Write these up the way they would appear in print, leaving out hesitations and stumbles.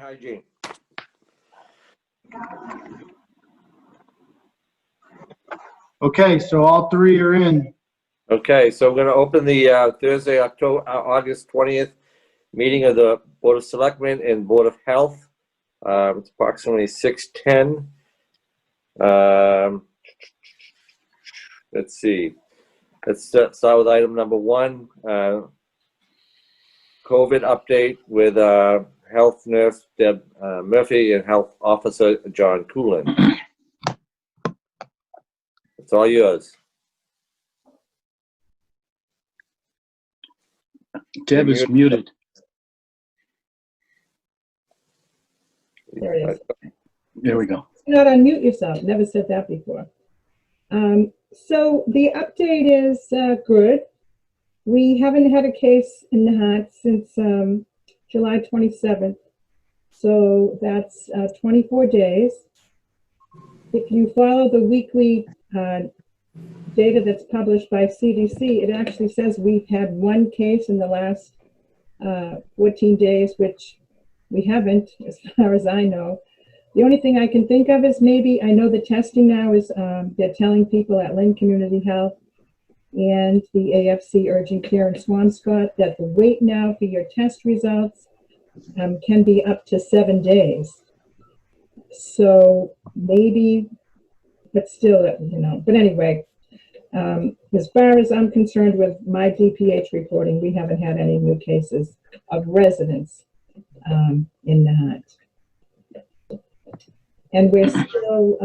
hygiene. Okay, so all three are in. Okay, so we're going to open the Thursday, August 20th meeting of the Board of Selectmen and Board of Health. It's approximately 6:10. Let's see. Let's start with item number one. COVID update with Health Nurse Deb Murphy and Health Officer John Coolin. It's all yours. Deb is muted. There it is. There we go. Do not unmute yourself. Never said that before. So the update is good. We haven't had a case in Nahant since July 27th. So that's 24 days. If you follow the weekly data that's published by CDC, it actually says we've had one case in the last 14 days, which we haven't, as far as I know. The only thing I can think of is maybe, I know the testing now is, they're telling people at Lynn Community Health and the AFC Urgent Care in Swampscott that the wait now for your test results can be up to 7 days. So maybe, but still, you know, but anyway, as far as I'm concerned with my DPH reporting, we haven't had any new cases of residents in Nahant. And we're still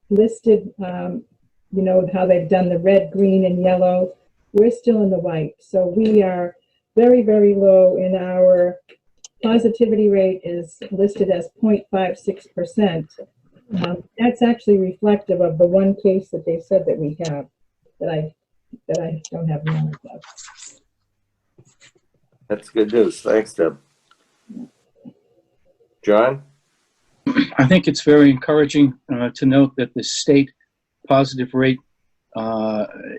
listed, you know, how they've done the red, green, and yellow. We're still in the white. So we are very, very low, and our positivity rate is listed as 0.56%. That's actually reflective of the one case that they said that we have, that I don't have knowledge of. That's good news. Thanks, Deb. John? I think it's very encouraging to note that the state positive rate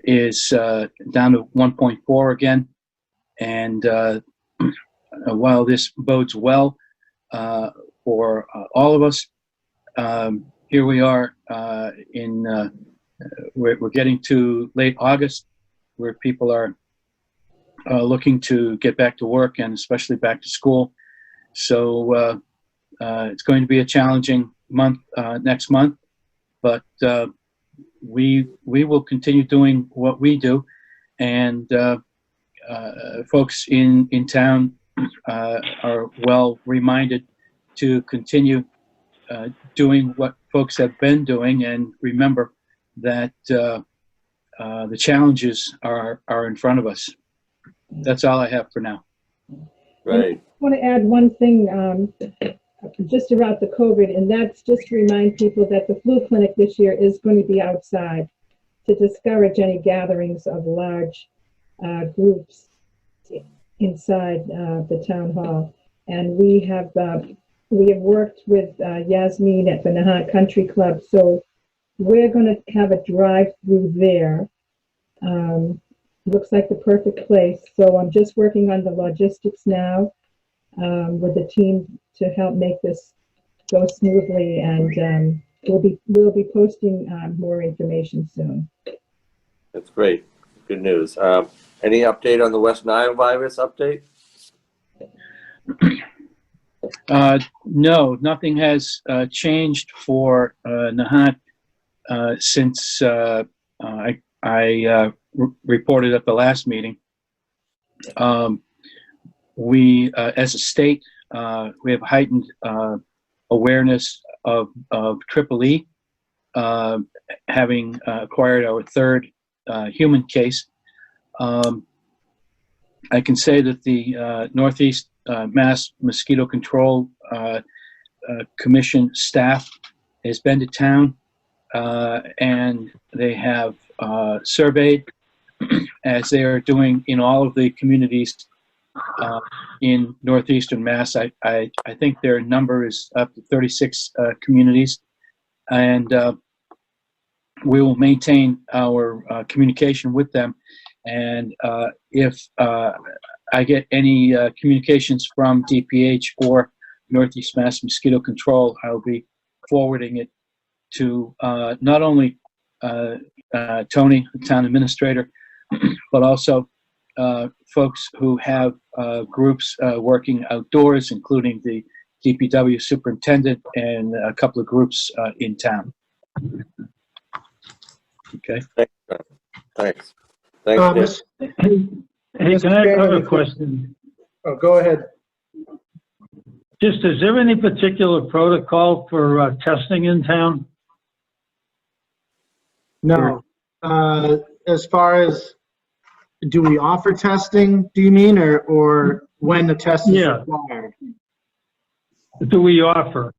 is down to 1.4 again. And while this bodes well for all of us, here we are we're getting to late August, where people are looking to get back to work and especially back to school. So it's going to be a challenging month next month, but we will continue doing what we do, and folks in town are well reminded to continue doing what folks have been doing, and remember that the challenges are in front of us. That's all I have for now. Right. I want to add one thing just about the COVID, and that's just to remind people that the flu clinic this year is going to be outside to discourage any gatherings of large groups inside the town hall. And we have worked with Yasmin at the Nahant Country Club, so we're going to have a drive-through there. Looks like the perfect place. So I'm just working on the logistics now with the team to help make this go smoothly, and we'll be posting more information soon. That's great. Good news. Any update on the West Nile virus update? No, nothing has changed for Nahant since I reported at the last meeting. We, as a state, we have heightened awareness of Triple E, having acquired our third human case. I can say that the Northeast Mass Mosquito Control Commission staff has been to town, and they have surveyed, as they are doing in all of the communities in Northeastern Mass. I think their number is up to 36 communities, and we will maintain our communication with them. And if I get any communications from DPH or Northeast Mass Mosquito Control, I'll be forwarding it to not only Tony, the town administrator, but also folks who have groups working outdoors, including the DPW superintendent and a couple of groups in town. Okay. Thanks. Nick. Miss- Hey, Mr. can I Chairman, have if a you- question? Oh, go ahead. Just, is there any particular protocol for testing in town? No. As far as, do we offer testing, do you mean, or when the test is Yeah. required? Do we offer?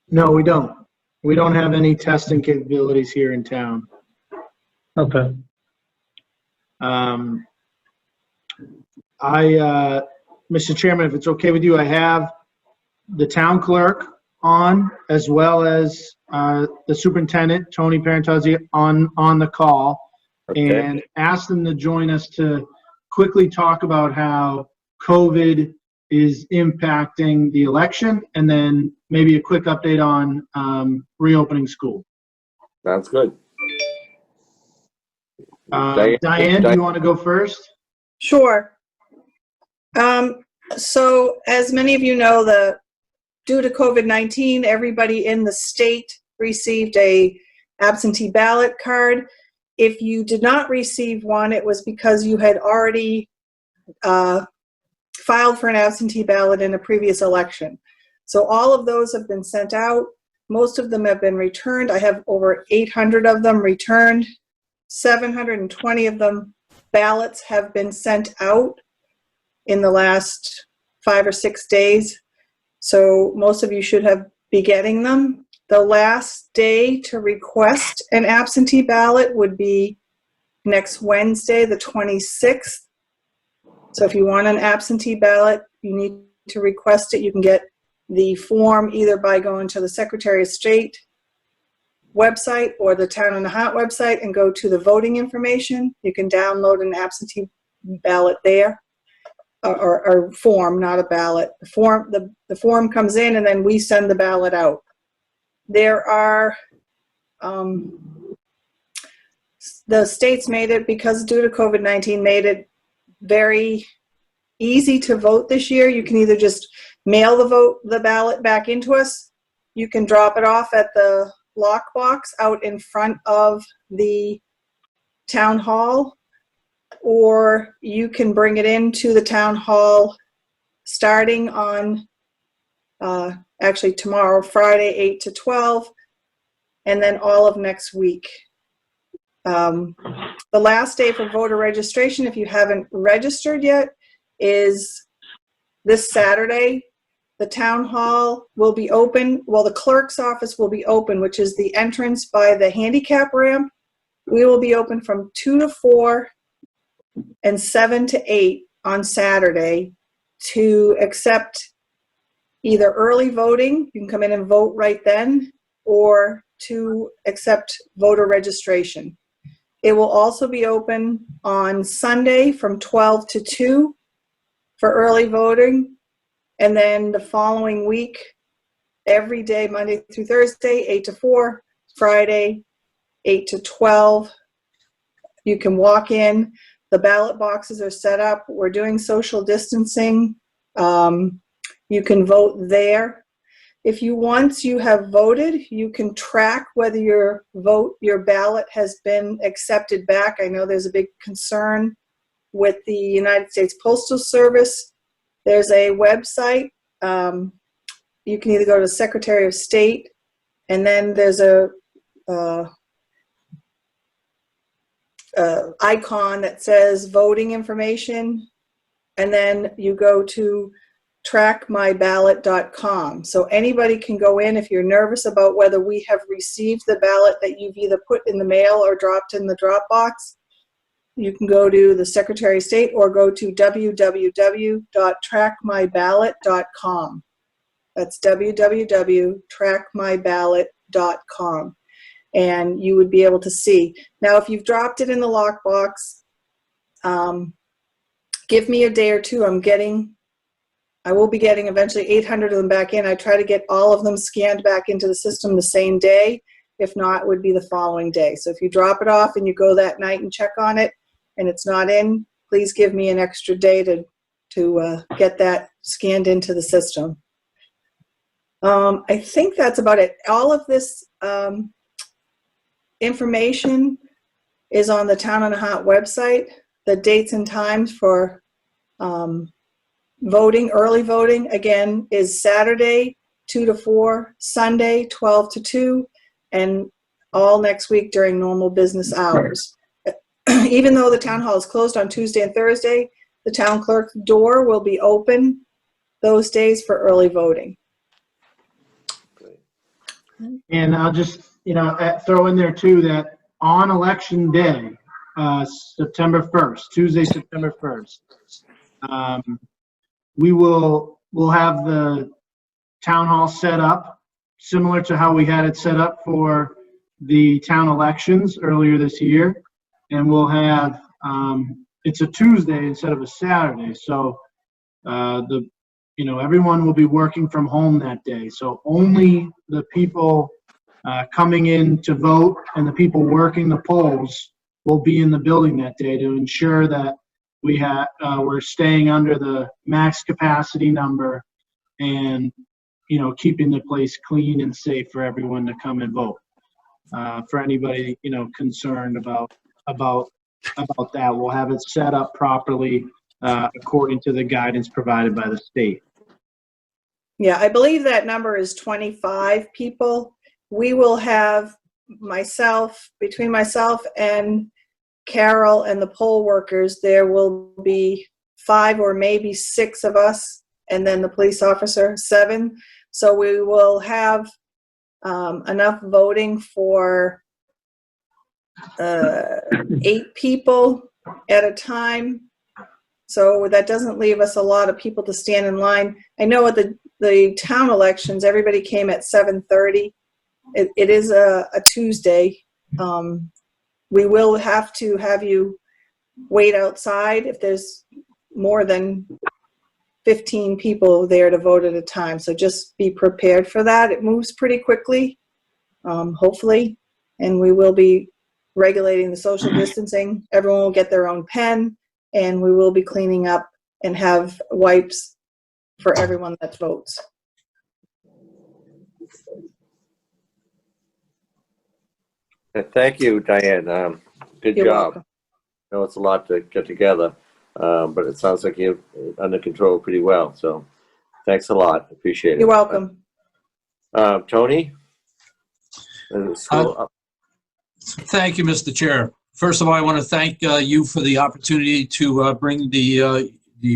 No, we don't. We don't have any testing capabilities here in town. Okay. Mr. Chairman, if it's okay with you, I have the town clerk on, as well as the superintendent, Tony Parentozzi, on the call, Okay. and ask them to join us to quickly talk about how COVID is impacting the election, and then maybe a quick update on reopening school. Sounds good. Diane, do you want to go first? Sure. So as many of you know, due to COVID-19, everybody in the state received a absentee ballot card. If you did not receive one, it was because you had already filed for an absentee ballot in a previous election. So all of those have been sent out. Most of them have been returned. I have over 800 of them returned. 720 of them ballots have been sent out in the last 5 or 6 days. So most of you should be getting them. The last day to request an absentee ballot would be next Wednesday, the 26th. So if you want an absentee ballot, you need to request it. You can get the form either by going to the Secretary of State website or the Town of Nahant website and go to the voting information. You can download an absentee ballot there, or form, not a ballot. The form comes in and then we send the ballot out. There are, the states made it, because due to COVID-19, made it very easy to vote this year. You can either just mail the ballot back into us. You can drop it off at the lockbox out in front of the town hall, or you can bring it into the town hall starting on actually tomorrow, Friday, 8 to 12, and then all of next week. The last day for voter registration, if you haven't registered yet, is this Saturday. The town hall will be open. Well, the clerk's office will be open, which is the entrance by the handicap ramp. We will be open from 2 to 4 and 7 to 8 on Saturday to accept either early voting, you can come in and vote right then, or to accept voter registration. It will also be open on Sunday from 12 to 2 for early voting. And then the following week, every day, Monday through Thursday, 8 to 4, Friday, 8 to 12. You can walk in. The ballot boxes are set up. We're doing social distancing. You can vote there. If you, once you have voted, you can track whether your ballot has been accepted back. I know there's a big concern with the United States Postal Service. There's a website. You can either go to the Secretary of State, and then there's a icon that says voting information, and then you go to trackmyballot.com. So anybody can go in if you're nervous about whether we have received the ballot that you've either put in the mail or dropped in the drop box. You can go to the Secretary of State or go to www.trackmyballot.com. That's www.trackmyballot.com. And you would be able to see. Now, if you've dropped it in the lockbox, give me a day or two. I'm getting I will be getting eventually 800 of them back in. I try to get all of them scanned back into the system the same day. If not, it would be the following day. So if you drop it off and you go that night and check on it and it's not in, please give me an extra day to get that scanned into the system. I think that's about it. All of this information is on the Town of Nahant website. The dates and times for voting, early voting, again, is Saturday 2 to 4, Sunday 12 to 2, and all next week during normal business hours. Even though the town hall is closed on Tuesday and Thursday, the town clerk's door will be open those days for early voting. And I'll just, throw in there too that on election day, September 1st, Tuesday, September 1st, we'll have the town hall set up similar to how we had it set up for the town elections earlier this year. And we'll have, it's a Tuesday instead of a Saturday. So, everyone will be working from home that day. So only the people coming in to vote and the people working the polls will be in the building that day to ensure that we're staying under the max capacity number and, keeping the place clean and safe for everyone to come and vote. For anybody, concerned about that, we'll have it set up properly according to the guidance provided by the state. Yeah, I believe that number is 25 people. We will have between myself and Carol and the poll workers, there will be 5 or maybe 6 of us, and then the police officer, 7. So we will have enough voting for 8 people at a time. So that doesn't leave us a lot of people to stand in line. I know at the town elections, everybody came at 7:30. It is a Tuesday. We will have to have you wait outside if there's more than 15 people there to vote at a time. So just be prepared for that. It moves pretty quickly, hopefully, and we will be regulating the social distancing. Everyone will get their own pen, and we will be cleaning up and have wipes for everyone that votes. Thank you, Diane. Good You're job. welcome. I know it's a lot to get together, but it sounds like you're under control pretty well. So thanks a lot. Appreciate it. You're welcome. Tony? Thank you, Mr. Chair. First of all, I want to thank you for the opportunity to bring the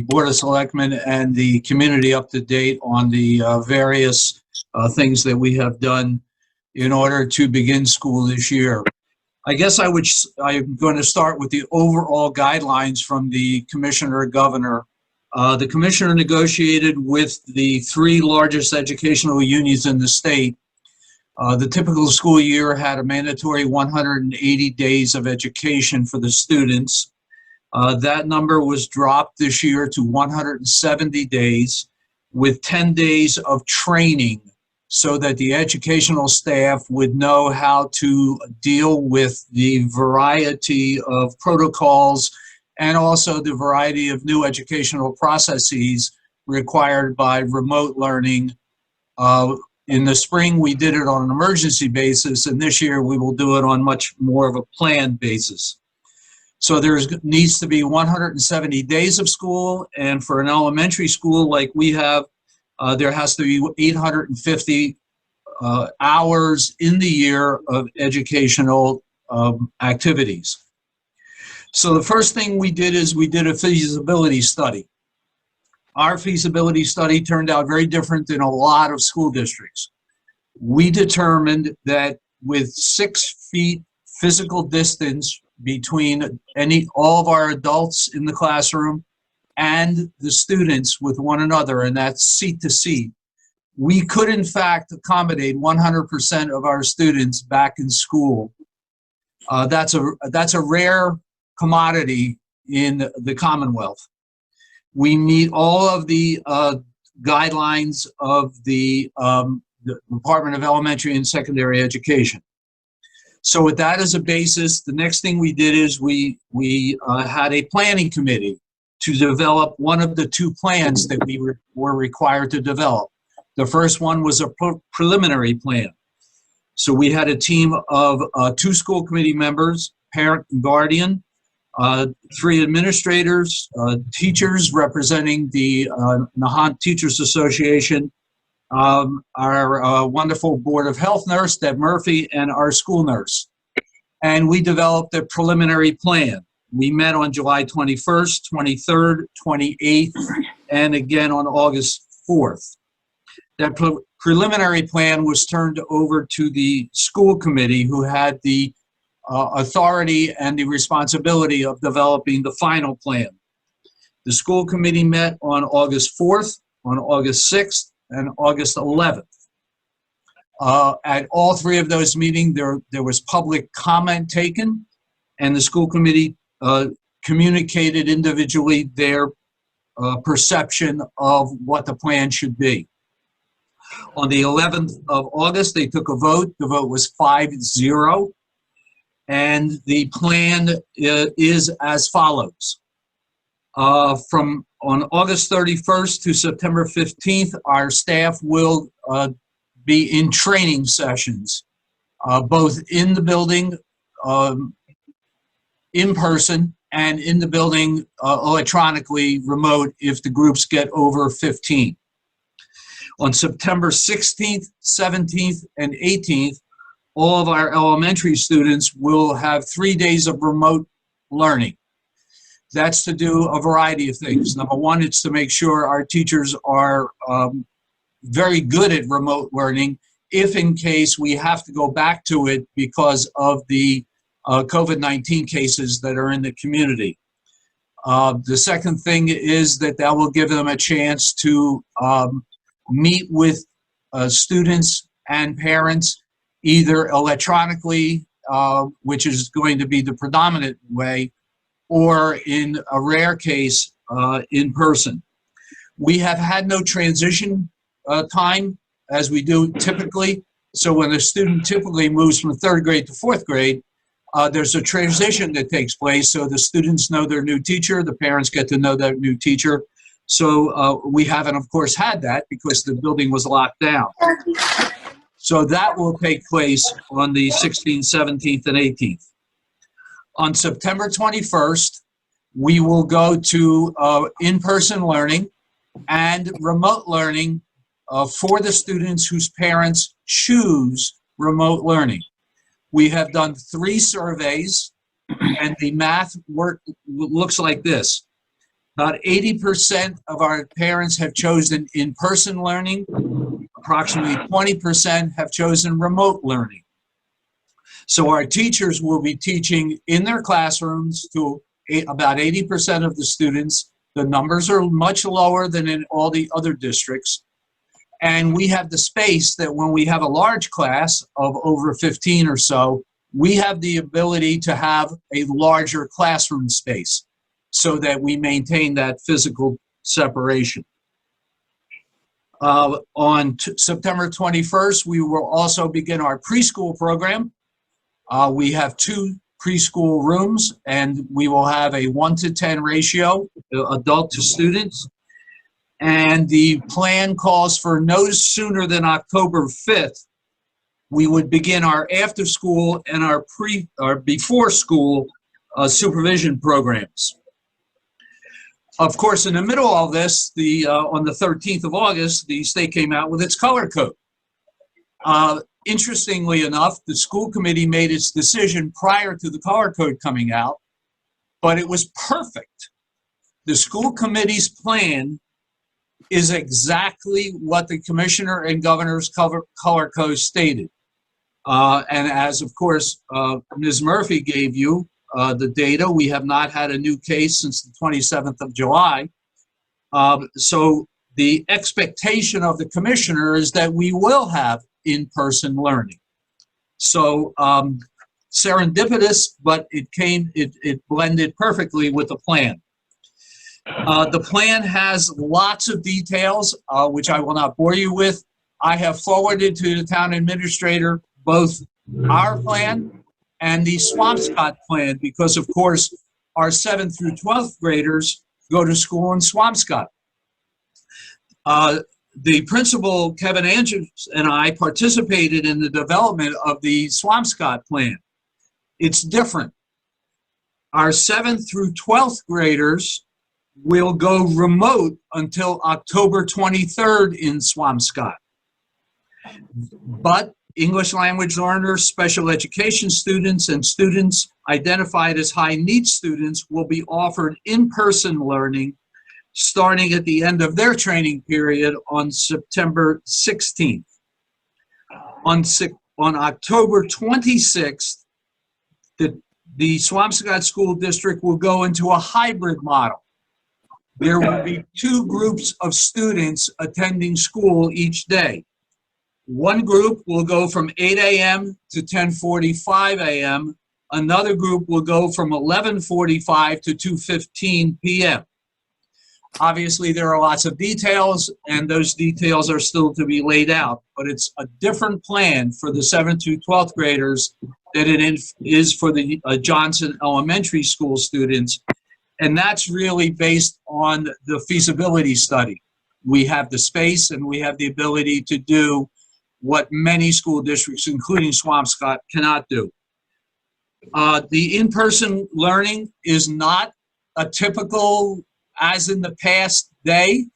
Board of Selectmen and the community up to date on the various things that we have done in order to begin school this year. I guess I'm going to start with the overall guidelines from the Commissioner Governor. The Commissioner negotiated with the 3 largest educational unions in the state. The typical school year had a mandatory 180 days of education for the students. That number was dropped this year to 170 days with 10 days of training so that the educational staff would know how to deal with the variety of protocols and also the variety of new educational processes required by remote learning. In the spring, we did it on an emergency basis, and this year we will do it on much more of a planned basis. So there needs to be 170 days of school, and for an elementary school like we have, there has to be 850 hours in the year of educational activities. So the first thing we did is we did a feasibility study. Our feasibility study turned out very different than a lot of school districts. We determined that with 6 feet physical distance between all of our adults in the classroom and the students with one another, and that's seat to seat, we could in fact accommodate 100% of our students back in school. That's a rare commodity in the Commonwealth. We meet all of the guidelines of the Department of Elementary and Secondary Education. So with that as a basis, the next thing we did is we had a planning committee to develop one of the two plans that we were required to develop. The first one was a preliminary plan. So we had a team of 2 school committee members, parent and guardian, 3 administrators, teachers representing the Nahant Teachers Association, our wonderful Board of Health nurse, Deb Murphy, and our school nurse. And we developed a preliminary plan. We met on July 21st, 23rd, 28th, and again on August 4th. That preliminary plan was turned over to the school committee, who had the authority and the responsibility of developing the final plan. The school committee met on August 4th, on August 6th, and August 11th. At all 3 of those meetings, there was public comment taken, and the school committee communicated individually their perception of what the plan should be. On the 11th of August, they took a vote. The vote was 5-0, and the plan is as follows. From on August 31st to September 15th, our staff will be in training sessions, both in the building, in person, and in the building electronically remote if the groups get over 15. On September 16th, 17th, and 18th, all of our elementary students will have 3 days of remote learning. That's to do a variety of things. Number one, it's to make sure our teachers are very good at remote learning if in case we have to go back to it because of the COVID-19 cases that are in the community. The second thing is that will give them a chance to meet with students and parents either electronically, which is going to be the predominant way, or in a rare case, in person. We have had no transition time as we do typically. So when a student typically moves from 3rd grade to 4th grade, there's a transition that takes place. So the students know their new teacher, the parents get to know their new teacher. So we haven't, of course, had that because the building was locked down. So that will take place on the 16th, 17th, and 18th. On September 21st, we will go to in-person learning and remote learning for the students whose parents choose remote learning. We have done 3 surveys, and the math work looks like this. About 80% of our parents have chosen in-person learning. Approximately 20% have chosen remote learning. So our teachers will be teaching in their classrooms to about 80% of the students. The numbers are much lower than in all the other districts. And we have the space that when we have a large class of over 15 or so, we have the ability to have a larger classroom space so that we maintain that physical separation. On September 21st, we will also begin our preschool program. We have 2 preschool rooms, and we will have a 1-to-10 ratio, adult to students. And the plan calls for no sooner than October 5th, we would begin our after school and our before school supervision programs. Of course, in the middle of this, on the 13th of August, the state came out with its color code. Interestingly enough, the school committee made its decision prior to the color code coming out, but it was perfect. The school committee's plan is exactly what the commissioner and governor's color code stated. And as, of course, Ms. Murphy gave you the data, we have not had a new case since the 27th of July. So the expectation of the commissioner is that we will have in-person learning. So serendipitous, but it blended perfectly with the plan. The plan has lots of details, which I will not bore you with. I have forwarded to the town administrator both our plan and the Swampscott plan, because of course our 7th through 12th graders go to school in Swampscott. The principal, Kevin Andrews, and I participated in the development of the Swampscott plan. It's different. Our 7th through 12th graders will go remote until October 23rd in Swampscott. But English language learners, special education students, and students identified as high needs students will be offered in-person learning starting at the end of their training period on September 16th. On October 26th, the Swampscott School District will go into a hybrid model. There will be 2 groups of students attending school each day. One group will go from 8 a.m. to 10:45 a.m. Another group will go from 11:45 to 2:15 p.m. Obviously, there are lots of details, and those details are still to be laid out, but it's a different plan for the 7th to 12th graders than it is for the Johnson Elementary School students, and that's really based on the feasibility study. We have the space and we have the ability to do what many school districts, including Swampscott, cannot do. The in-person learning is not a typical, as in the past day.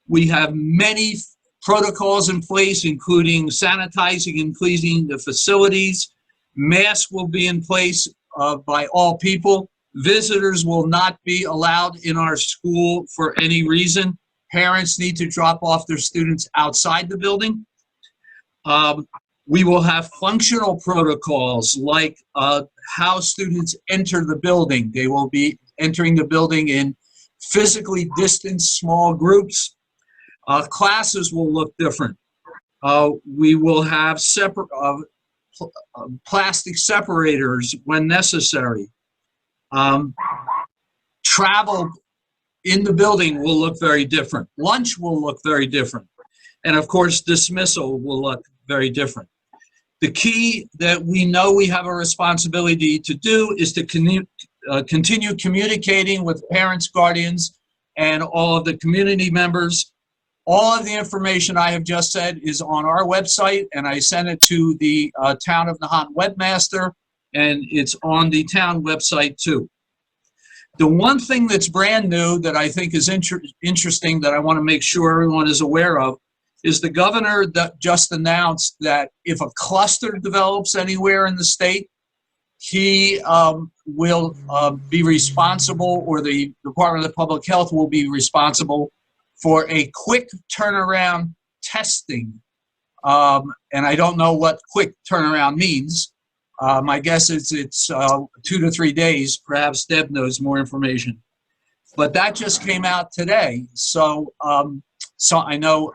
We have many protocols in place, including sanitizing and cleaning the facilities. Masks will be in place by all people. Visitors will not be allowed in our school for any reason. Parents need to drop off their students outside the building. We will have functional protocols like how students enter the building. They will be entering the building in physically distanced small groups. Classes will look different. We will have separate plastic separators when necessary. Travel in the building will look very different. Lunch will look very different. And of course, dismissal will look very different. The key that we know we have a responsibility to do is to continue communicating with parents, guardians, and all of the community members. All of the information I have just said is on our website, and I sent it to the Town of Nahant webmaster, and it's on the town website too. The one thing that's brand new that I think is interesting that I want to make sure everyone is aware of is the governor that just announced that if a cluster develops anywhere in the state, he will be responsible, or the Department of Public Health will be responsible for a quick turnaround testing. And I don't know what quick turnaround means. My guess is it's 2 to 3 days. Perhaps Deb knows more information. But that just came out today. So I know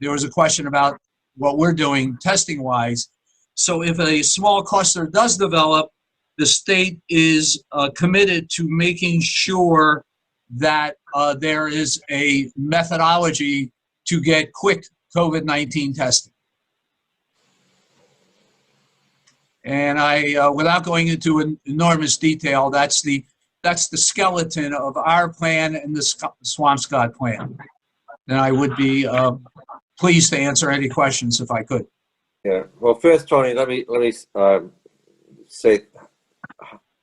there was a question about what we're doing testing-wise. So if a small cluster does develop, the state is committed to making sure that there is a methodology to get quick COVID-19 testing. And without going into an enormous detail, that's the skeleton of our plan and the Swampscott plan. And I would be pleased to answer any questions if I could. Yeah. Well, first, Tony, let me say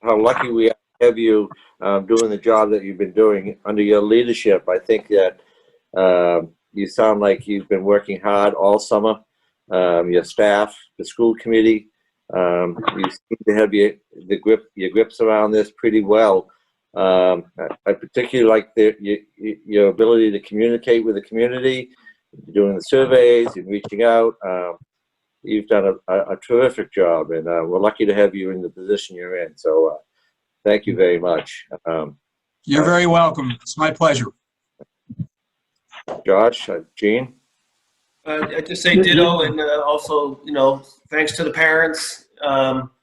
how lucky we are to have you doing the job that you've been doing under your leadership. I think that you sound like you've been working hard all summer. Your staff, the school committee, you seem to have your grips around this pretty well. I particularly like your ability to communicate with the community, doing the surveys and reaching out. You've done a terrific job, and we're lucky to have you in the position you're in. So thank you very much. You're very welcome. It's my pleasure. Josh, Gene? I just say ditto, and also, thanks to the parents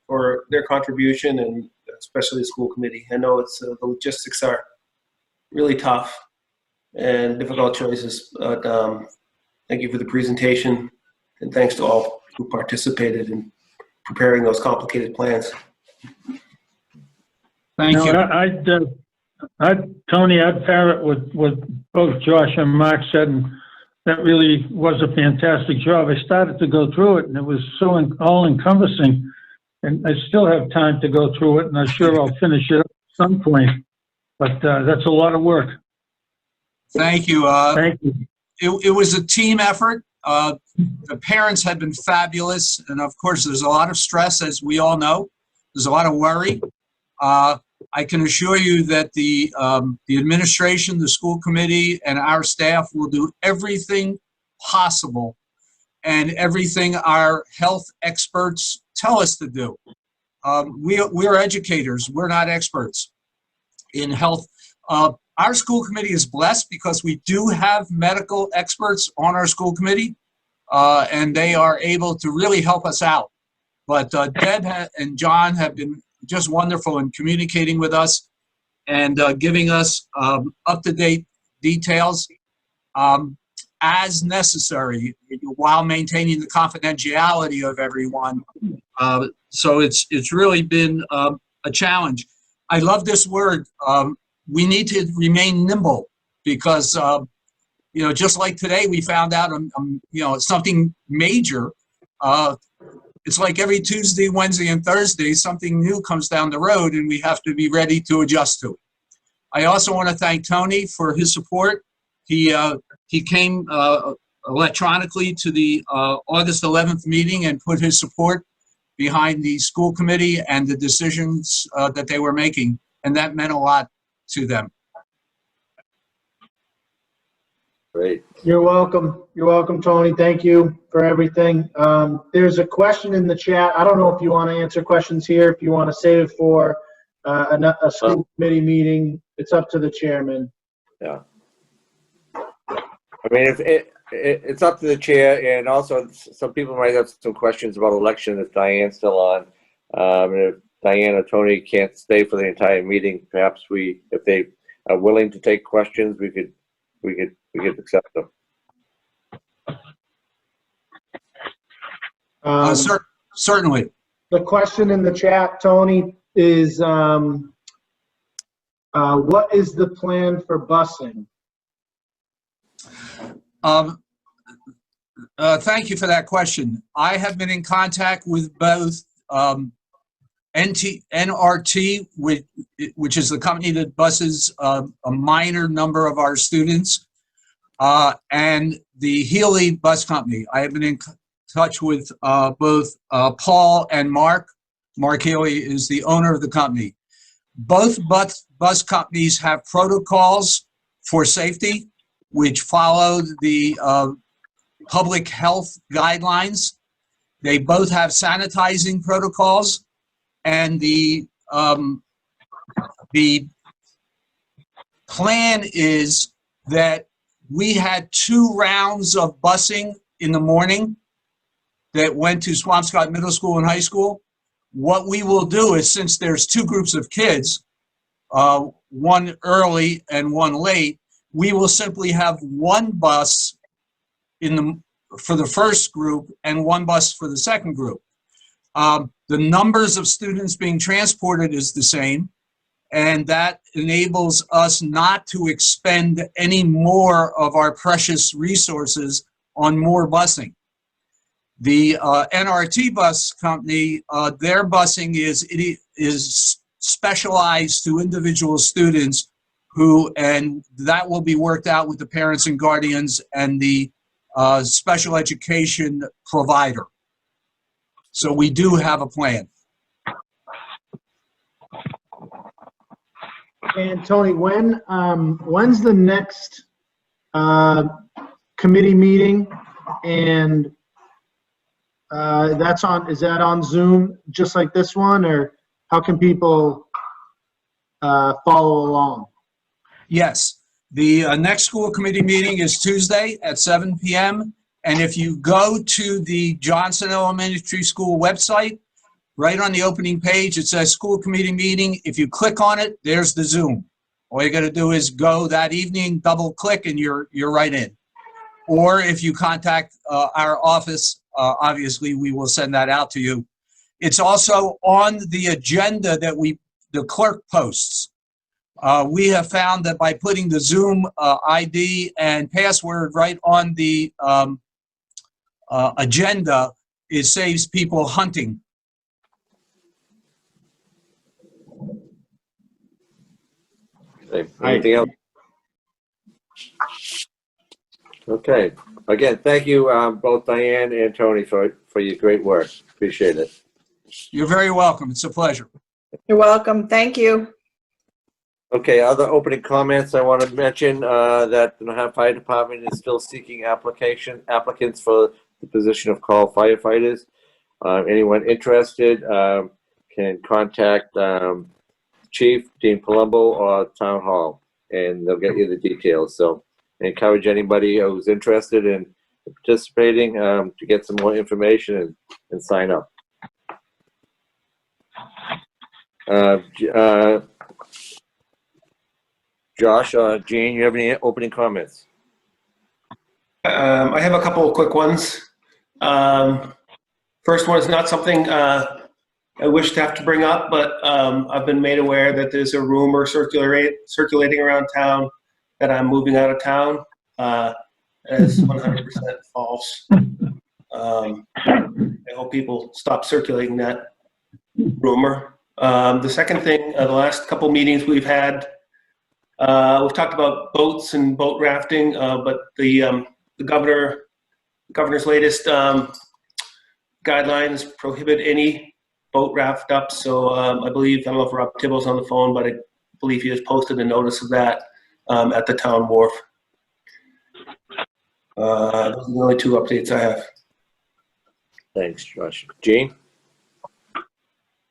for their contribution, and especially the school committee. I know the logistics are really tough and difficult choices. But thank you for the presentation, and thanks to all who participated in preparing those complicated plans. Thank Now, you. Tony, I'd pair it with what both Josh and Mark said, and that really was a fantastic job. I started to go through it, and it was so all-encompassing, and I still have time to go through it, and I'm sure I'll finish it at some point. But that's a lot of work. Thank you. Thank you. It was a team effort. The parents have been fabulous, and of course, there's a lot of stress, as we all know. There's a lot of worry. I can assure you that the administration, the school committee, and our staff will do everything possible and everything our health experts tell us to do. We're educators. We're not experts in health. Our school committee is blessed because we do have medical experts on our school committee, and they are able to really help us out. But Deb and John have been just wonderful in communicating with us and giving us up-to-date details as necessary while maintaining the confidentiality of everyone. So it's really been a challenge. I love this word. We need to remain nimble because, just like today, we found out, something major. It's like every Tuesday, Wednesday, and Thursday, something new comes down the road, and we have to be ready to adjust to it. I also want to thank Tony for his support. He came electronically to the August 11th meeting and put his support behind the school committee and the decisions that they were making, and that meant a lot to them. Great. You're welcome. You're welcome, Tony. Thank you for everything. There's a question in the chat. I don't know if you want to answer questions here, if you want to save it for a school committee meeting. It's up to the chairman. Yeah. I mean, it's up to the chair, and also some people might have some questions about election if Diane's still on. And if Diane or Tony can't stay for the entire meeting, perhaps if they are willing to take questions, we could accept them. Certainly. The question in the chat, Tony, is what is the plan for busing? Thank you for that question. I have been in contact with both NRT, which is the company that buses a minor number of our students, and the Healy Bus Company. I have been in touch with both Paul and Mark. Mark Healy is the owner of the company. Both bus companies have protocols for safety, which follow the public health guidelines. They both have sanitizing protocols, and the plan is that we had 2 rounds of busing in the morning that went to Swampscott Middle School and High School. What we will do is, since there's 2 groups of kids, one early and one late, we will simply have 1 bus for the first group and 1 bus for the second group. The numbers of students being transported is the same, and that enables us not to expend any more of our precious resources on more busing. The NRT bus company, their busing is specialized to individual students and that will be worked out with the parents and guardians and the special education provider. So we do have a plan. And Tony, when's the next committee meeting? And is that on Zoom, just like this one, or how can people follow along? Yes, the next school committee meeting is Tuesday at 7 p.m. And if you go to the Johnson Elementary School website, right on the opening page, it says school committee meeting. If you click on it, there's the Zoom. All you got to do is go that evening, double click, and you're right in. Or if you contact our office, obviously we will send that out to you. It's also on the agenda that the clerk posts. We have found that by putting the Zoom ID and password right on the agenda, it saves people hunting. Okay, anything else? Okay. Again, thank you, both Diane and Tony, for your great work. Appreciate it. You're very welcome. It's a pleasure. You're welcome. Thank you. Okay, other opening comments. I want to mention that the Nahant Fire Department is still seeking applicants for the position of call firefighters. Anyone interested can contact Chief Dean Palumbo or Town Hall, and they'll get you the details. So I encourage anybody who's interested in participating to get some more information and sign up. Josh, Gene, you have any opening comments? I have a couple of quick ones. First one is not something I wish to have to bring up, but I've been made aware that there's a rumor circulating around town that I'm moving out of town. As 100% false. I hope people stop circulating that rumor. The second thing, the last couple meetings we've had, we've talked about boats and boat rafting, but the governor's latest guidelines prohibit any boat raft up. So I believe, I don't know if Rob Tibble's on the phone, but I believe he has posted a notice of that at the town wharf. Those are the only two updates I have. Thanks, Josh. Gene?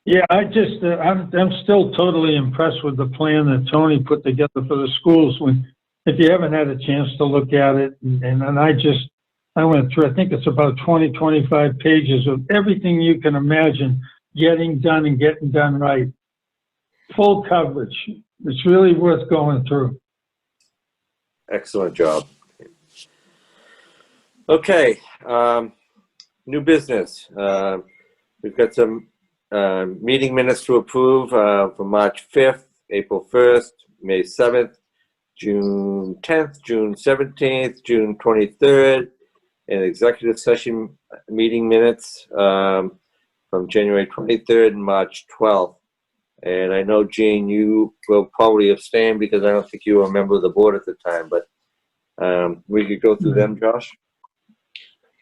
Yeah, I'm still totally impressed with the plan that Tony put together for the schools. If you haven't had a chance to look at it, and I went through, I think it's about 20, 25 pages of everything you can imagine getting done and getting done right. Full coverage. It's really worth going through. Excellent job. Okay, new business. We've got some meeting minutes to approve for March 5th, April 1st, May 7th, June 10th, June 17th, June 23rd, and executive session meeting minutes from January 23rd and March 12th. And I know, Gene, you will probably abstain because I don't think you were a member of the board at the time, but we could go through them, Josh.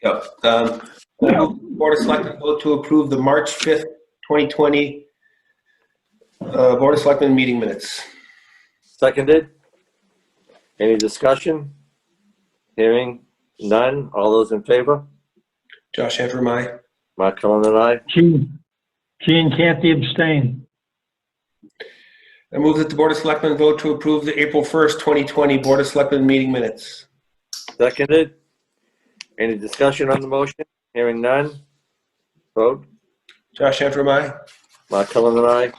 Yep. Board of Selectmen vote to approve the March 5th, 2020 Board of Selectmen meeting minutes. Seconded. Any discussion? Hearing none. All those in favor? Josh Antrim, aye. Mark Cullen and I. Gene Canty abstain. I move that the Board of Selectmen vote to approve the April 1st, 2020 Board of Selectmen meeting minutes. Seconded. Any discussion on the motion? Hearing none. Vote. Josh Antrim, aye. Mark Cullen and I.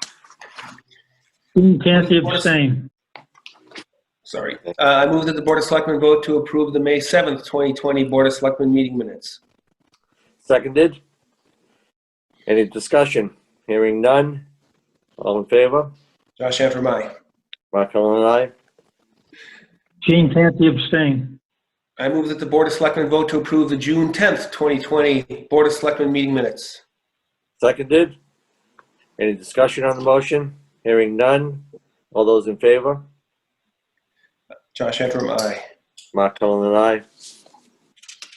Gene Canty abstain. Sorry. I move that the Board of Selectmen vote to approve the May 7th, 2020 Board of Selectmen meeting minutes. Seconded. Any discussion? Hearing none. All in favor? Josh Antrim, aye. Mark Cullen and I. Gene Canty abstain. I move that the Board of Selectmen vote to approve the June 10th, 2020 Board of Selectmen meeting minutes. Seconded. Any discussion on the motion? Hearing none. All those in favor? Josh Antrim, aye. Mark Cullen and I.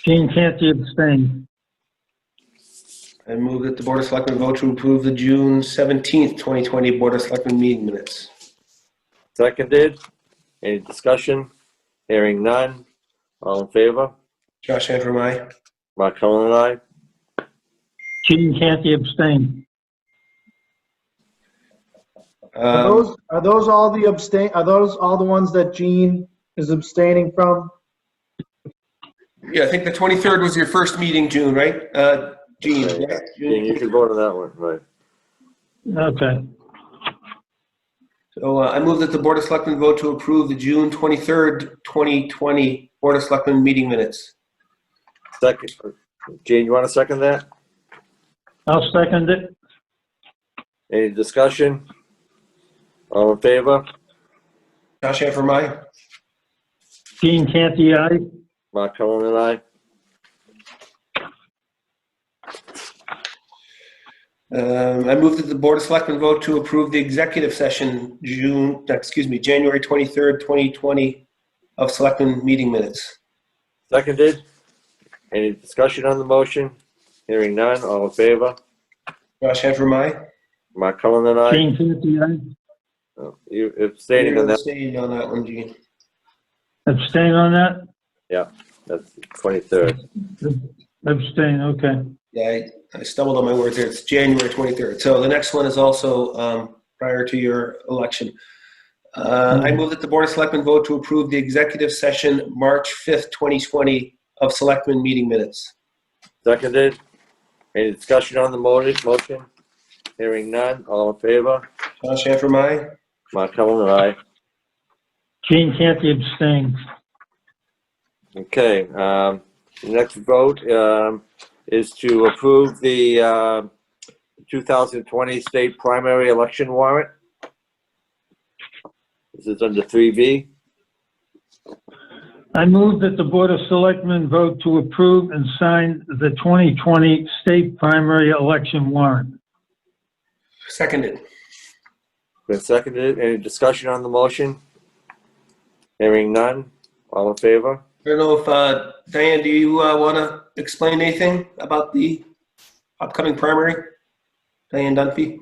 Gene Canty abstain. I move that the Board of Selectmen vote to approve the June 17th, 2020 Board of Selectmen meeting minutes. Seconded. Any discussion? Hearing none. All in favor? Josh Antrim, aye. Mark Cullen and I. Gene Canty abstain. Are those all the abstain? Are those all the ones that Gene is abstaining from? Yeah, I think the 23rd was your first meeting, June, right? Gene. Yeah, Right? you can vote on that one, right? Okay. So I move that the Board of Selectmen vote to approve the June 23rd, 2020 Board of Selectmen meeting minutes. Second. Gene, you want to second that? I'll second it. Any discussion? All in favor? Josh Antrim, aye. Gene Canty, aye. Mark Cullen and I. I move that the Board of Selectmen vote to approve the executive session January 23rd, 2020 of Selectmen meeting minutes. Seconded. Any discussion on the motion? Hearing none. All in favor? Josh Antrim, aye. Mark Cullen and I. Gene Canty, aye. Oh, you abstaining on that? Abstaining on that one, Gene. Abstain on that? That's 23rd. Abstain, okay. Yeah, I stumbled on my words here. It's January 23rd. So the next one is also prior to your election. I move that the Board of Selectmen vote to approve the executive session March 5th, 2020 of Selectmen meeting minutes. Seconded. Any discussion on the motion? Hearing none. All in favor? Josh Antrim, aye. Mark Cullen and I. Gene Canty abstains. Okay. Next vote is to approve the 2020 state primary election warrant. This is under 3B. I move that the Board of Selectmen vote to approve and sign the 2020 state primary election warrant. Seconded. Been seconded. Any discussion on the motion? Hearing none. All in favor? I don't know if, Diane, do you want to explain anything about the upcoming primary? Diane Dunphy?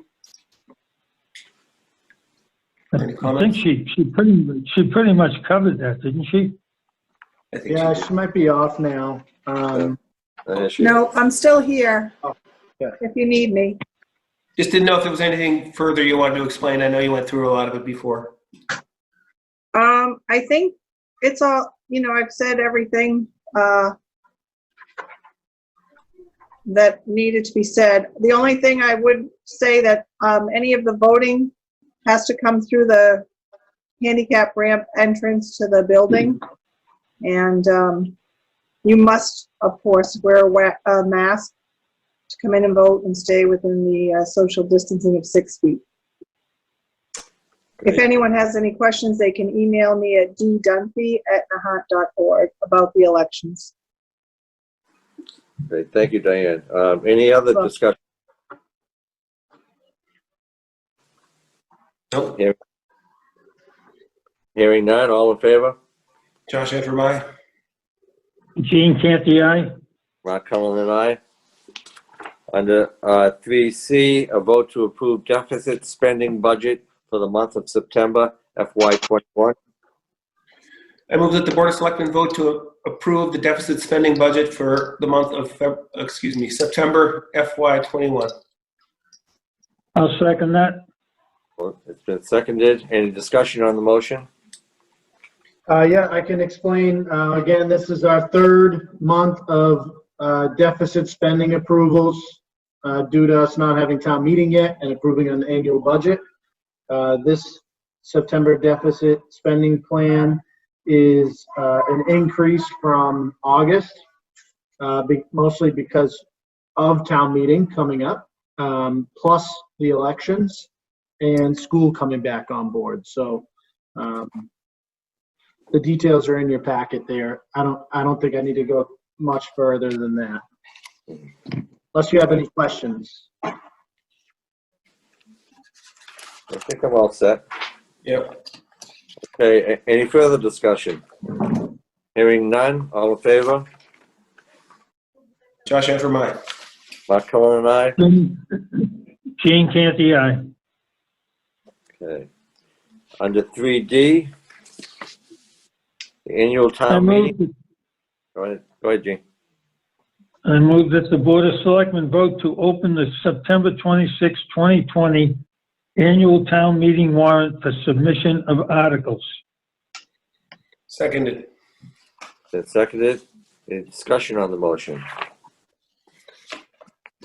Any I comments? think she pretty much covered that, didn't she? I think Yeah, she she might be off now. No, I'm still here. Oh, yeah. If you need me. just didn't know if there was anything further you wanted to explain. I know you went through a lot of it before. I think it's all, I've said everything that needed to be said. The only thing I would say that any of the voting has to come through the handicap ramp entrance to the building. And you must, of course, wear a mask to come in and vote and stay within the social distancing of 6 feet. If anyone has any questions, they can email me at ddunphy@nahant.org about the elections. Great. Thank you, Diane. Any other discussion? Nope. Hearing none. All in favor? Josh Antrim, aye. Gene Canty, aye. Mark Cullen and I. Under 3C, a vote to approve deficit spending budget for the month of September, FY21. I move that the Board of Selectmen vote to approve the deficit spending budget for the month of September FY21. I'll second that. Well, it's been seconded. Any discussion on the motion? Yeah, I can explain. Again, this is our third month of deficit spending approvals due to us not having town meeting yet and approving an annual budget. This September deficit spending plan is an increase from August, mostly because of town meeting coming up, plus the elections and school coming back on board. So the details are in your packet there. I don't think I need to go much further than that, unless you have any questions. I think I'm all set. Yep. Okay, any further discussion? Hearing none. All in favor? Josh Antrim, aye. Mark Cullen and I. Gene Canty, aye. Okay. Under 3D, the annual I town move meeting. Go ahead, Gene. I move that the Board of Selectmen vote to open the September 26, 2020 annual town meeting warrant for submission of articles. Seconded. Been seconded. Any discussion on the motion?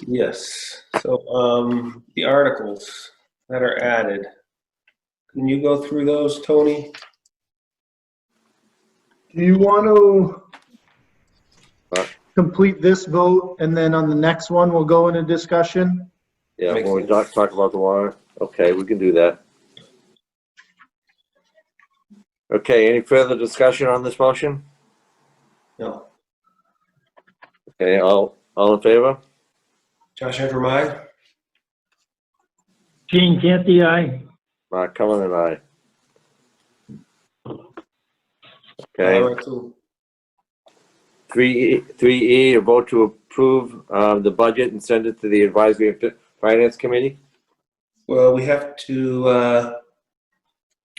Yes. So the articles that are added. Can you go through those, Tony? Do you want to Uh, complete this vote and then on the next one, we'll go into discussion? Yeah, Makes when we sense. talk about the warrant, okay, we can do that. Okay, any further discussion on this motion? No. Okay, all in favor? Josh Antrim, aye? Gene Canty, aye. Mark Cullen and I. All Okay, right, so 3E, a vote to approve the budget and send it to the Advisory and Finance Committee? well, we have to,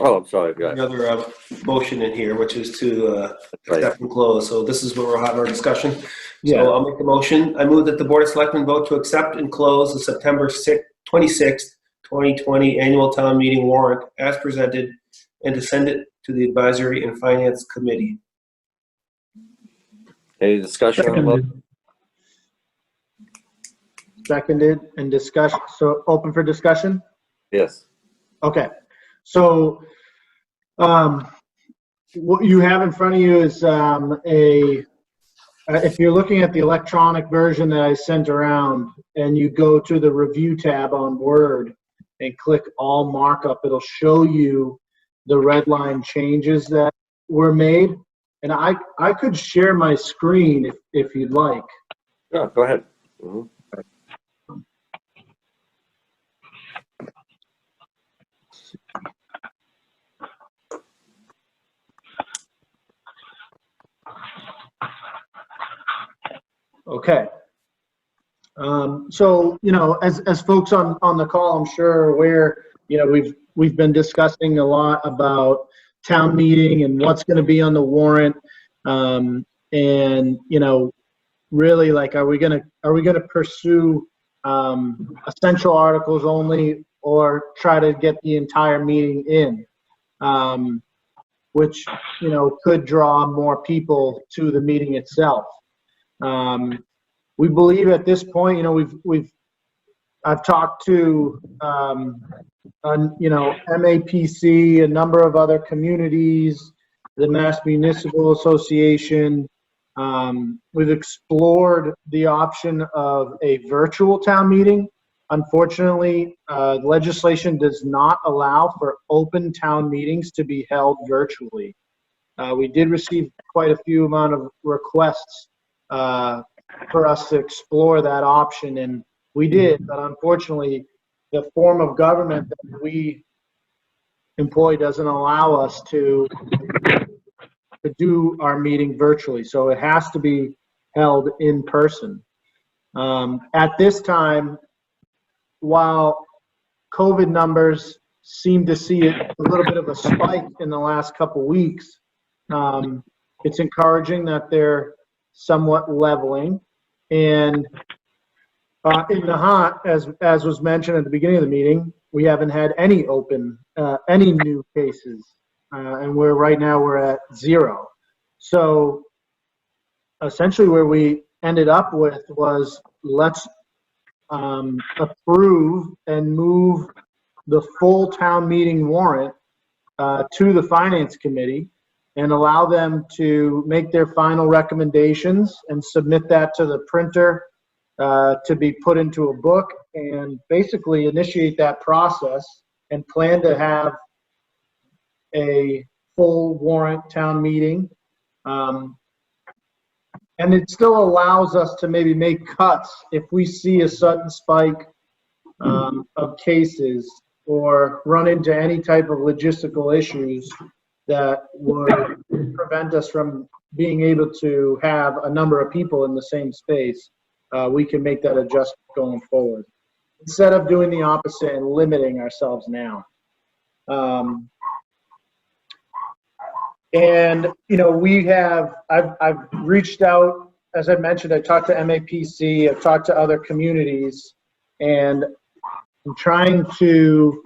Oh, I'm sorry, guys. another motion in here, which is to That's right. accept and close. So this is where we're having our discussion. Yeah. So I'll make the motion. I move that the Board of Selectmen vote to accept and close the September 26th, 2020 annual town meeting warrant as presented and to send it to the Advisory and Finance Committee. Any discussion on the motion? Seconded. Seconded and discussion. So open for discussion? Yes. Okay. So what you have in front of you is if you're looking at the electronic version that I sent around and you go to the review tab on Word and click all markup, it'll show you the red line changes that were made. And I could share my screen if you'd like. Yeah, go ahead. Mhm. Okay. So, as folks on the call, I'm sure are aware, we've been discussing a lot about town meeting and what's going to be on the warrant. Really, like, are we gonna pursue essential articles only, or try to get the entire meeting in, which could draw more people to the meeting itself. We believe at this point, I've talked to MAPC, a number of other communities, the Mass Municipal Association. We've explored the option of a virtual town meeting. Unfortunately, legislation does not allow for open town meetings to be held virtually. We did receive quite a few amount of requests for us to explore that option, and we did, but unfortunately, the form of government that we employ doesn't allow us to do our meeting virtually, so it has to be held in person. At this time, while COVID numbers seem to see a little bit of a spike in the last couple weeks, it's encouraging that they're somewhat leveling. And in Nahant, as was mentioned at the beginning of the meeting, we haven't had any new cases. And right now we're at 0. So essentially where we ended up with was, let's approve and move the full town meeting warrant to the Finance Committee and allow them to make their final recommendations and submit that to the printer to be put into a book, and basically initiate that process and plan to have a full warrant town meeting. And it still allows us to maybe make cuts if we see a sudden spike of cases or run into any type of logistical issues that would prevent us from being able to have a number of people in the same space. We can make that adjustment going forward, instead of doing the opposite and limiting ourselves now. And I've reached out, as I mentioned, I talked to MAPC, I've talked to other communities, and I'm trying to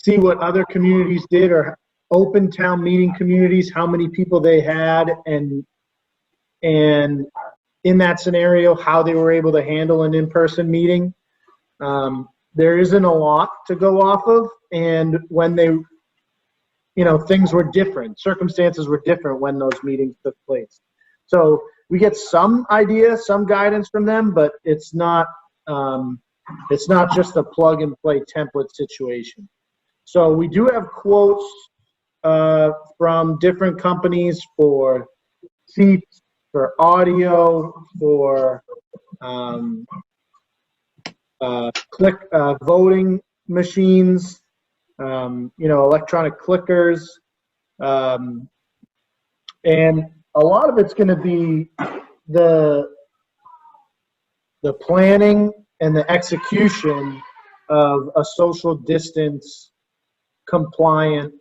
see what other communities did, or open town meeting communities, how many people they had, and in that scenario, how they were able to handle an in-person meeting. there isn't a lot to go off of, and when they, things were different, circumstances were different when those meetings took place. So we get some idea, some guidance from them, but it's not just a plug and play template situation. So we do have quotes from different companies for seats, for audio, for voting machines, electronic clickers, and a lot of it's going to be the planning and the execution of a social distance compliant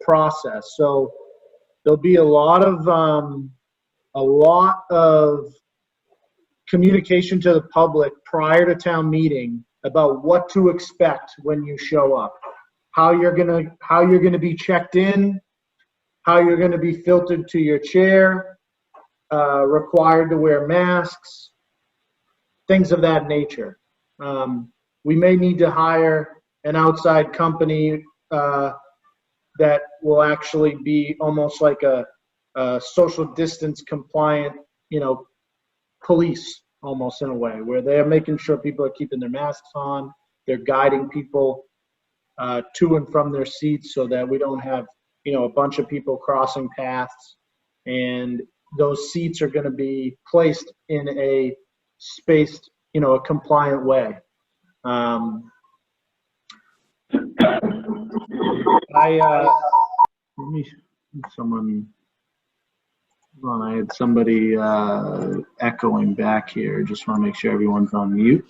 process. So there'll be a lot of communication to the public prior to town meeting about what to expect when you show up, how you're gonna be checked in, how you're gonna be filtered to your chair, required to wear masks, things of that nature. We may need to hire an outside company that will actually be almost like a social distance compliant, police, almost in a way, where they're making sure people are keeping their masks on, they're guiding people to and from their seats so that we don't have, a bunch of people crossing paths, and those seats are going to be placed in a spaced, a compliant way. I had somebody echoing back here. Just want to make sure everyone's on mute.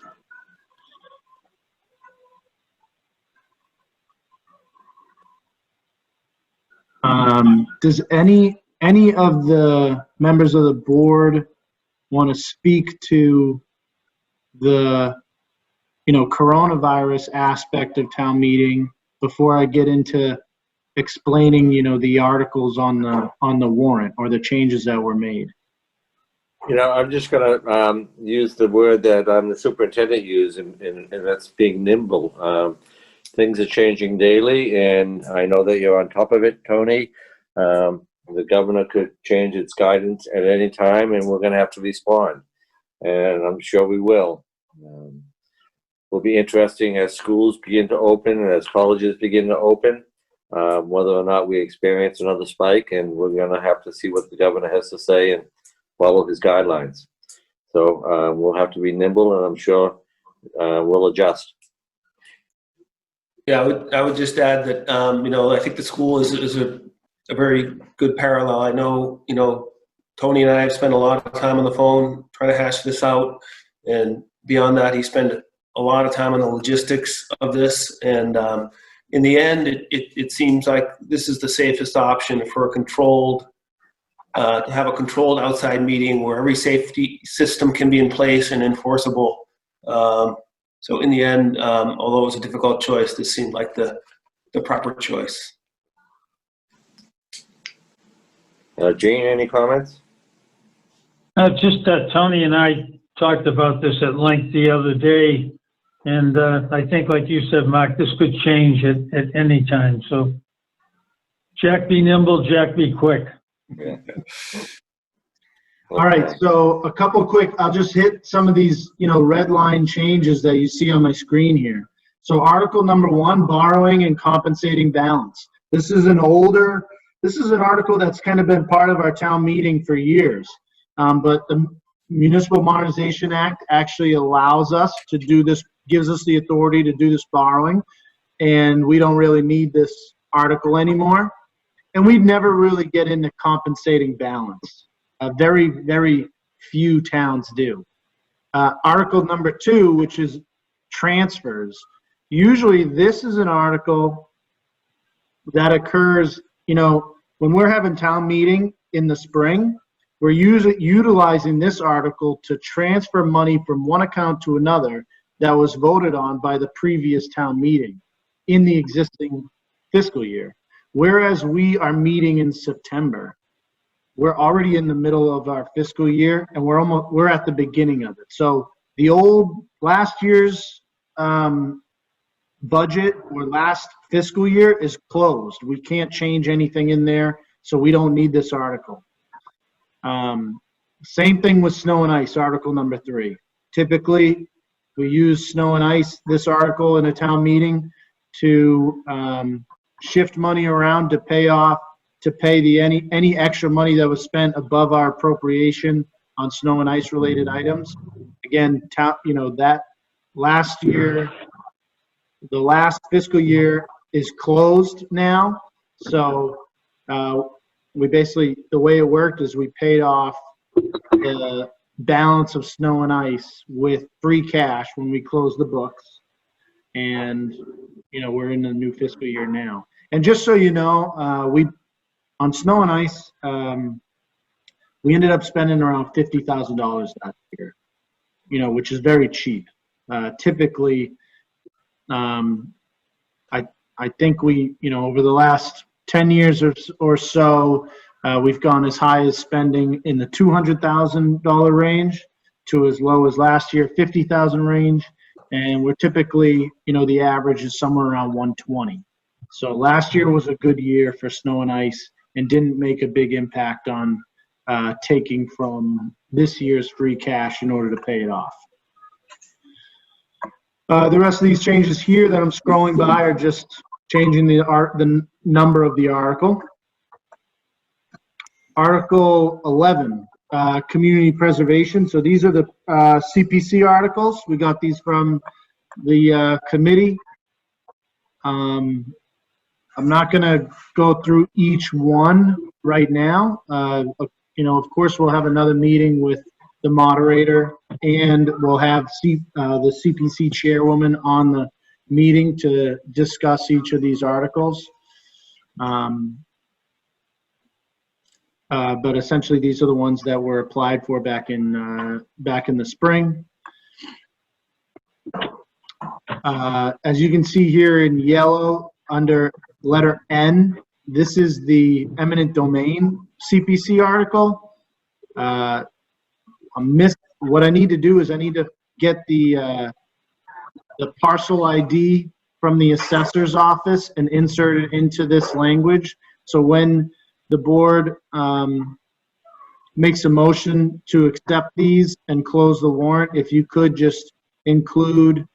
Does any of the members of the board want to speak to the coronavirus aspect of town meeting before I get into explaining the articles on the warrant or the changes that were made? I'm just going to use the word that the superintendent used, and that's being nimble. Things are changing daily, and I know that you're on top of it, Tony. The governor could change its guidance at any time, and we're going to have to respond, and I'm sure we will. Will be interesting as schools begin to open and as colleges begin to open, whether or not we experience another spike, and we're going to have to see what the governor has to say and follow his guidelines. So we'll have to be nimble, and I'm sure we'll adjust. Yeah, I would just add that, I think the school is a very good parallel. I know, Tony and I have spent a lot of time on the phone trying to hash this out, and beyond that, he spent a lot of time on the logistics of this. And in the end, it seems like this is the safest option for to have a controlled outside meeting where every safety system can be in place and enforceable. So in the end, although it was a difficult choice, this seemed like the proper choice. Gene, any comments? Just Tony and I talked about this at length the other day, and I think, like you said, Mark, this could change at any time. So, Jack, be nimble. Jack, be quick. Yeah. All right, so a couple quick, I'll just hit some of these, red line changes that you see on my screen here. So article number 1, borrowing and compensating balance. This is an article that's kind of been part of our town meeting for years. But the Municipal Modernization Act actually allows us to do this, gives us the authority to do this borrowing, and we don't really need this article anymore. And we'd never really get into compensating balance. Very, very few towns do. Article number 2, which is transfers. Usually this is an article that occurs, when we're having town meeting in the spring, we're usually utilizing this article to transfer money from one account to another that was voted on by the previous town meeting in the existing fiscal year. Whereas we are meeting in September. We're already in the middle of our fiscal year, and we're at the beginning of it. So the last year's budget or last fiscal year is closed. We can't change anything in there, so we don't need this article. Same thing with snow and ice, article number 3. Typically, we use snow and ice, this article in a town meeting, to shift money around to pay any extra money that was spent above our appropriation on snow and ice related items. Again, that last year, the last fiscal year is closed now. So we basically, the way it worked is we paid off the balance of snow and ice with free cash when we closed the books. And, we're in the new fiscal year now. And just so you know, on snow and ice, we ended up spending around $50,000 last year, which is very cheap. Typically, I think we, over the last 10 years or so, we've gone as high as spending in the $200,000 range to as low as last year, $50,000 range. And we're typically, the average is somewhere around 120. So last year was a good year for snow and ice and didn't make a big impact on taking from this year's free cash in order to pay it off. The rest of these changes here that I'm scrolling by are just changing the number of the article. Article 11, community preservation. So these are the CPC articles. We got these from the committee. I'm not going to go through each one right now. Of course, we'll have another meeting with the moderator, and we'll have the CPC chairwoman on the meeting to discuss each of these articles. But essentially, these are the ones that were applied for back in the spring. As you can see here in yellow under letter N, this is the eminent domain CPC article. What I need to do is I need to get the parcel ID from the assessor's office and insert it into this language. So when the board makes a motion to accept these and close the warrant, if you could just include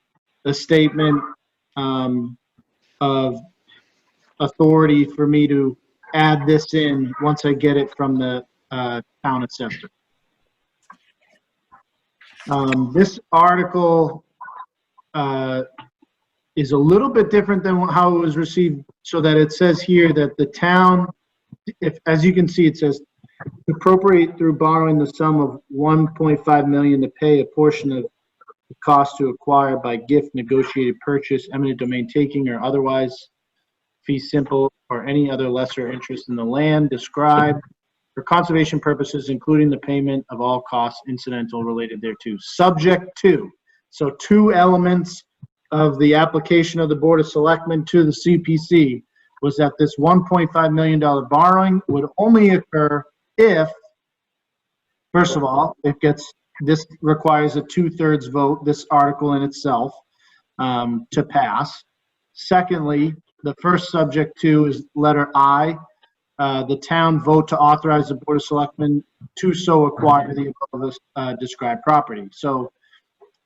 a statement of authority for me to add this in once I get it from the town assessor. This article is a little bit different than how it was received, so that it says here that the town, as you can see, it says appropriate through borrowing the sum of $1.5 million to pay a portion of the cost to acquire by gift, negotiated purchase, eminent domain taking, or otherwise fee simple, or any other lesser interest in the land described for conservation purposes, including the payment of all costs incidental related thereto, subject to. So 2 elements of the application of the Board of Selectmen to the CPC was that this $1.5 million borrowing would only occur if, first of all, this requires a 2/3 vote, this article in itself, to pass. Secondly, the first subject to is letter I, the town vote to authorize the Board of Selectmen to so acquire the above described property. So,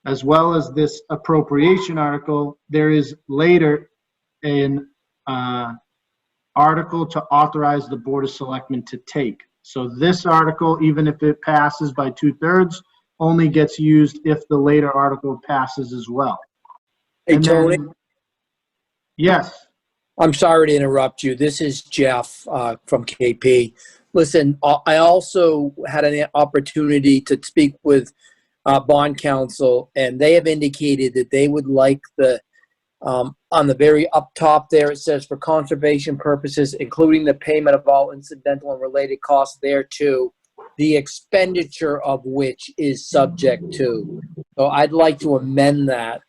as well as this appropriation article, there is later an article to authorize the Board of Selectmen to take. So this article, even if it passes by 2/3, only gets used if the later article passes as well. Hey, And Tony, then, yes. I'm sorry to interrupt you. This is Jeff from KP. Listen, I also had an opportunity to speak with bond counsel, and they have indicated that they would like on the very up top there, it says for conservation purposes, including the payment of all incidental and related costs thereto, the expenditure of which is subject to. So I'd like to amend that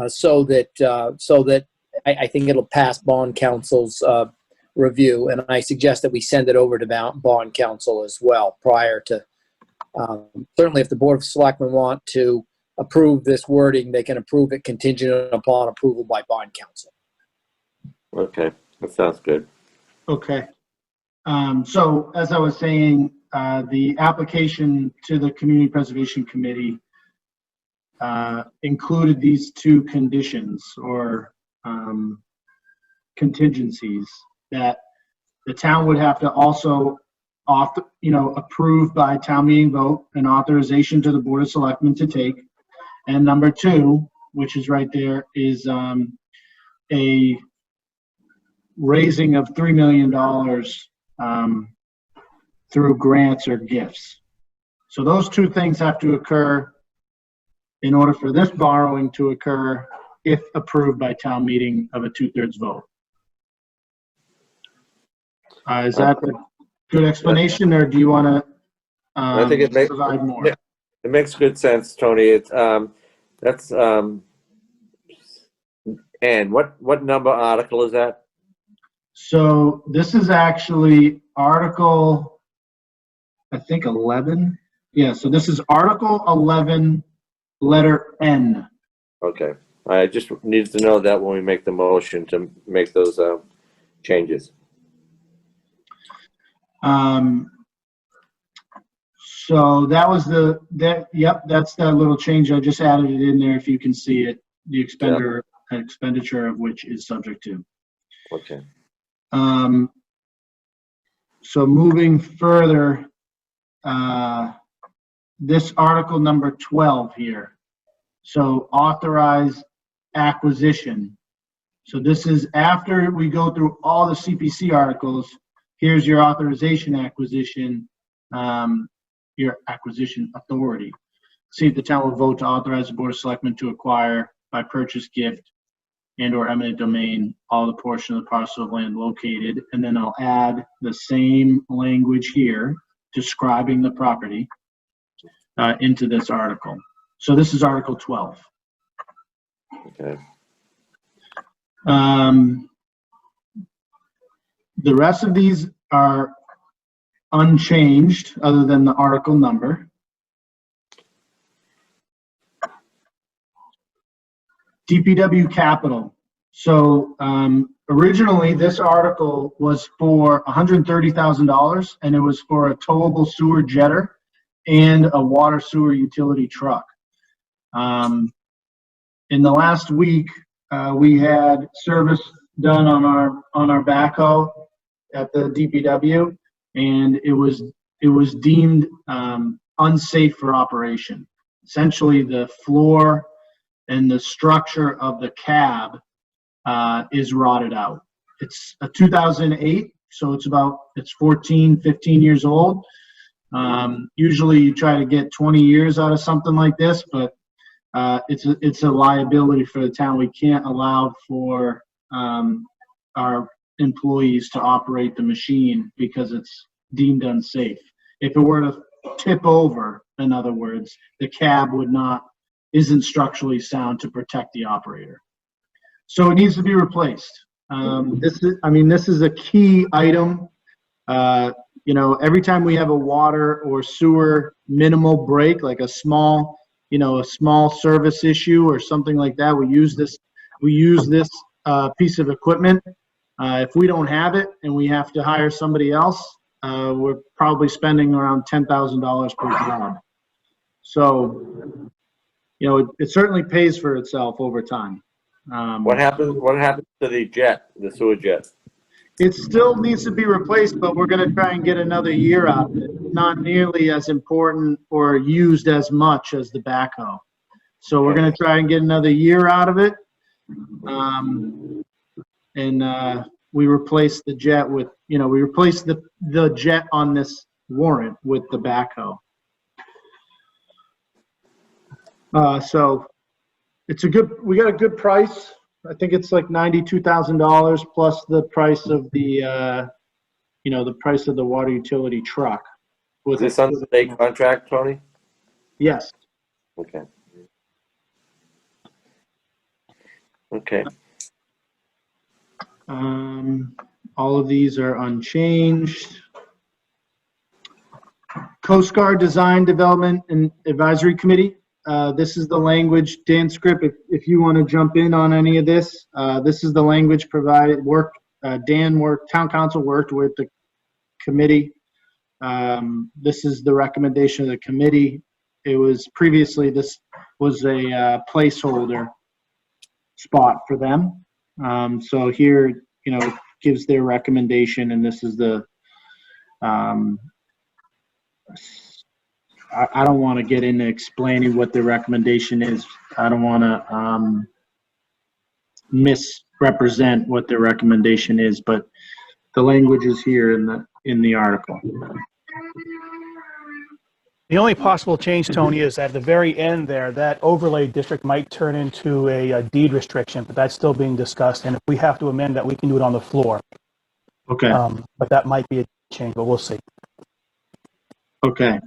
so that I think it'll pass bond counsel's review, and I suggest that we send it over to bond counsel as well prior to, certainly if the Board of Selectmen want to approve this wording, they can approve it contingent upon approval by bond council. Okay, that sounds good. Okay. So as I was saying, the application to the Community Preservation Committee included these two conditions or contingencies that the town would have to also approve by town meeting vote and authorization to the Board of Selectmen to take. And number two, which is right there, is a raising of $3 million through grants or gifts. So those two things have to occur in order for this borrowing to occur if approved by town meeting of a 2/3 vote. Is that a good explanation, or do you want to I think provide more? it makes good sense, Tony. It's that's and what number article is that? So this is actually Article, I think 11. Yeah, so this is Article 11, letter N. Okay, I just needed to know that when we make the motion to make those changes. So that was that's that little change. I just added it in there if you can see it. The expenditure of which is subject to. Okay. So moving further, this article number 12 here. So authorize acquisition. So this is after we go through all the CPC articles. Here's your authorization acquisition, your acquisition authority. See if the town will vote to authorize the Board of Selectmen to acquire by purchase, gift, and or eminent domain all the portion of the parcel of land located. And then I'll add the same language here describing the property into this article. So this is Article 12. Okay. The rest of these are unchanged other than the article number. DPW capital. So originally this article was for $130,000 and it was for a towable sewer jetter and a water sewer utility truck. In the last week, we had service done on our backhoe at the DPW, and it was deemed unsafe for operation. Essentially, the floor and the structure of the cab is rotted out. It's a 2008, so it's 14, 15 years old. Usually you try to get 20 years out of something like this, but it's a liability for the town. We can't allow for our employees to operate the machine because it's deemed unsafe. If it were to tip over, in other words, the cab isn't structurally sound to protect the operator. So it needs to be replaced. This is a key item. Every time we have a water or sewer minimal break, like a small service issue or something like that, we use this piece of equipment. If we don't have it and we have to hire somebody else, we're probably spending around $10,000 per job. So, it certainly pays for itself over time. What happened to the sewer jet? It still needs to be replaced, but we're going to try and get another year out of it. Not nearly as important or used as much as the backhoe. So we're going to try and get another year out of it. We replaced the jet with, we replaced the jet on this warrant with the backhoe. So we got a good price. I think it's like $92,000 plus the price of the price of the water utility truck. Was this under the state contract, Tony? Yes. Okay. Okay. All of these are unchanged. Coast Guard Design Development and Advisory Committee. this is the language. Dan Scripp, if you want to jump in on any of this, this is the language provided. Town council worked with the committee. This is the recommendation of the committee. It was previously, this was a placeholder spot for them. So here, gives their recommendation, and this is the, I don't want to get into explaining what the recommendation is. I don't want to misrepresent what the recommendation is, but the language is here in the article. The only possible change, Tony, is at the very end there, that overlay district might turn into a deed restriction, but that's still being discussed. And if we have to amend that, we can do it on the floor. Okay. But that might be a change, but we'll see. Okay.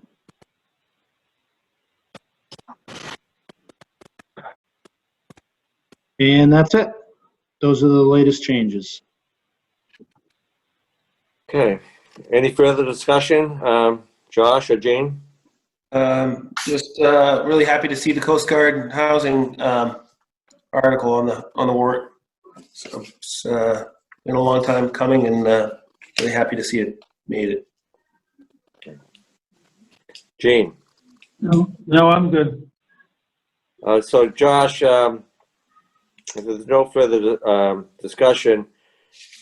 And that's it. Those are the latest changes. Okay. Any further discussion? Josh or Jane? Just really happy to see the Coast Guard housing article on the warrant. So it's been a long time coming, and really happy to see it made it. Jane? No, I'm good. So Josh, if there's no further discussion,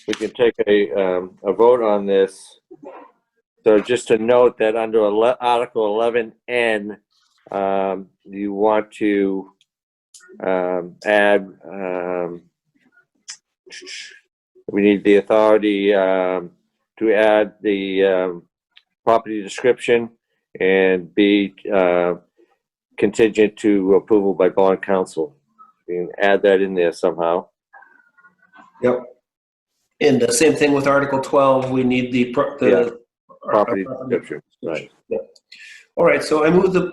we can take a vote on this. So just to note that under Article 11N, you want to add, we need the authority to add the property description and be contingent to approval by bond council. You can add that in there somehow. Yep. And the same thing with Article 12. We need the Property description, right. Yep. All right, so I move the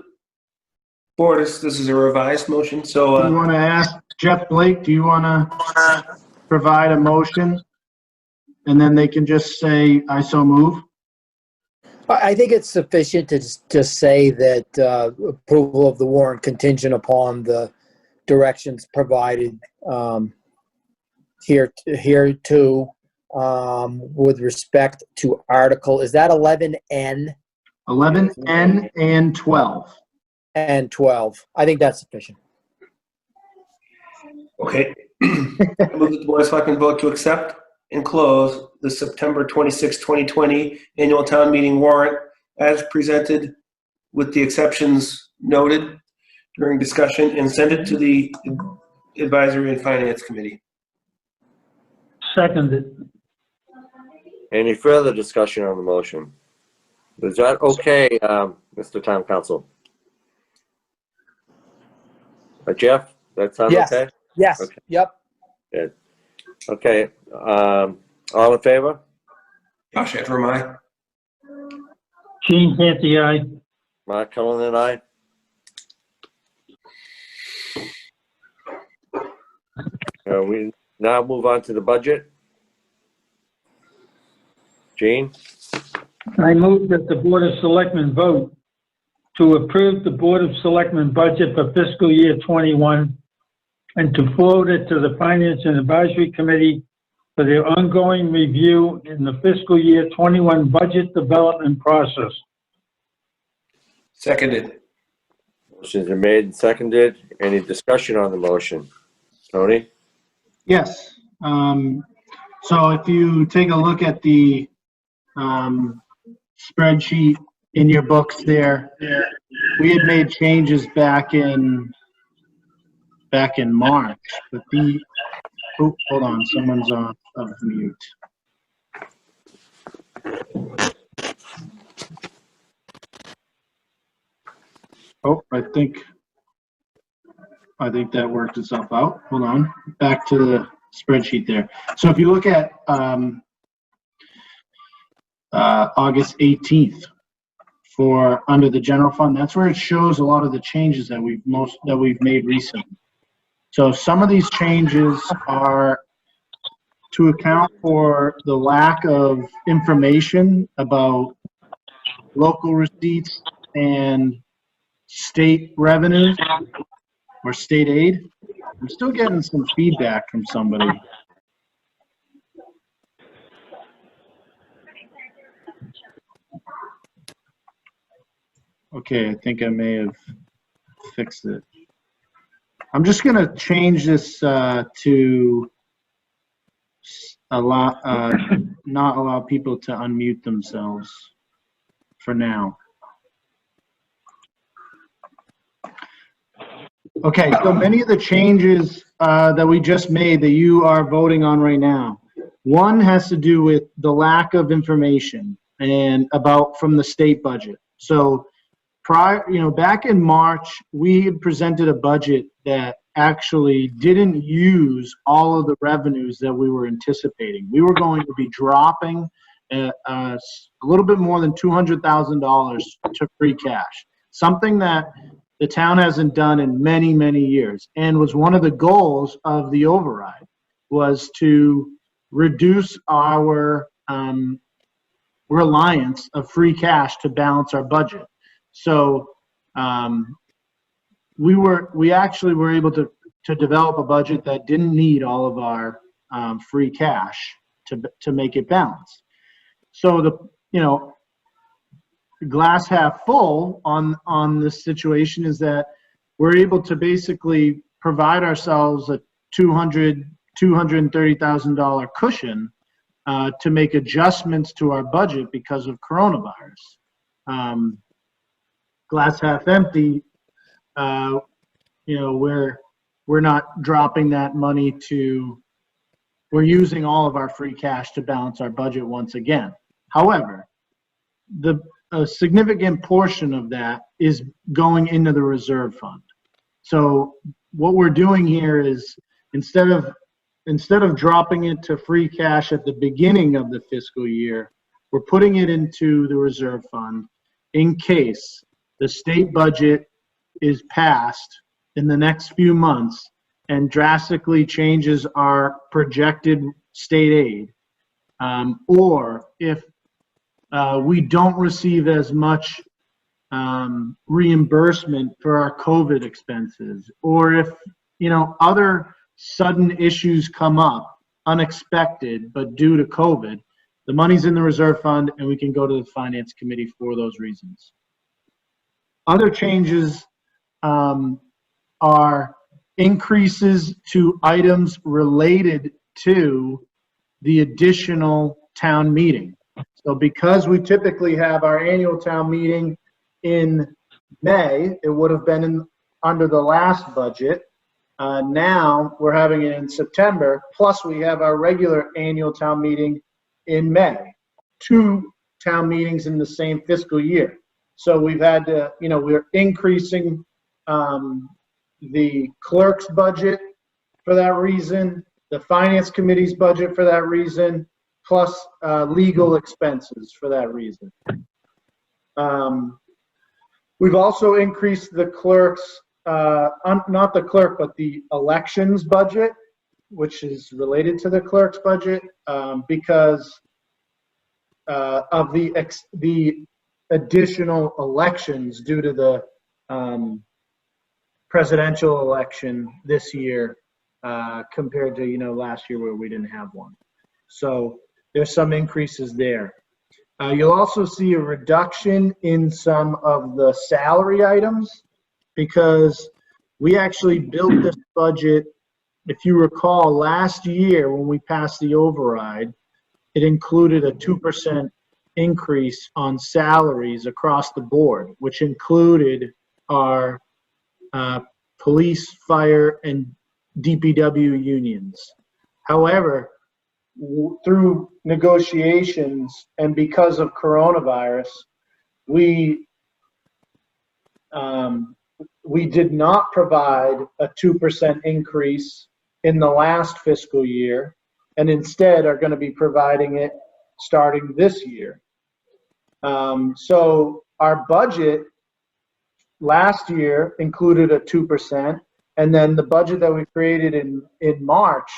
board, this is a revised motion, so. Do you want to ask Jeff Blake, do you want to provide a motion? And then they can just say, I so move? I think it's sufficient to just say that approval of the warrant contingent upon the directions provided here too. With respect to article, is that 11N? 11N and 12. And 12. I think that's sufficient. Okay. I move that the Board of Selectmen vote to accept and close the September 26, 2020 annual town meeting warrant as presented with the exceptions noted during discussion, and send it to the Advisory and Finance Committee. Seconded. Any further discussion on the motion? Is that okay, Mr. Town Council? Jeff, that sound Yes. okay? Yes. Okay. Yep. Good. Okay, all in favor? Josh Antrim, aye. Gene Canty, aye. Mark Cullen and I. We now move on to the budget. Gene? I move that the Board of Selectmen vote to approve the Board of Selectmen budget for fiscal year 21 and to forward it to the Finance and Advisory Committee for their ongoing review in the fiscal year 21 budget development process. Seconded. Motions are made and seconded. Any discussion on the motion? Tony? Yes. So if you take a look at the spreadsheet in your books there, we had made changes back in March, but hold on, someone's off of mute. Oh, I think that worked itself out. Hold on, back to the spreadsheet there. So if you look at August 18th for under the general fund, that's where it shows a lot of the changes that we've made recently. So some of these changes are to account for the lack of information about local receipts and state revenues or state aid. I'm still getting some feedback from somebody. Okay, I think I may have fixed it. I'm just going to change this to not allow people to unmute themselves for now. Okay, so many of the changes that we just made that you are voting on right now, one has to do with the lack of information and from the state budget. So back in March, we had presented a budget that actually didn't use all of the revenues that we were anticipating. We were going to be dropping a little bit more than $200,000 to free cash, something that the town hasn't done in many, many years, and was one of the goals of the override, was to reduce our reliance of free cash to balance our budget. So we actually were able to develop a budget that didn't need all of our free cash to make it balanced. So the glass half full on this situation is that we're able to basically provide ourselves a $230,000 cushion to make adjustments to our budget because of coronavirus. Glass half empty, we're not dropping that money we're using all of our free cash to balance our budget once again. However, a significant portion of that is going into the reserve fund. So what we're doing here is instead of dropping it to free cash at the beginning of the fiscal year, we're putting it into the reserve fund in case the state budget is passed in the next few months and drastically changes our projected state aid, or if we don't receive as much reimbursement for our COVID expenses, or if other sudden issues come up, unexpected, but due to COVID, the money's in the reserve fund and we can go to the finance committee for those reasons. Other changes are increases to items related to the additional town meeting. So because we typically have our annual town meeting in May, it would have been under the last budget. Now we're having it in September, plus we have our regular annual town meeting in May. 2 town meetings in the same fiscal year. So we've had to, we're increasing the clerk's budget for that reason, the finance committee's budget for that reason, plus legal expenses for that reason. We've also increased the clerk's, not the clerk, but the elections budget, which is related to the clerk's budget, because of the additional elections due to the presidential election this year compared to last year where we didn't have one. So there's some increases there. You'll also see a reduction in some of the salary items because we actually built this budget. If you recall, last year when we passed the override, it included a 2% increase on salaries across the board, which included our police, fire, and DPW unions. However, through negotiations and because of coronavirus, we did not provide a 2% increase in the last fiscal year, and instead are going to be providing it starting this year. So our budget last year included a 2%, and then the budget that we created in March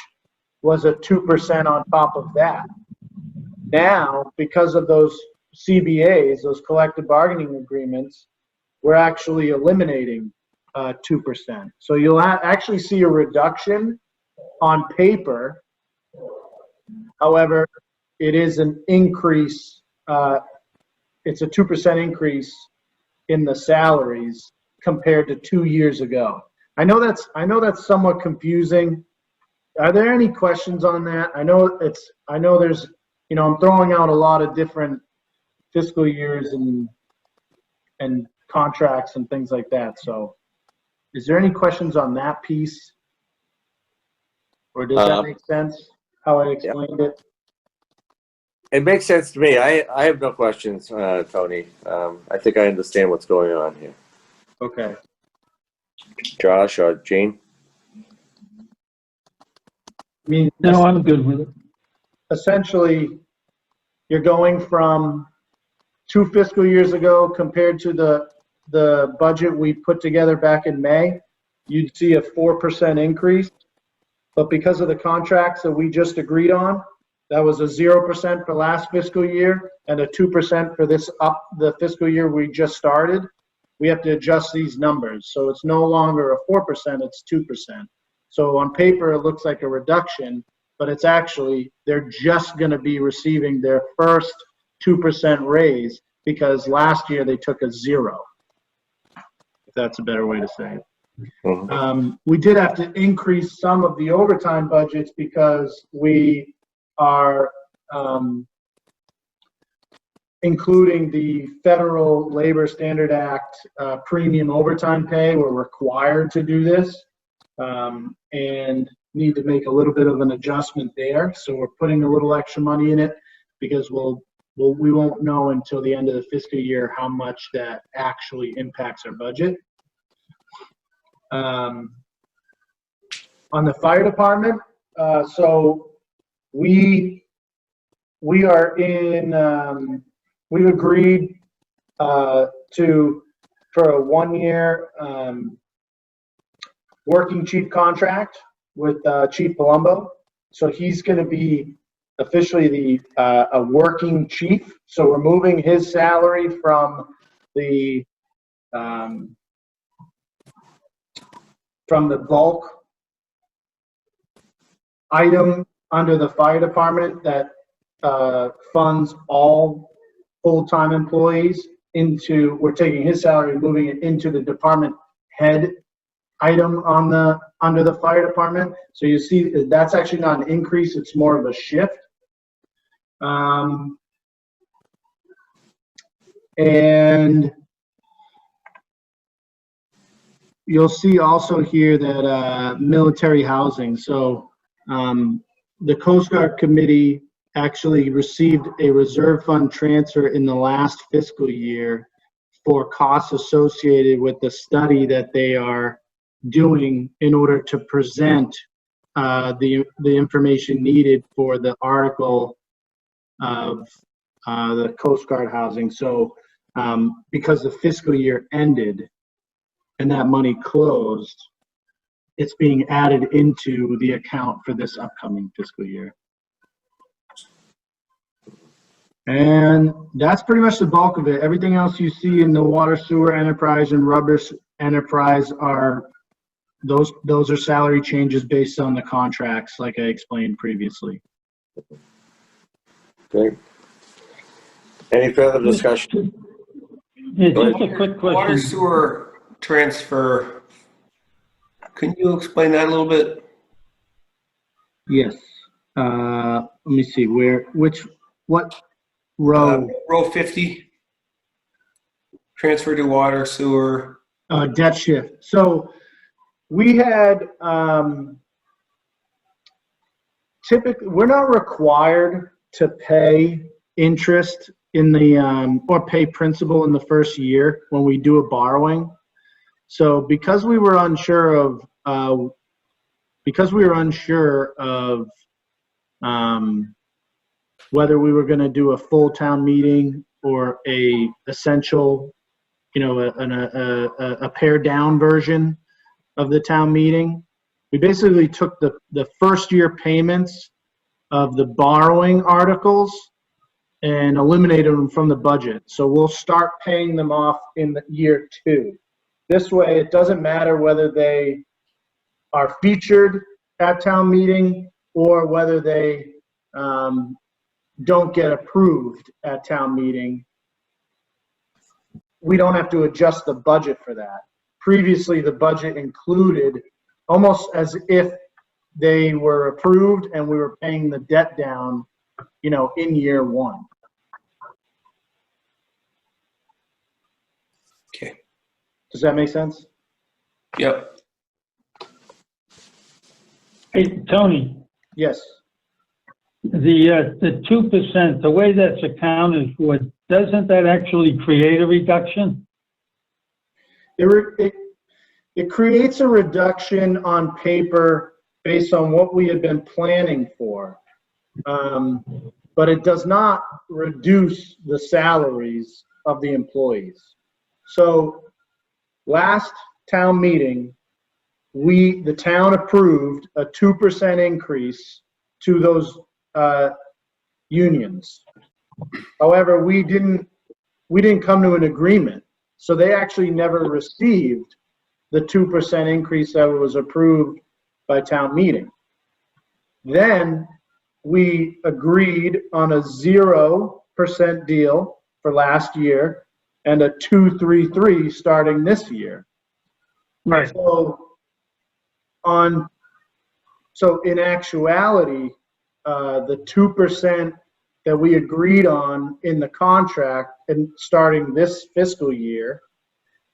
was a 2% on top of that. Now, because of those CBAs, those collective bargaining agreements, we're actually eliminating 2%. So you'll actually see a reduction on paper. However, it is an increase. It's a 2% increase in the salaries compared to 2 years ago. I know that's somewhat confusing. Are there any questions on that? I know there's, I'm throwing out a lot of different fiscal years and contracts and things like that. So is there any questions on that piece? Or does that make sense, how I explained it? It makes sense to me. I have no questions, Tony. I think I understand what's going on here. Okay. Josh or Gene? I mean, No, I'm good with it. essentially, you're going from 2 fiscal years ago compared to the budget we put together back in May, you'd see a 4% increase. But because of the contracts that we just agreed on, that was a 0% for last fiscal year and a 2% for the fiscal year we just started. We have to adjust these numbers. So it's no longer a 4%, it's 2%. So on paper, it looks like a reduction, but it's actually, they're just going to be receiving their first 2% raise because last year they took a 0, if that's a better way to say it. Mm-hmm. We did have to increase some of the overtime budgets because we are including the Federal Labor Standard Act premium overtime pay. We're required to do this and need to make a little bit of an adjustment there. So we're putting a little extra money in it because we won't know until the end of the fiscal year how much that actually impacts our budget. On the fire department, so we are in, we've agreed for a 1-year working chief contract with Chief Palumbo. So he's going to be officially a working chief. So we're moving his salary from the bulk item under the fire department that funds all full-time employees we're taking his salary and moving it into the department head item under the fire department. So you see that's actually not an increase, it's more of a shift. And you'll see also here that military housing. So the Coast Guard Committee actually received a reserve fund transfer in the last fiscal year for costs associated with the study that they are doing in order to present the information needed for the article of the Coast Guard housing. So because the fiscal year ended and that money closed, it's being added into the account for this upcoming fiscal year. And that's pretty much the bulk of it. Everything else you see in the water sewer enterprise and rubber enterprise those are salary changes based on the contracts, like I explained previously. Great. Any further discussion? Yeah, just a quick Water question. sewer transfer, can you explain that a little bit? Yes. Let me see what row? Row 50, transfer to water sewer. Debt shift. So we had typically, we're not required to pay interest in the or pay principal in the first year when we do a borrowing. So because we were unsure of whether we were going to do a full town meeting or a essential, a pared down version of the town meeting, we basically took the first year payments of the borrowing articles and eliminated them from the budget. So we'll start paying them off in the year 2. This way, it doesn't matter whether they are featured at town meeting or whether they don't get approved at town meeting. We don't have to adjust the budget for that. Previously, the budget included almost as if they were approved and we were paying the debt down, you know, in year 1. Okay. Does that make sense? Yep. Hey, Tony, Yes. the 2%, the way that's accounted for, doesn't that actually create a reduction? It creates a reduction on paper based on what we had been planning for. But it does not reduce the salaries of the employees. So last town meeting, the town approved a 2% increase to those unions. However, we didn't come to an agreement. So they actually never received the 2% increase that was approved by town meeting. Then we agreed on a 0% deal for last year and a 2-3-3 starting this year. Right. So in actuality, the 2% that we agreed on in the contract and starting this fiscal year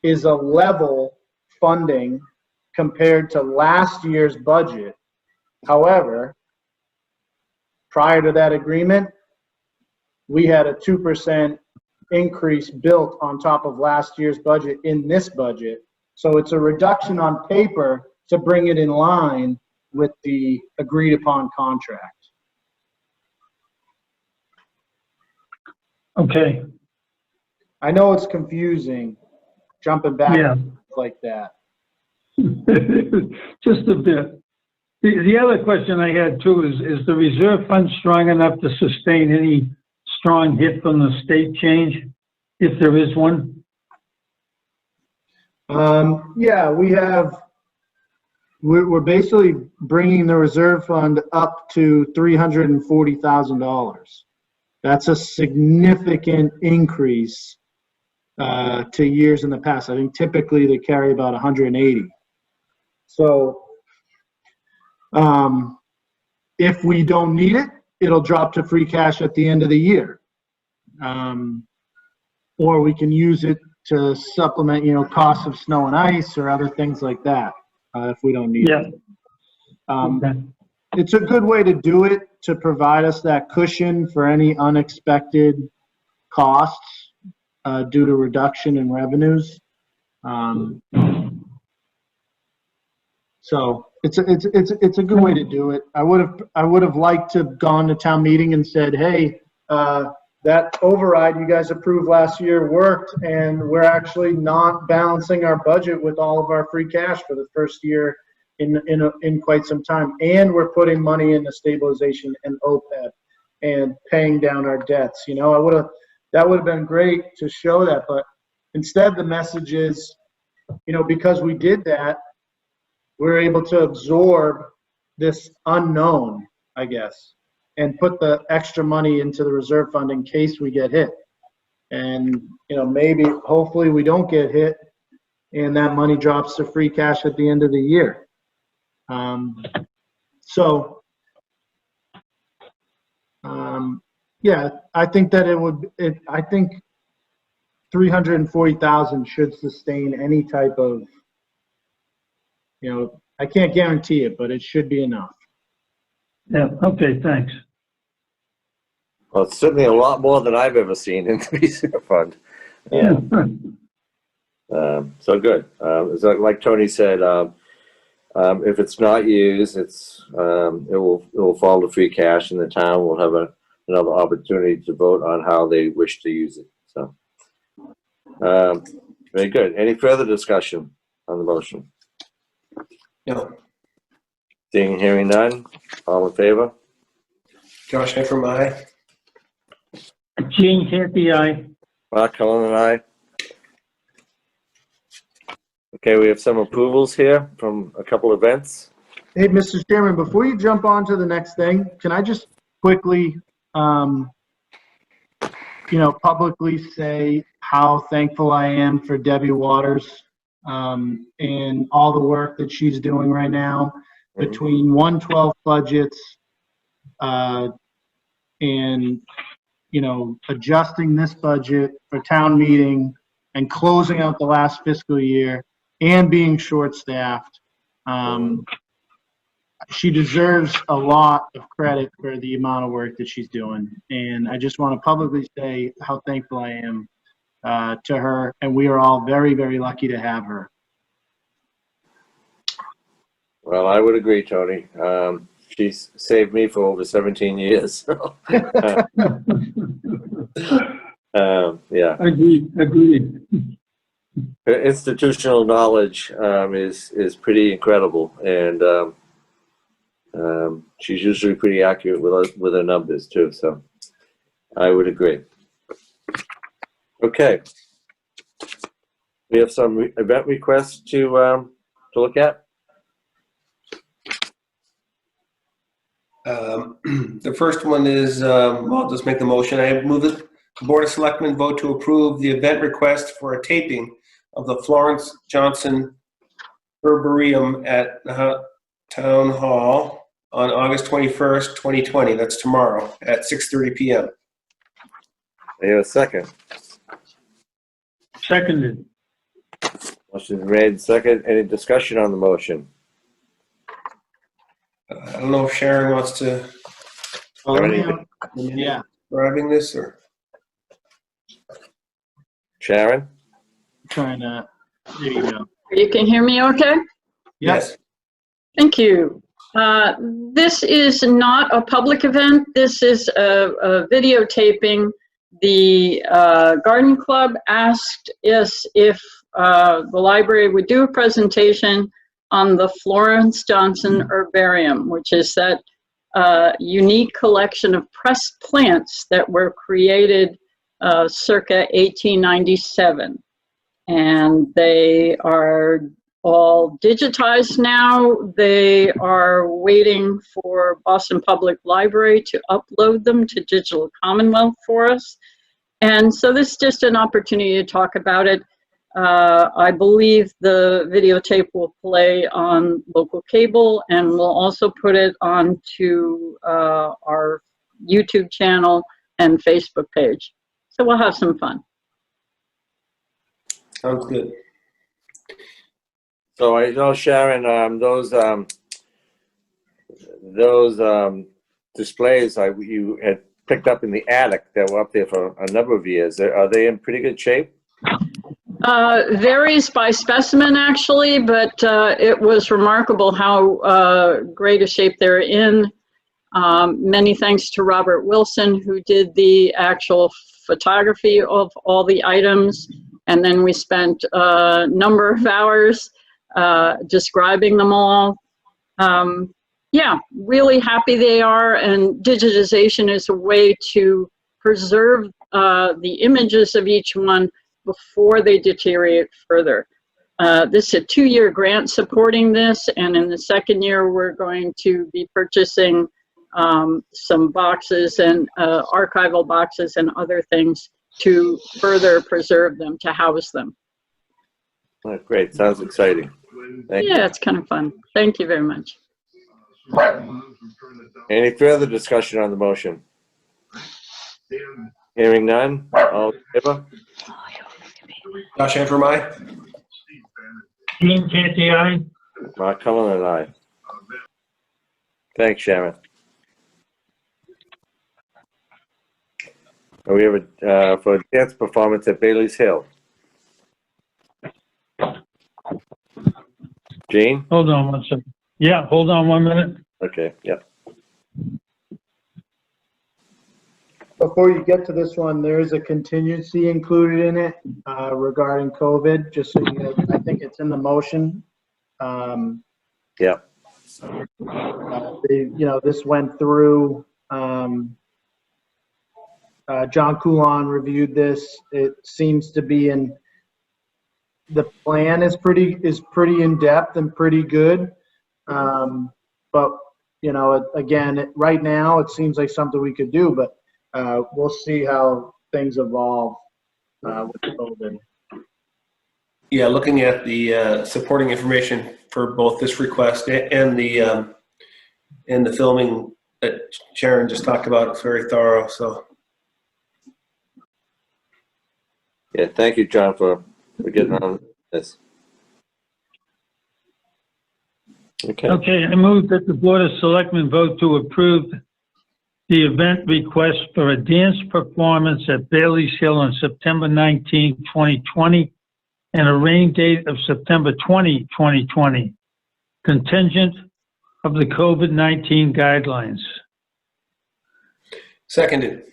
is a level funding compared to last year's budget. However, prior to that agreement, we had a 2% increase built on top of last year's budget in this budget. So it's a reduction on paper to bring it in line with the agreed upon contract. Okay. I know it's confusing jumping back Yeah. like that. Just a bit. The other question I had too is the reserve fund strong enough to sustain any strong hit from the state change, if there is one? Yeah, we're basically bringing the reserve fund up to $340,000. That's a significant increase to years in the past. I think typically they carry about 180. So if we don't need it, it'll drop to free cash at the end of the year. Or we can use it to supplement, costs of snow and ice or other things like that, if we don't need it. Okay. It's a good way to do it, to provide us that cushion for any unexpected costs due to reduction in revenues. So it's a good way to do it. I would have liked to have gone to town meeting and said, hey, that override you guys approved last year worked, and we're actually not balancing our budget with all of our free cash for the first year in quite some time, and we're putting money into stabilization and OPEB and paying down our debts. That would have been great to show that, but instead the message is, because we did that, we're able to absorb this unknown, I guess, and put the extra money into the reserve fund in case we get hit. And, maybe, hopefully we don't get hit and that money drops to free cash at the end of the year. Yeah, I think that I think 340,000 should sustain any type of, I can't guarantee it, but it should be enough. Yeah, okay, thanks. Well, it's certainly a lot more than I've ever seen in the reserve fund. Yeah. So good. So like Tony said, if it's not used, it will fall to free cash, and the town will have another opportunity to vote on how they wish to use it. So, very good. Any further discussion on the motion? No. Seeing and hearing none, all in favor? Josh Hickman, aye. Gene Canty, aye. Mark Cullen and I. Okay, we have some approvals here from a couple events. Hey, Mr. Chairman, before you jump on to the next thing, can I just quickly, publicly say how thankful I am for Debbie Waters and all the work that she's doing right now between 112 budgets and, adjusting this budget for town meeting and closing out the last fiscal year and being short-staffed. She deserves a lot of credit for the amount of work that she's doing. And I just want to publicly say how thankful I am to her. And we are all very, very lucky to have her. Well, I would agree, Tony. She's saved me for over 17 years. Yeah. Agreed. Her institutional knowledge is pretty incredible, and she's usually pretty accurate with her numbers too. So I would agree. Okay, we have some event requests to look at. The first one is, I'll just make the motion. I move that the Board of Selectmen vote to approve the event request for a taping of the Florence Johnson Herbarium at Nahant Town Hall on August 21st, 2020. That's tomorrow at 6:30 p.m. I hear a second. Seconded. Motion made second. Any discussion on the motion? I don't know if Sharon wants to Yeah. driving this or. Sharon? Trying to, there you go. You can hear me okay? Yes. Thank you. This is not a public event. This is a videotaping. The Garden Club asked us if the library would do a presentation on the Florence Johnson Herbarium, which is that unique collection of pressed plants that were created circa 1897. And they are all digitized now. They are waiting for Boston Public Library to upload them to Digital Commonwealth for us. And so this is just an opportunity to talk about it. I believe the videotape will play on local cable, and we'll also put it onto our YouTube channel and Facebook page. So we'll have some fun. Sounds good. So I know, Sharon, those displays you had picked up in the attic that were up there for a number of years. Are they in pretty good shape? Varies by specimen, actually, but it was remarkable how great a shape they're in. Many thanks to Robert Wilson, who did the actual photography of all the items. And then we spent a number of hours describing them all. Yeah, really happy they are. And digitization is a way to preserve the images of each one before they deteriorate further. This is a 2-year grant supporting this, and in the second year we're going to be purchasing some boxes and archival boxes and other things to further preserve them, to house them. Oh, great, sounds exciting. Thank you. Yeah, it's kind of fun. Thank you very much. Any further discussion on the motion? Hearing none, all in favor? Josh Antrim, aye. Gene Canty, aye. Mark Cullen and I. Thanks, Sharon. And we have a for a dance performance at Bailey's Hill. Gene? Hold on one second. Yeah, hold on 1 minute. Okay, yeah. Before you get to this one, there is a contingency included in it regarding COVID, just so you know. I think it's in the motion. Yeah. This went through John Coulon reviewed this. It seems to be the plan is pretty in depth and pretty good. But again, right now it seems like something we could do, but we'll see how things evolve with COVID. Yeah, looking at the supporting information for both this request and the filming that Sharon just talked about, it's very thorough. So Yeah, thank you, John, for getting on this. Okay. Okay, I move that the Board of Selectmen vote to approve the event request for a dance performance at Bailey's Hill on September 19, 2020, and a rain date of September 20, 2020, contingent of the COVID-19 guidelines. seconded.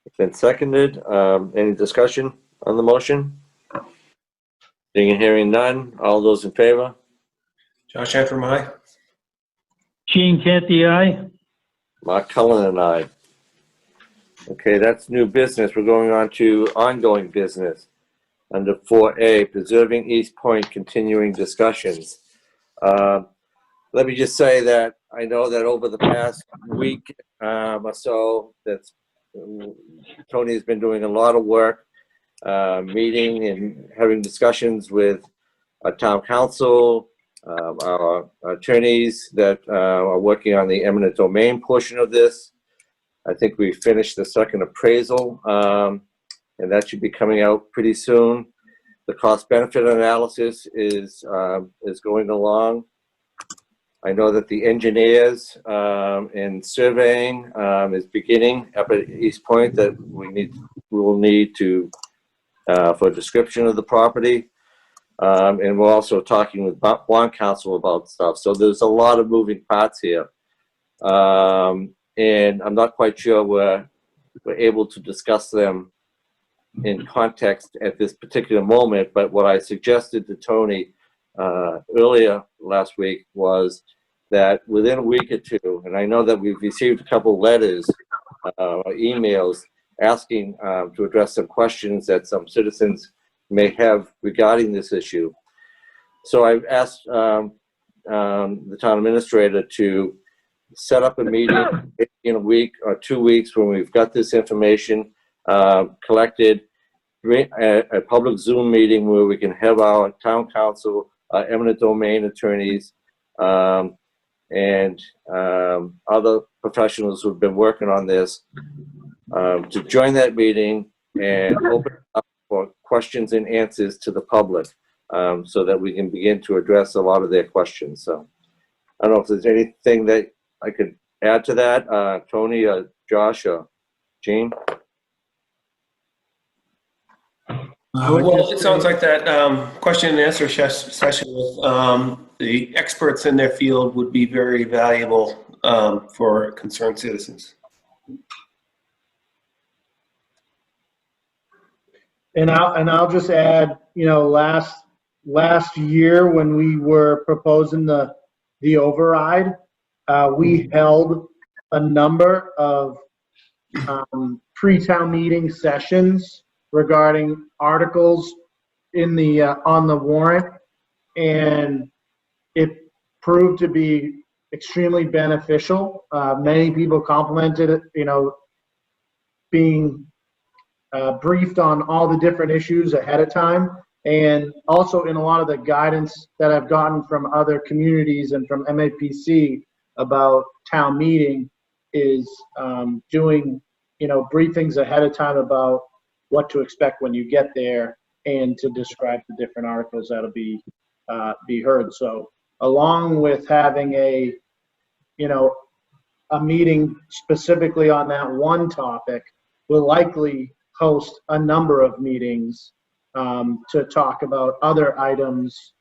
It's been seconded. Any discussion on the motion? Seeing and hearing none. All those in favor? Josh Antrim, aye. Gene Canty, aye. Mark Cullen and I. Okay, that's new business. We're going on to ongoing business. Under 4A, preserving East Point, continuing discussions. Let me just say that I know that over the past week or so, Tony has been doing a lot of work, meeting and having discussions with our town council, our attorneys that are working on the eminent domain portion of this. I think we finished the second appraisal, and that should be coming out pretty soon. The cost-benefit analysis is going along. I know that the engineers in surveying is beginning up at East Point that we will need to for a description of the property. And we're also talking with bond counsel about stuff. So there's a lot of moving parts here. And I'm not quite sure we're able to discuss them in context at this particular moment, but what I suggested to Tony earlier last week was that within a week or two, and I know that we've received a couple letters or emails asking to address some questions that some citizens may have regarding this issue. So I've asked the town administrator to set up a meeting in a week or 2 weeks when we've got this information collected, a public Zoom meeting where we can have our town council, eminent domain attorneys, and other professionals who've been working on this to join that meeting and open up for questions and answers to the public so that we can begin to address a lot of their questions. So I don't know if there's anything that I could add to that, Tony, Josh, or Gene? Well, it sounds like that question and answer session with the experts in their field would be very valuable for concerned citizens. And I'll just add, last year when we were proposing the override, we held a number of pre-town meeting sessions regarding articles in the on the warrant, and it proved to be extremely beneficial. Many people complimented it, being briefed on all the different issues ahead of time, and also in a lot of the guidance that I've gotten from other communities and from MAPC about town meeting is doing briefings ahead of time about what to expect when you get there and to describe the different articles that'll be heard. So along with having a meeting specifically on that one topic, we'll likely host a number of meetings to talk about other items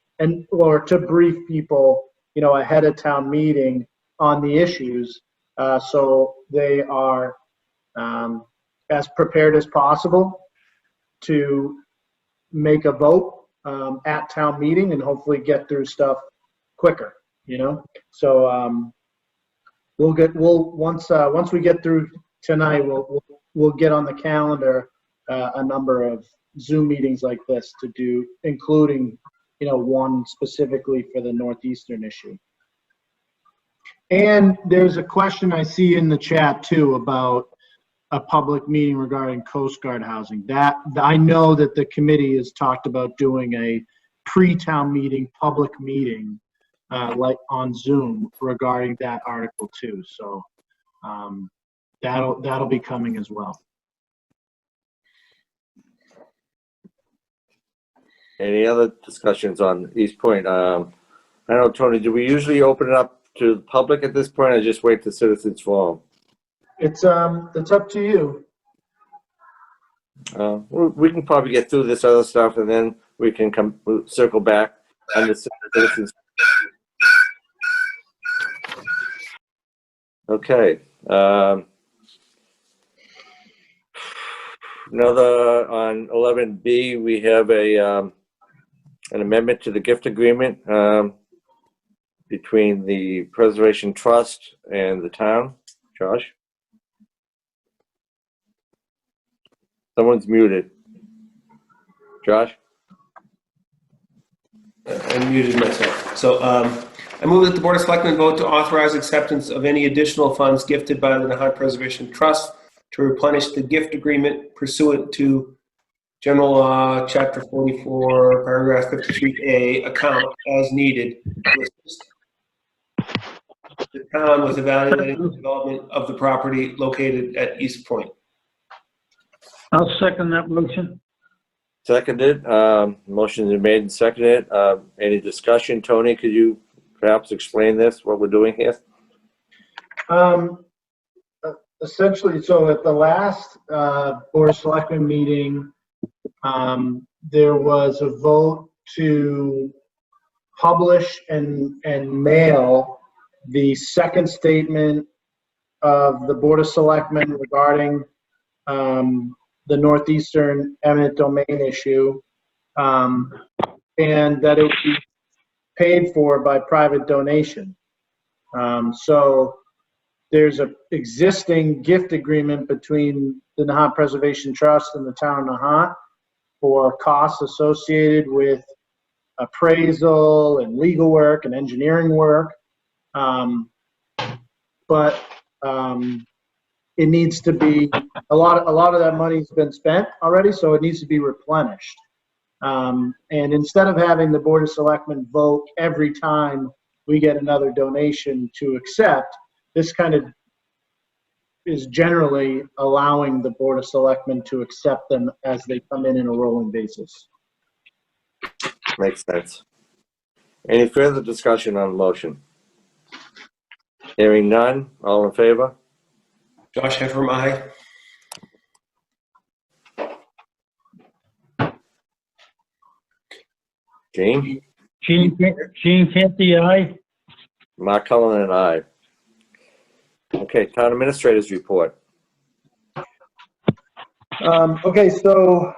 or to brief people ahead of town meeting on the issues so they are as prepared as possible to make a vote at town meeting and hopefully get through stuff quicker, So once we get through tonight, we'll we'll get on the calendar a number of Zoom meetings like this to do, including, one specifically for the Northeastern issue. And there's a question I see in the chat too about a public meeting regarding Coast Guard housing. That I know that the committee has talked about doing a pre-town meeting, public meeting, like on Zoom regarding that article too. So that'll be coming as well. Any other discussions on East Point? I don't know, Tony, do we usually open it up to the public at this point, or just wait to citizens forum? It's up to you. We can probably get through this other stuff, and then we can circle back on the citizens. Okay. Another on 11B, we have an amendment to the gift agreement between the Preservation Trust and the town. Josh? Someone's muted. Josh? I muted myself. So I move that the Board of Selectmen vote to authorize acceptance of any additional funds gifted by the Nahant Preservation Trust to replenish the gift agreement pursuant to General Law, Chapter 44, Paragraph 53A, account as needed to assist the town with evaluating the development of the property located at East Point. I'll second that motion. Seconded. Motion is made and seconded. Any discussion? Tony, could you perhaps explain this, what we're doing here? Essentially, so at the last Board of Selectmen meeting, there was a vote to publish and mail the second statement of the Board of Selectmen regarding the Northeastern eminent domain issue, and that it would be paid for by private donation. So there's an existing gift agreement between the Nahant Preservation Trust and the town of Nahant for costs associated with appraisal and legal work and engineering work. But it needs to be, a lot of that money's been spent already, so it needs to be replenished. And instead of having the Board of Selectmen vote every time we get another donation to accept, this kind of is generally allowing the Board of Selectmen to accept them as they come in a rolling basis. Makes sense. Any further discussion on the motion? Hearing none, all in favor? Josh Heffernan, aye. Gene? Gene Canty, aye. Mark Cullen and I. Okay, town administrators report. Okay, so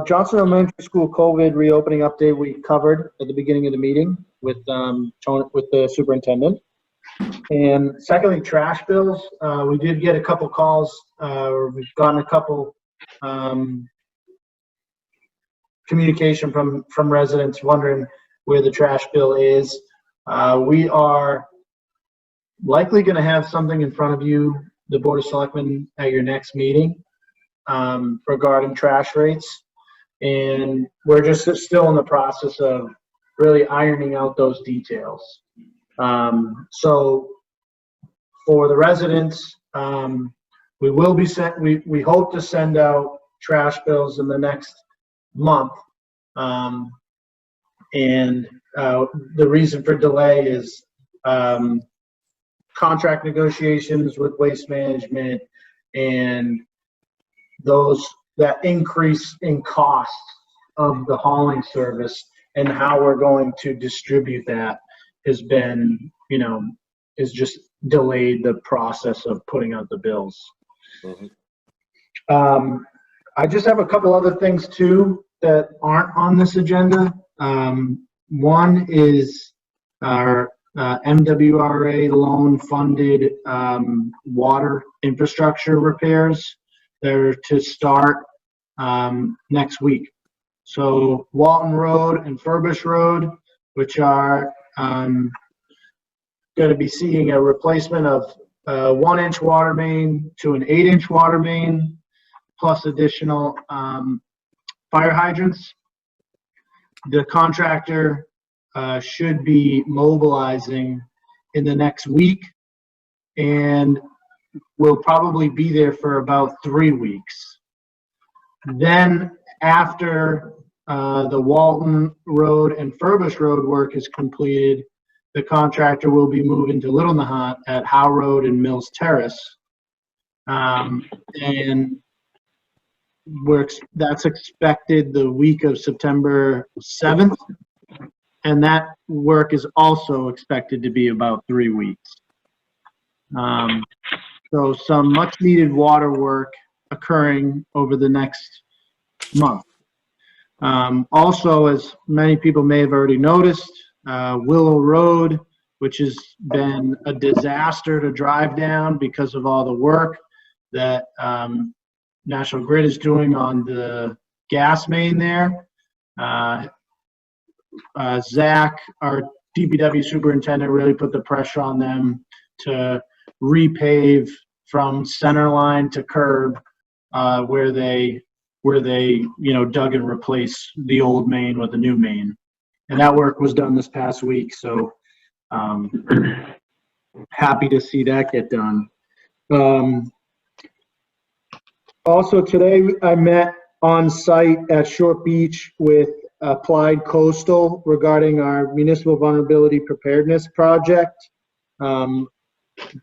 Johnson Elementary School COVID reopening update we covered at the beginning of the meeting with the superintendent. And secondly, trash bills. We did get a couple calls. We've gotten a couple communication from residents wondering where the trash bill is. We are likely going to have something in front of you, the Board of Selectmen, at your next meeting regarding trash rates. And we're just still in the process of really ironing out those details. So for the residents, we will be we hope to send out trash bills in the next month. And the reason for delay is contract negotiations with Waste Management and that increase in cost of the hauling service and how we're going to distribute that has been, is just delayed the process of putting out the bills. Mm-hmm. I just have a couple other things too that aren't on this agenda. One is our MWRA loan funded water infrastructure repairs. They're to start next week. So Walton Road and Furbish Road, which are going to be seeing a replacement of a 1-inch water main to an 8-inch water main, plus additional fire hydrants. The contractor should be mobilizing in the next week, and will probably be there for about 3 weeks. Then after the Walton Road and Furbish Road work is completed, the contractor will be moving to Little Nahant at Howe Road and Mills Terrace. And that's expected the week of September 7th. And that work is also expected to be about 3 weeks. So some much needed water work occurring over the next month. Also, as many people may have already noticed, Willow Road, which has been a disaster to drive down because of all the work that National Grid is doing on the gas main there. Zach, our DPW superintendent, really put the pressure on them to repave from center line to curb where they dug and replaced the old main with the new main. And that work was done this past week, so happy to see that get done. Also today I met on site at Short Beach with Applied Coastal regarding our municipal vulnerability preparedness project.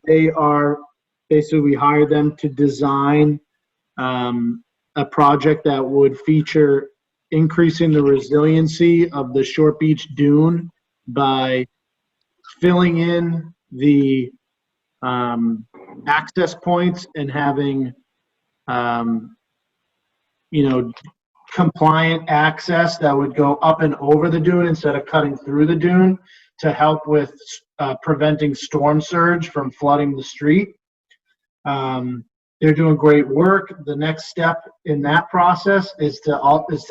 They are basically, we hired them to design a project that would feature increasing the resiliency of the Short Beach dune by filling in the access points and having compliant access that would go up and over the dune instead of cutting through the dune to help with preventing storm surge from flooding the street. They're doing great work. The next step in that process is to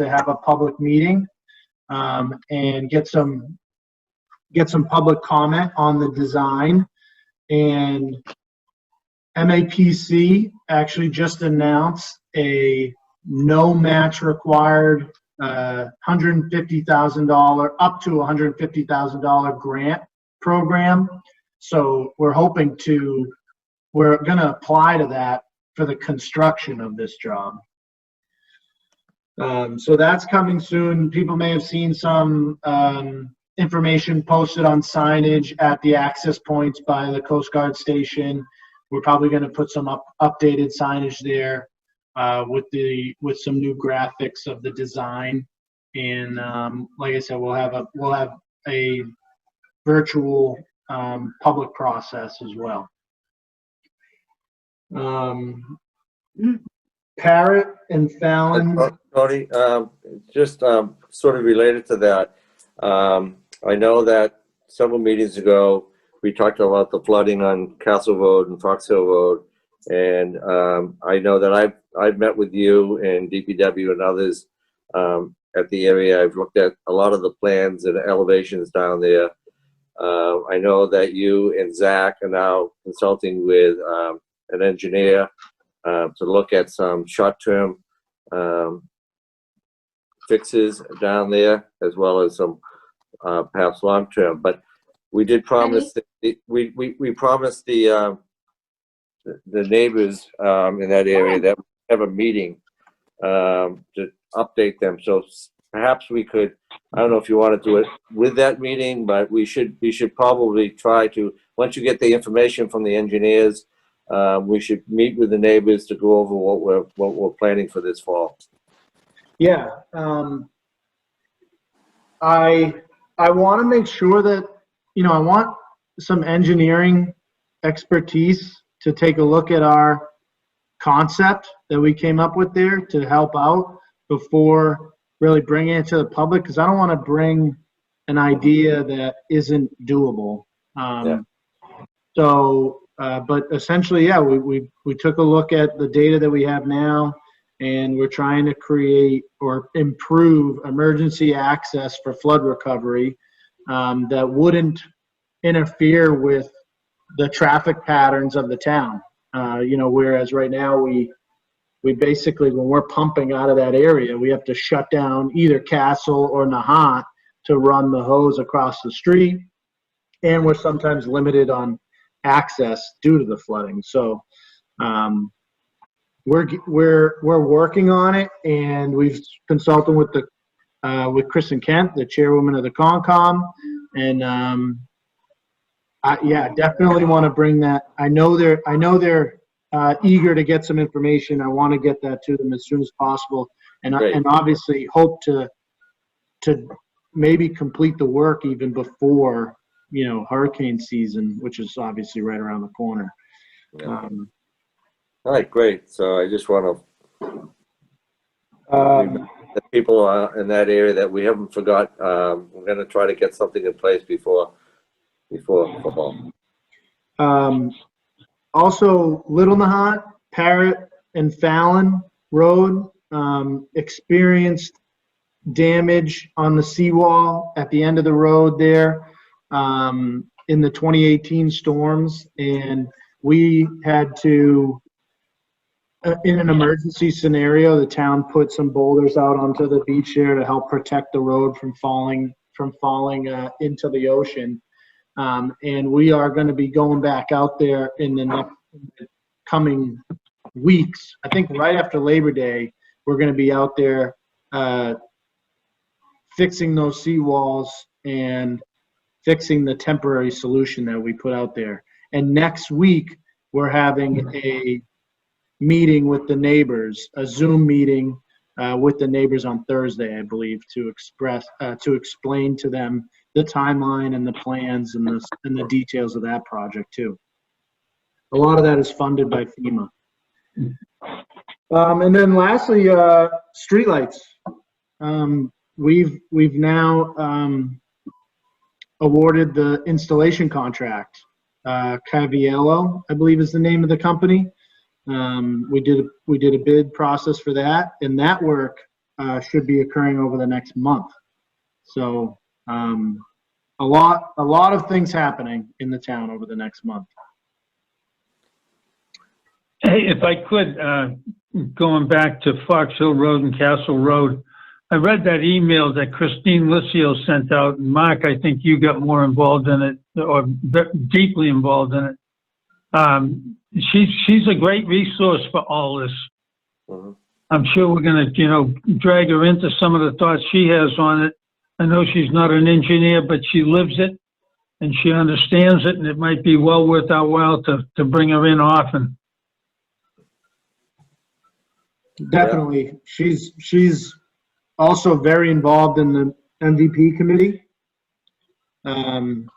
have a public meeting and get some public comment on the design. And MAPC actually just announced a no match required $150,000 up to $150,000 grant program. So we're going to apply to that for the construction of this job. So that's coming soon. People may have seen some information posted on signage at the access points by the Coast Guard station. We're probably going to put some updated signage there with some new graphics of the design. And like I said, we'll have a virtual public process as well. Parrot and Fallon. Tony, just sort of related to that, I know that several meetings ago we talked about the flooding on Castle Road and Fox Hill Road, and I know that I've met with you and DPW and others at the area. I've looked at a lot of the plans and elevations down there. I know that you and Zach are now consulting with an engineer to look at some short-term fixes down there, as well as some perhaps long-term. But we did promise we promised the neighbors in that area that we have a meeting to update them. So perhaps we could, I don't know if you want to do it with that meeting, but we should probably try to, once you get the information from the engineers, we should meet with the neighbors to go over what we're planning for this fall. Yeah, I want to make sure that, I want some engineering expertise to take a look at our concept that we came up with there to help out before really bringing it to the public, because I don't want to bring an idea that isn't doable. Yeah. So but essentially, yeah, we took a look at the data that we have now, and we're trying to create or improve emergency access for flood recovery that wouldn't interfere with the traffic patterns of the town. Whereas right now we basically, when we're pumping out of that area, we have to shut down either Castle or Nahant to run the hose across the street, and we're sometimes limited on access due to the flooding. So we're working on it, and we've consulted with Kristen Kent, the chairwoman of the Concom, and definitely want to bring that. I know they're eager to get some information. I want to get that to them as soon as possible, and obviously hope to maybe complete the work even before hurricane season, which is obviously right around the corner. Yeah. All right, great. So I just want to the people in that area that we haven't forgot. We're going to try to get something in place before fall. Also, Little Nahant, Parrot, and Fallon Road experienced damage on the seawall at the end of the road there in the 2018 storms, and we had to, in an emergency scenario, the town put some boulders out onto the beach there to help protect the road from falling into the ocean. And we are going to be going back out there in the coming weeks. I think right after Labor Day, we're going to be out there fixing those seawalls and fixing the temporary solution that we put out there. And next week, we're having a meeting with the neighbors, a Zoom meeting with the neighbors on Thursday, I believe, to explain to them the timeline and the plans and the details of that project too. A lot of that is funded by FEMA. And then lastly, streetlights. We've now awarded the installation contract. Caviello, I believe, is the name of the company. We did a bid process for that, and that work should be occurring over the next month. So a lot of things happening in the town over the next month. Hey, if I could, going back to Fox Hill Road and Castle Road, I read that email that Christine Licio sent out, and Mark, I think you got more involved in it, or deeply involved in it. She's a great resource for all this. Mm-hmm. I'm sure we're going to, drag her into some of the thoughts she has on it. I know she's not an engineer, but she lives it and she understands it, and it might be well worth our while to bring her in often. Definitely. She's also very involved in the MVP committee. And,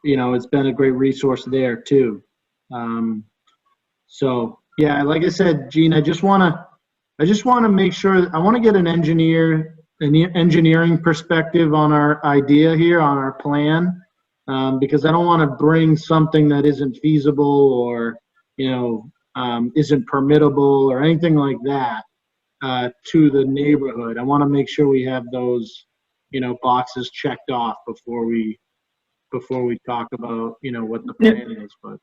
it's been a great resource there too. So yeah, like I said, Gene, I just want to make sure, I want to get an engineering perspective on our idea here, on our plan, because I don't want to bring something that isn't feasible or, isn't permittable or anything like that to the neighborhood. I want to make sure we have those, boxes checked off before we talk about, what the plan is. But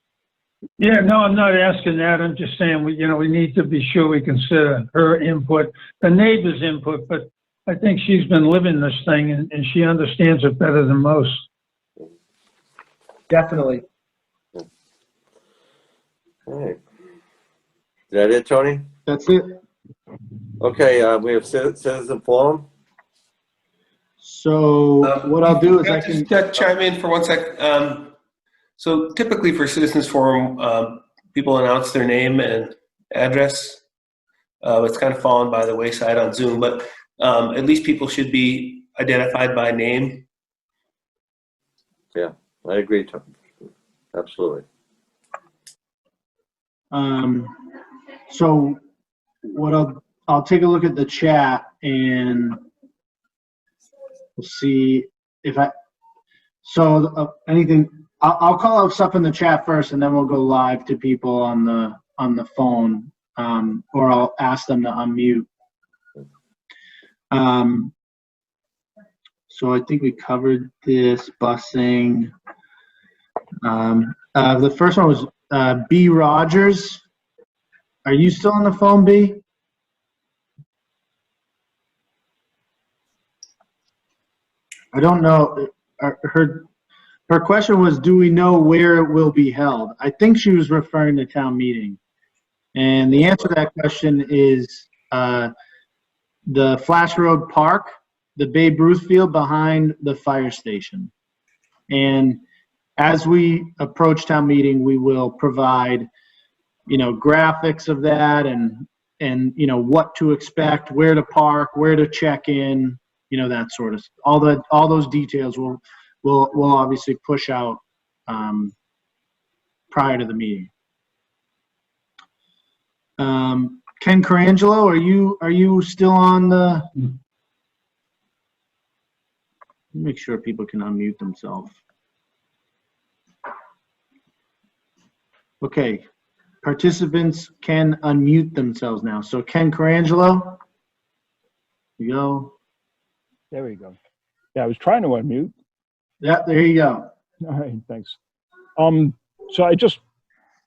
Yeah, no, I'm not asking that. I'm just saying we need to be sure we consider her input, the neighbor's input, but I think she's been living this thing and she understands it better than most. definitely. All right. Is that it, Tony? That's it. Okay, we have citizen forum. So what I'll do is I can just chime in for 1 sec. So typically for Citizens Forum, people announce their name and address. It's kind of fallen by the wayside on Zoom, but at least people should be identified by name. Yeah, I agree, Tony. Absolutely. So what I'll take a look at the chat and we'll see if anything. I'll call out stuff in the chat first, and then we'll go live to people on the phone, or I'll ask them to unmute. So I think we covered this busing. The first one was B. Rogers. Are you still on the phone, B? I don't know. Her question was, do we know where it will be held? I think she was referring to town meeting. And the answer to that question is the Flash Road Park, the Babe Ruth Field behind the fire station. And as we approach town meeting, we will provide, graphics of that and what to expect, where to park, where to check in, that sort of all those details we'll obviously push out prior to the meeting. Ken Carangelo, are you still on the? Make sure people can unmute themselves. Okay, participants can unmute themselves now. So Ken Carangelo, you go. There we go. Yeah, I was trying to unmute. Yeah, there you go. All right, thanks. So I just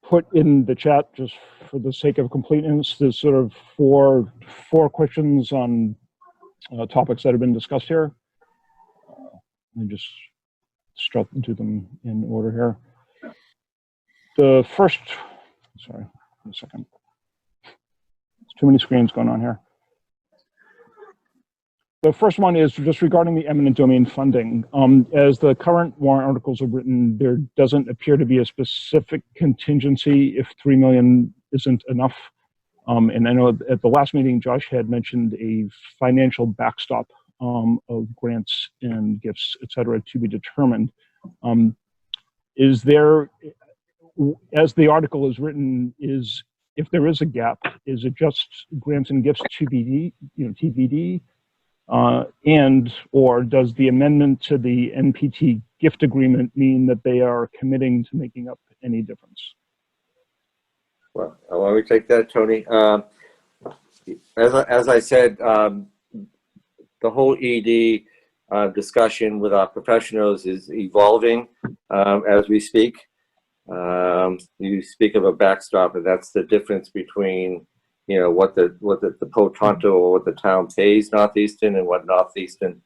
put in the chat, just for the sake of completeness, there's sort of four questions on topics that have been discussed here. Let me just strut into them in order here. The first, sorry, a second. There's too many screens going on here. The first one is just regarding the eminent domain funding. As the current warrant articles are written, there doesn't appear to be a specific contingency if $3 million isn't enough. And I know at the last meeting, Josh had mentioned a financial backstop of grants and gifts, et cetera, to be determined. Is there, as the article is written, if there is a gap, is it just grants and gifts TBD, TBD? Or does the amendment to the NPT gift agreement mean that they are committing to making up any difference? Well, why don't we take that, Tony? As I said, the whole ED discussion with our professionals is evolving as we speak. You speak of a backstop, and that's the difference between what the pro tanto or what the town pays Northeastern and what Northeastern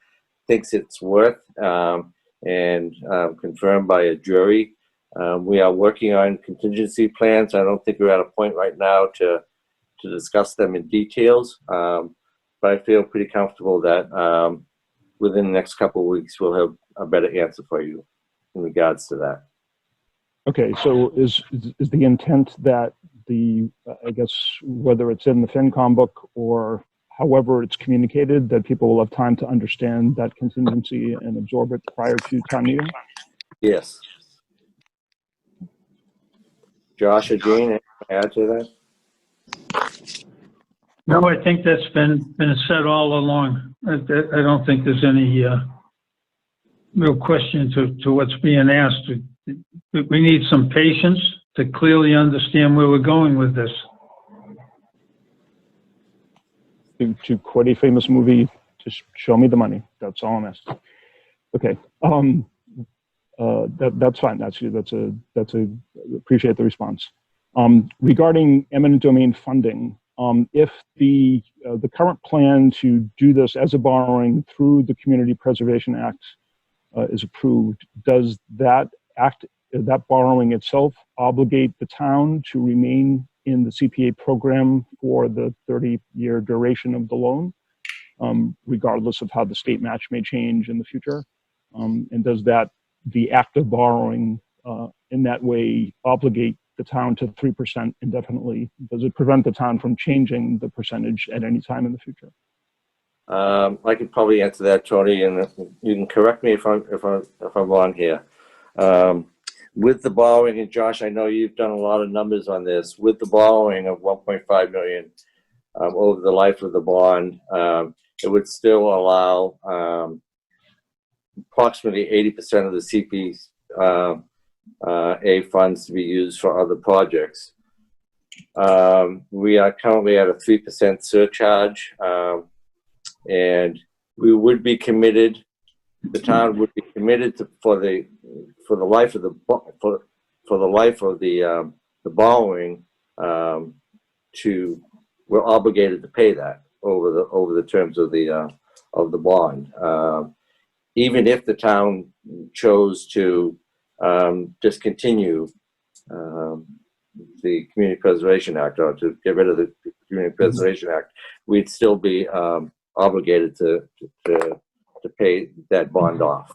thinks it's worth, and confirmed by a jury. We are working on contingency plans. I don't think we're at a point right now to discuss them in details, but I feel pretty comfortable that within the next couple of weeks we'll have a better answer for you in regards to that. Okay, so is the intent that I guess, whether it's in the FinCom book or however it's communicated, that people will have time to understand that contingency and absorb it prior to town meeting? Yes. Josh or Gene, add to that? No, I think that's been said all along. I don't think there's any real question to what's being asked. We need some patience to clearly understand where we're going with this. To quote a famous movie, just show me the money. That's all I'm asking. Okay, that's fine. That's appreciate the response. Regarding eminent domain funding, if the current plan to do this as a borrowing through the Community Preservation Act is approved, does that borrowing itself obligate the town to remain in the CPA program for the 30-year duration of the loan, regardless of how the state match may change in the future? And does the act of borrowing in that way obligate the town to 3% indefinitely? Does it prevent the town from changing the percentage at any time in the future? I could probably answer that, Tony, and you can correct me if I'm wrong here. With the borrowing, and Josh, I know you've done a lot of numbers on this. With the borrowing of $1.5 million over the life of the bond, it would still allow approximately 80% of the CP's A funds to be used for other projects. We are currently at a 3% surcharge, and we would be committed. The town would be committed to for the life of the borrowing. We're obligated to pay that over the terms of the bond. Even if the town chose to discontinue the Community Preservation Act, or to get rid of the Community Preservation Act, we'd still be obligated to pay that bond off.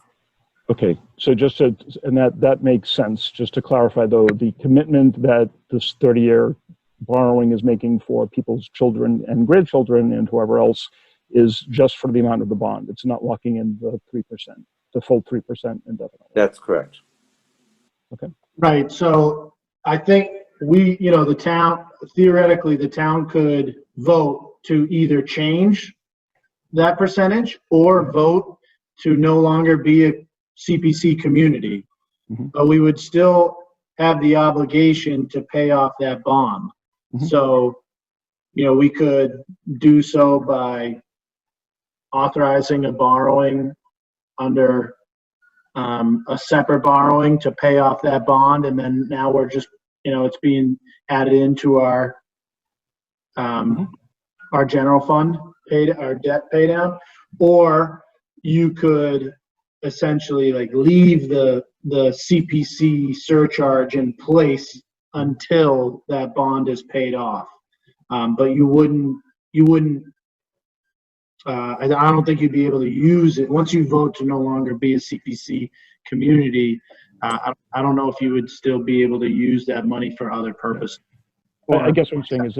Okay, so just to, and that makes sense. Just to clarify, though, the commitment that this 30-year borrowing is making for people's children and grandchildren and whoever else is just for the amount of the bond. It's not locking in the 3%, the full 3% indefinitely. That's correct. Okay. Right, so I think the town, theoretically, the town could vote to either change that percentage or vote to no longer be a CPC community. Mm-hmm. But we would still have the obligation to pay off that bond. Mm-hmm. So, we could do so by authorizing a borrowing under a separate borrowing to pay off that bond, and then now we're just, it's being added into our general fund, our debt pay down. Or you could essentially leave the CPC surcharge in place until that bond is paid off. But you wouldn't I don't think you'd be able to use it once you vote to no longer be a CPC community. I don't know if you would still be able to use that money for other purposes. I guess what I'm saying is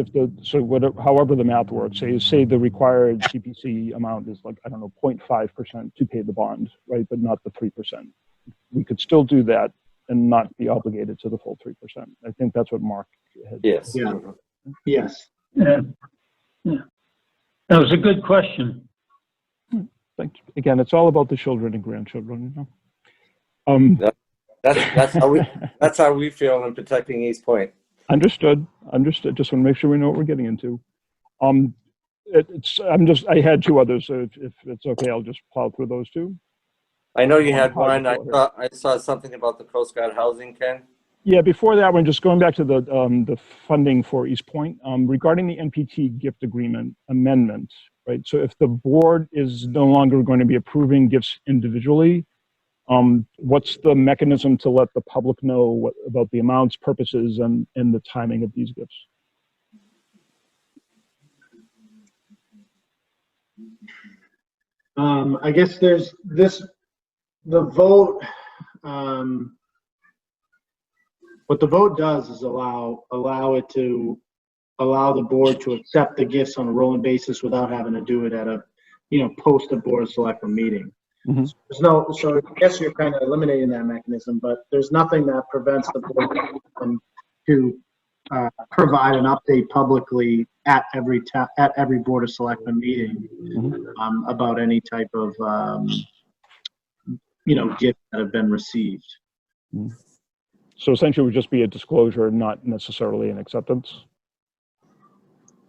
however the math works, say the required CPC amount is 0.5% to pay the bond, right? But not the 3%. We could still do that and not be obligated to the full 3%. I think that's what Mark had. Yes. Yeah. Yes. Yeah. That was a good question. Thank you. Again, it's all about the children and grandchildren, That's how we feel in protecting East Point. Understood. Just want to make sure we know what we're getting into. I had two others, so if it's okay, I'll just plow through those two. I know you had one. I saw something about the Coast Guard housing, Ken. Yeah, before that one, just going back to the funding for East Point, regarding the NPT gift agreement amendment, right? So if the board is no longer going to be approving gifts individually, what's the mechanism to let the public know about the amounts, purposes, and the timing of these gifts? I guess there's the vote. What the vote does is allow the board to accept the gifts on a rolling basis without having to do it at a post a board of selectmen meeting. Mm-hmm. So I guess you're kind of eliminating that mechanism, but there's nothing that prevents the board to provide an update publicly at every board of selectmen meeting. Mm-hmm. About any type of gifts that have been received. Mm-hmm. So essentially, it would just be a disclosure, not necessarily an acceptance.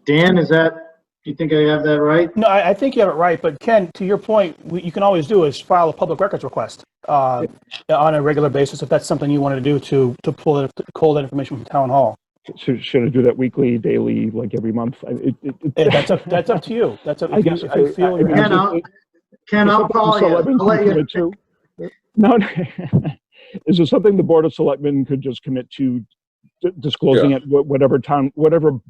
Dan, do you think I have that right? No, I think you have it right. But Ken, to your point, you can always do is file a public records request on a regular basis if that's something you wanted to do to pull that information from town hall. Should I do that weekly, daily, every month? That's up to you. That's up. Ken, I'll call you. I'll let you. No. Is there something the Board of Selectmen could just commit to disclosing at whatever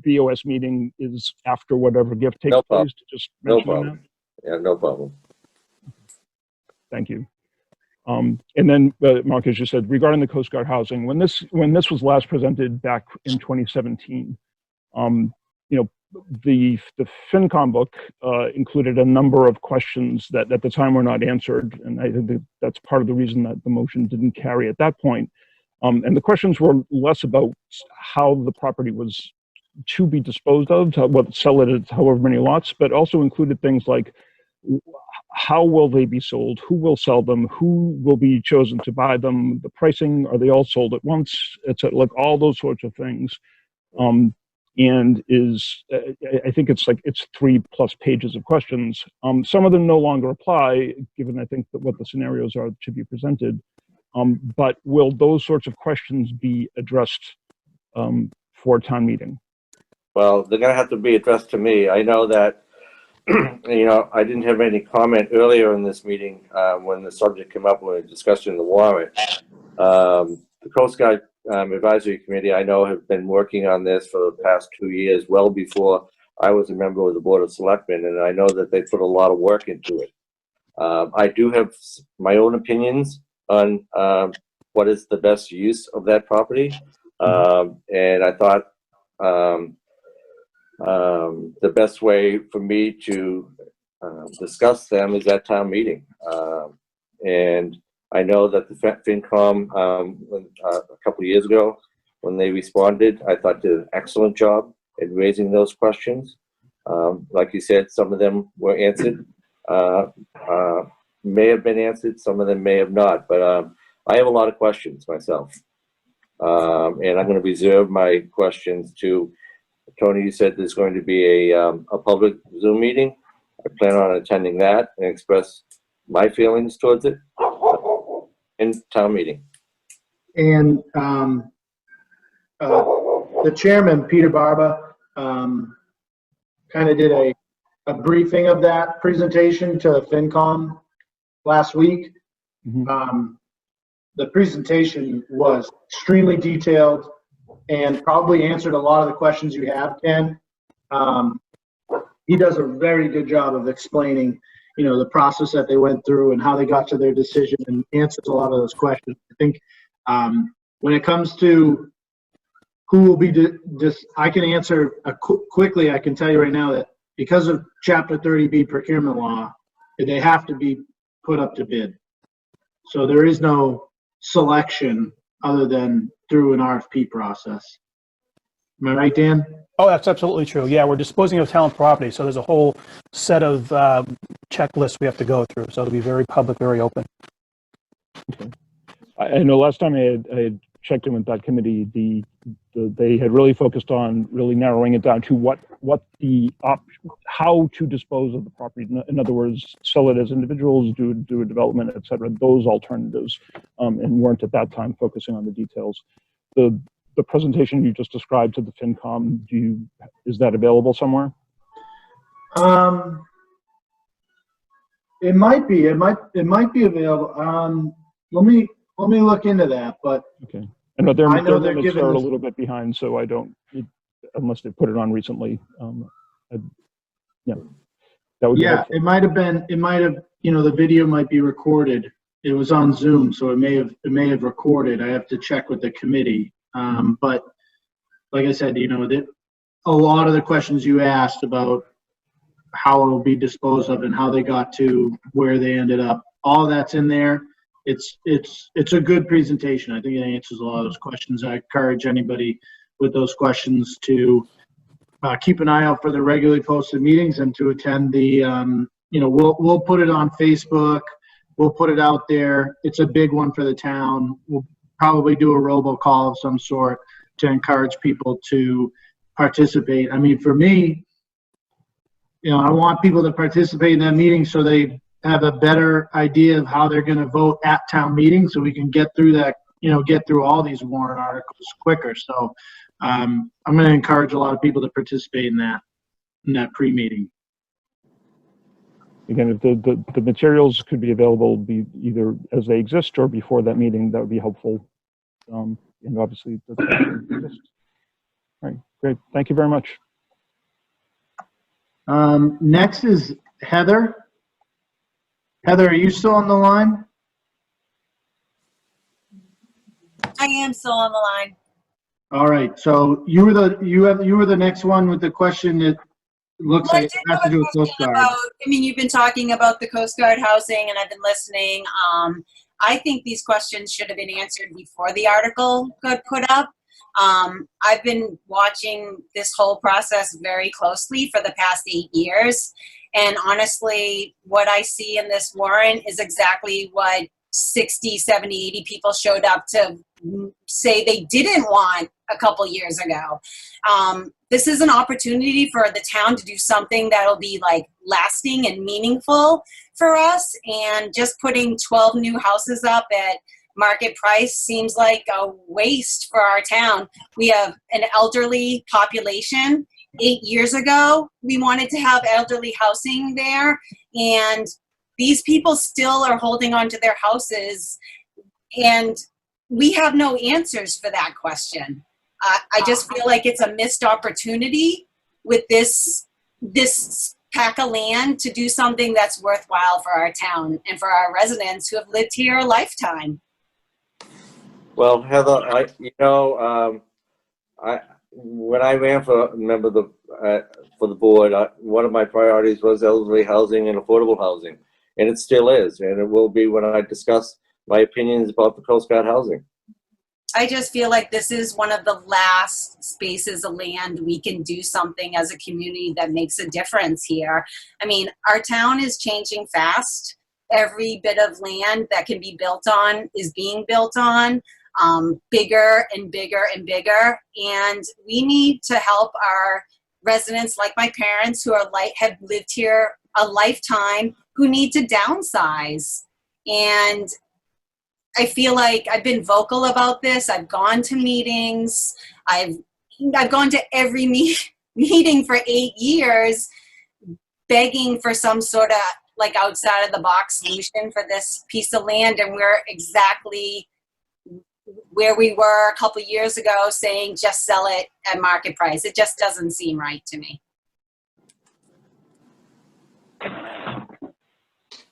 BOS meeting is after whatever gift takes place? To just no problem. That? Yeah, no problem. Thank you. And then, Mark, as you said, regarding the Coast Guard housing, when this was last presented back in 2017, the FinCom book included a number of questions that at the time were not answered, and I think that's part of the reason that the motion didn't carry at that point. And the questions were less about how the property was to be disposed of, sell it at however many lots, but also included things like how will they be sold? Who will sell them? Who will be chosen to buy them? The pricing, are they all sold at once? It's like all those sorts of things. And I think it's 3+ pages of questions. Some of them no longer apply, given I think that what the scenarios are to be presented. But will those sorts of questions be addressed for town meeting? Well, they're going to have to be addressed to me. I know that, I didn't have any comment earlier in this meeting when the subject came up when we were discussing the warrant. The Coast Guard Advisory Committee, I know, have been working on this for the past 2 years, well before I was a member of the Board of Selectmen, and I know that they put a lot of work into it. I do have my own opinions on what is the best use of that property, and I thought the best way for me to discuss them is at town meeting. And I know that the FinCom, a couple of years ago, when they responded, I thought did an excellent job in raising those questions. Like you said, some of them were answered, may have been answered, some of them may have not, but I have a lot of questions myself. And I'm going to reserve my questions to Tony. You said there's going to be a public Zoom meeting. I plan on attending that and express my feelings towards it in town meeting. And the chairman, Peter Barba, kind of did a briefing of that presentation to FinCom last week. The presentation was extremely detailed and probably answered a lot of the questions you have, Ken. He does a very good job of explaining, the process that they went through and how they got to their decision, and answers a lot of those questions. I think when it comes to who will be I can answer quickly. I can tell you right now that because of Chapter 30B procurement law, they have to be put up to bid. So there is no selection other than through an RFP process. Am I right, Dan? Oh, that's absolutely true. Yeah, we're disposing of town property, so there's a whole set of checklists we have to go through. So it'll be very public, very open. Okay. I know last time I had checked in with that committee, they had really focused on really narrowing it down to how to dispose of the property. In other words, sell it as individuals, do a development, et cetera, those alternatives, and weren't at that time focusing on the details. The presentation you just described to the FinCom, is that available somewhere? It might be. It might be available. Let me look into that. But okay, I know their limits giving are a little bit behind, so I don't, unless they put it on recently. Yeah, that would be helpful. It might have been. It might have. The video might be recorded. It was on Zoom, so it may have recorded. I have to check with the committee. But like I said, a lot of the questions you asked about how it will be disposed of and how they got to where they ended up, all that's in there. It's a good presentation. I think it answers a lot of those questions. I encourage anybody with those questions to keep an eye out for the regularly posted meetings and to attend the, we'll put it on Facebook. We'll put it out there. It's a big one for the town. We'll probably do a robocall of some sort to encourage people to participate. I mean, for me, I want people to participate in that meeting so they have a better idea of how they're going to vote at town meeting, so we can get through that, get through all these warrant articles quicker. So I'm going to encourage a lot of people to participate in that pre-meeting. Again, if the materials could be available either as they exist or before that meeting, that would be helpful. And obviously, that's exist. All right, great. Thank you very much. Next is Heather. Heather, are you still on the line? I am still on the line. All right. So you were the next one with the question that looks like it has to do with Coast Guard. You've been talking about the Coast Guard housing, and I've been listening. I think these questions should have been answered before the article got put up. I've been watching this whole process very closely for the past 8 years, And honestly, what I see in this warrant is exactly what 60, 70, 80 people showed up to say they didn't want a couple years ago. This is an opportunity for the town to do something that'll be like lasting and meaningful for us. And just putting 12 new houses up at market price seems like a waste for our town. We have an elderly population. 8 years ago, we wanted to have elderly housing there, and these people still are holding on to their houses, and we have no answers for that question. I just feel like it's a missed opportunity with this pack of land to do something that's worthwhile for our town and for our residents who have lived here a lifetime. Well, Heather, when I ran for for the board, one of my priorities was elderly housing and affordable housing, and it still is, and it will be when I discuss my opinions about the Coast Guard housing. I just feel like this is one of the last spaces of land we can do something as a community that makes a difference here. I mean, our town is changing fast. Every bit of land that can be built on is being built on, bigger and bigger and bigger. And we need to help our residents, like my parents, who are have lived here a lifetime, who need to downsize. And I feel like I've been vocal about this. I've gone to meetings. I've gone to every meeting for 8 years, begging for some sort of like outside of the box solution for this piece of land. And we're exactly where we were a couple years ago, saying just sell it at market price. It just doesn't seem right to me.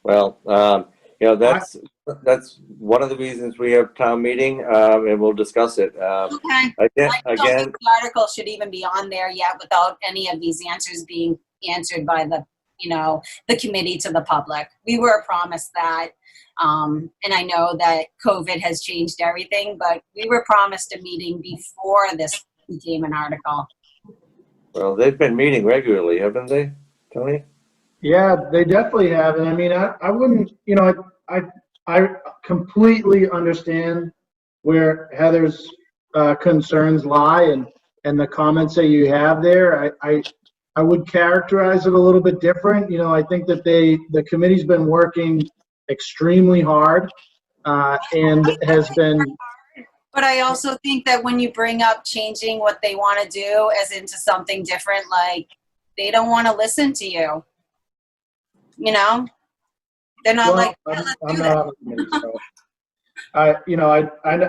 Well, that's one of the reasons we have town meeting, and we'll discuss it. Okay. I don't think the article should even be on there yet without any of these answers being answered by the committee to the public. We were promised that, and I know that COVID has changed everything, but we were promised a meeting before this became an article. Well, they've been meeting regularly, haven't they, Tony? Yeah, they definitely have. And I mean, I wouldn't, I completely understand where Heather's concerns lie and the comments that you have there. I would characterize it a little bit different. I think that the committee's been working extremely hard and has been. But I also think that when you bring up changing what they want to do as into something different, like they don't want to listen to you. They're not like, yeah, let's do that.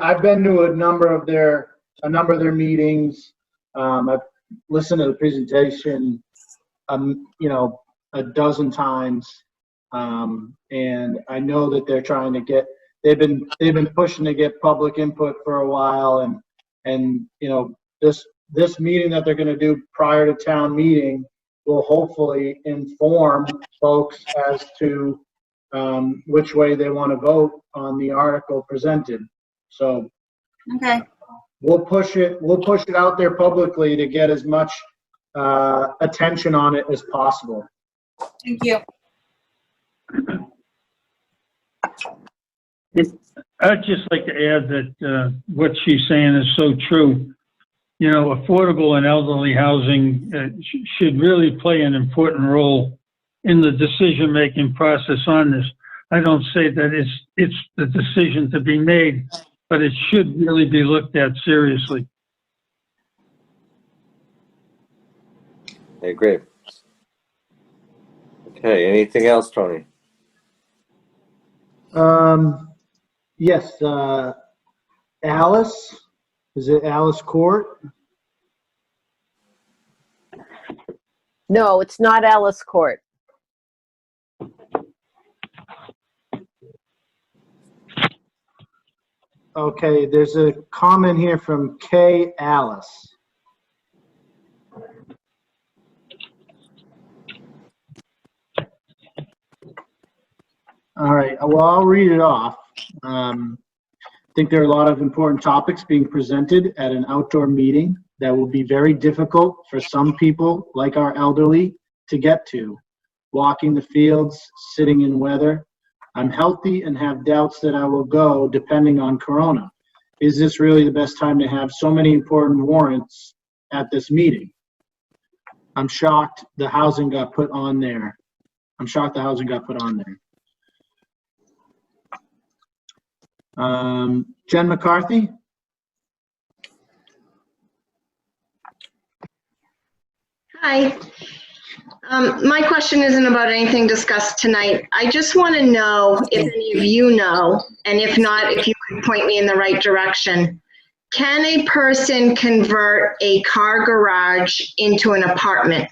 I've been to a number of their meetings. I've listened to the presentation, a dozen times, and I know that they're trying to get. They've been pushing to get public input for a while, and this meeting that they're going to do prior to town meeting will hopefully inform folks as to which way they want to vote on the article presented. So okay, we'll push it out there publicly to get as much attention on it as possible. Thank you. I'd just like to add that what she's saying is so true. Affordable and elderly housing should really play an important role in the decision-making process on this. I don't say that it's the decision to be made, but it should really be looked at seriously. I agree. Okay, anything else, Tony? Yes, Alice. Is it Alice Court? No, it's not Alice Court. Okay, there's a comment here from Kay Alice. All right, well, I'll read it off. I think there are a lot of important topics being presented at an outdoor meeting that will be very difficult for some people, like our elderly, to get to. walking the fields, sitting in weather. I'm healthy and have doubts that I will go depending on Corona. Is this really the best time to have so many important warrants at this meeting? I'm shocked the housing got put on there. Jen McCarthy? Hi. My question isn't about anything discussed tonight. I just want to know if any of you know, and if not, if you could point me in the right direction. Can a person convert a car garage into an apartment?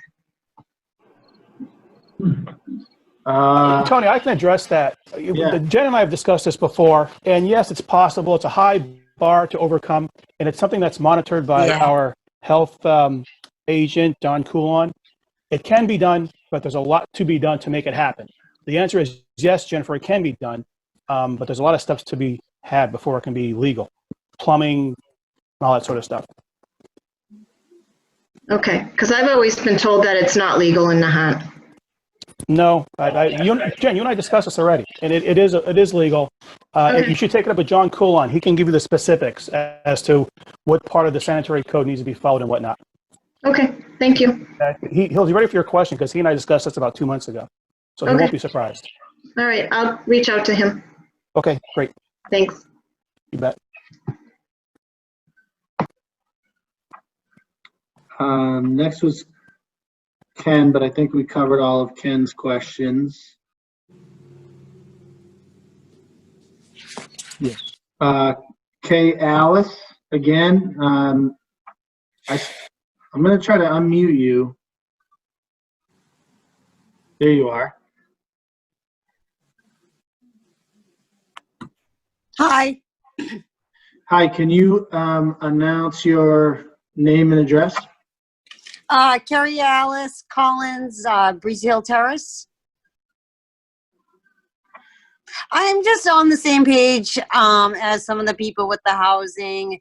Tony, I can address that. Yeah. Jen and I have discussed this before, and yes, it's possible. It's a high bar to overcome, and it's something that's monitored by our health agent, Don Coulon. It can be done, but there's a lot to be done to make it happen. The answer is yes, Jennifer, it can be done, but there's a lot of steps to be had before it can be legal. Plumbing, all that sort of stuff. Okay, because I've always been told that it's not legal in Nahant. No, Jen, you and I discussed this already, and it is legal. Okay. You should take it up with John Coulon. He can give you the specifics as to what part of the sanitary code needs to be followed and whatnot. Okay, thank you. He'll be ready for your question because he and I discussed this about 2 months ago, so he won't be surprised. All right, I'll reach out to him. Okay, great. Thanks. You bet. Next was Ken, but I think we covered all of Ken's questions. Yes. Kay Alice, again, I'm going to try to unmute you. There you are. Hi. Hi, can you announce your name and address? Carrie Alice Collins, Breezy Hill Terrace. I'm just on the same page as some of the people with the housing.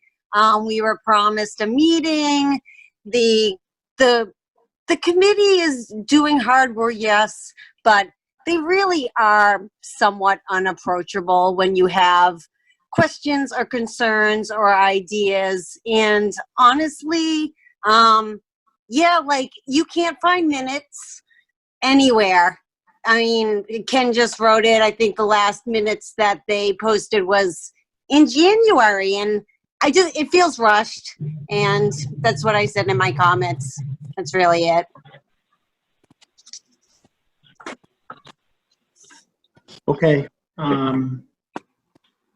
We were promised a meeting. The committee is doing hard work, yes, but they really are somewhat unapproachable when you have questions or concerns or ideas. And honestly, yeah, like you can't find minutes anywhere. I mean, Ken just wrote it. I think the last minutes that they posted was in January, and it feels rushed, and that's what I said in my comments. That's really it. Okay.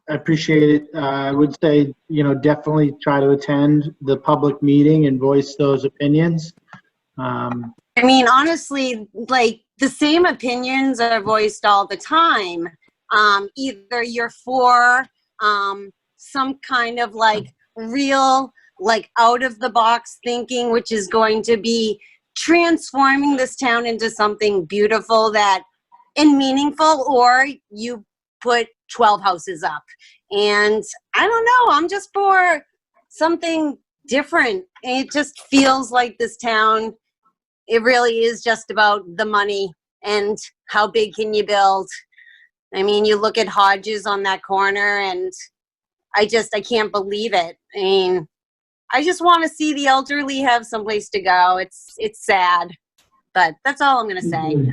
I appreciate it. I would say, definitely try to attend the public meeting and voice those opinions. I mean, honestly, like the same opinions are voiced all the time. Either you're for some kind of like real, like out of the box thinking, which is going to be transforming this town into something beautiful and meaningful, or you put 12 houses up. And I don't know, I'm just for something different. It just feels like this town, it really is just about the money and how big can you build. I mean, you look at Hodges on that corner and I can't believe it. I mean, I just want to see the elderly have someplace to go. It's sad, but that's all I'm going to say.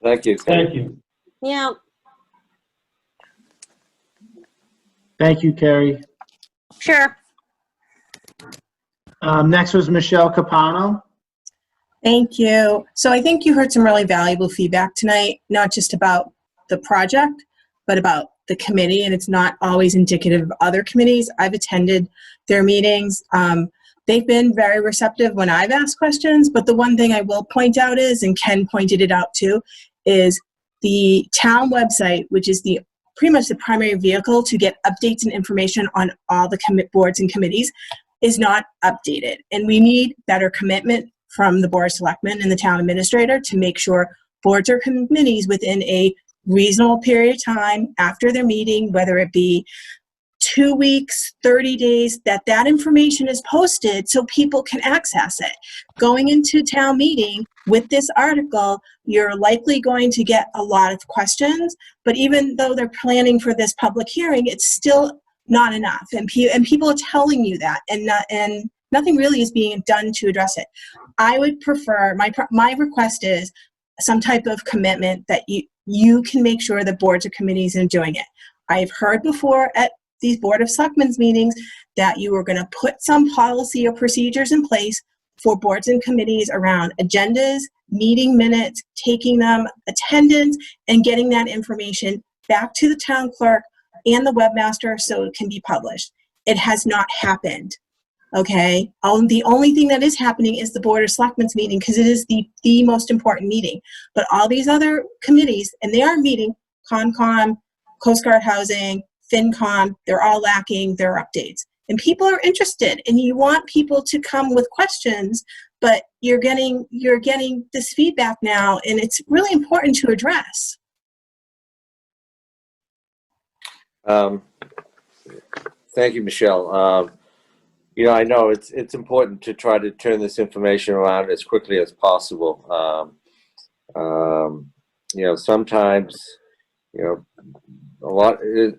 Thank you. Thank you. Yeah. Thank you, Carrie. Sure. Next was Michelle Capano. Thank you. So I think you heard some really valuable feedback tonight, not just about the project, but about the committee, and it's not always indicative of other committees. I've attended their meetings. They've been very receptive when I've asked questions, but the one thing I will point out is, and Ken pointed it out too, is the town website, which is pretty much the primary vehicle to get updates and information on all the boards and committees, is not updated. And we need better commitment from the Board of Selectmen and the town administrator to make sure boards or committees within a reasonable period of time after their meeting, whether it be 2 weeks, 30 days, that information is posted so people can access it. Going into town meeting, with this article, you're likely going to get a lot of questions, but even though they're planning for this public hearing, it's still not enough. And people are telling you that, and nothing really is being done to address it. I would prefer, my request is some type of commitment that you can make sure the boards or committees are doing it. I've heard before at these Board of Selectmen's meetings that you were going to put some policy or procedures in place for boards and committees around agendas, meeting minutes, taking them, attendance, and getting that information back to the town clerk and the webmaster so it can be published. It has not happened. Okay, the only thing that is happening is the Board of Selectmen's meeting, because it is the most important meeting. But all these other committees, and they are meeting, Concom, Coast Guard Housing, FinCom, they're all lacking their updates. And people are interested, and you want people to come with questions, but you're getting this feedback now, and it's really important to address. Thank you, Michelle. You know, I know it's important to try to turn this information around as quickly as possible. You know, sometimes, you know,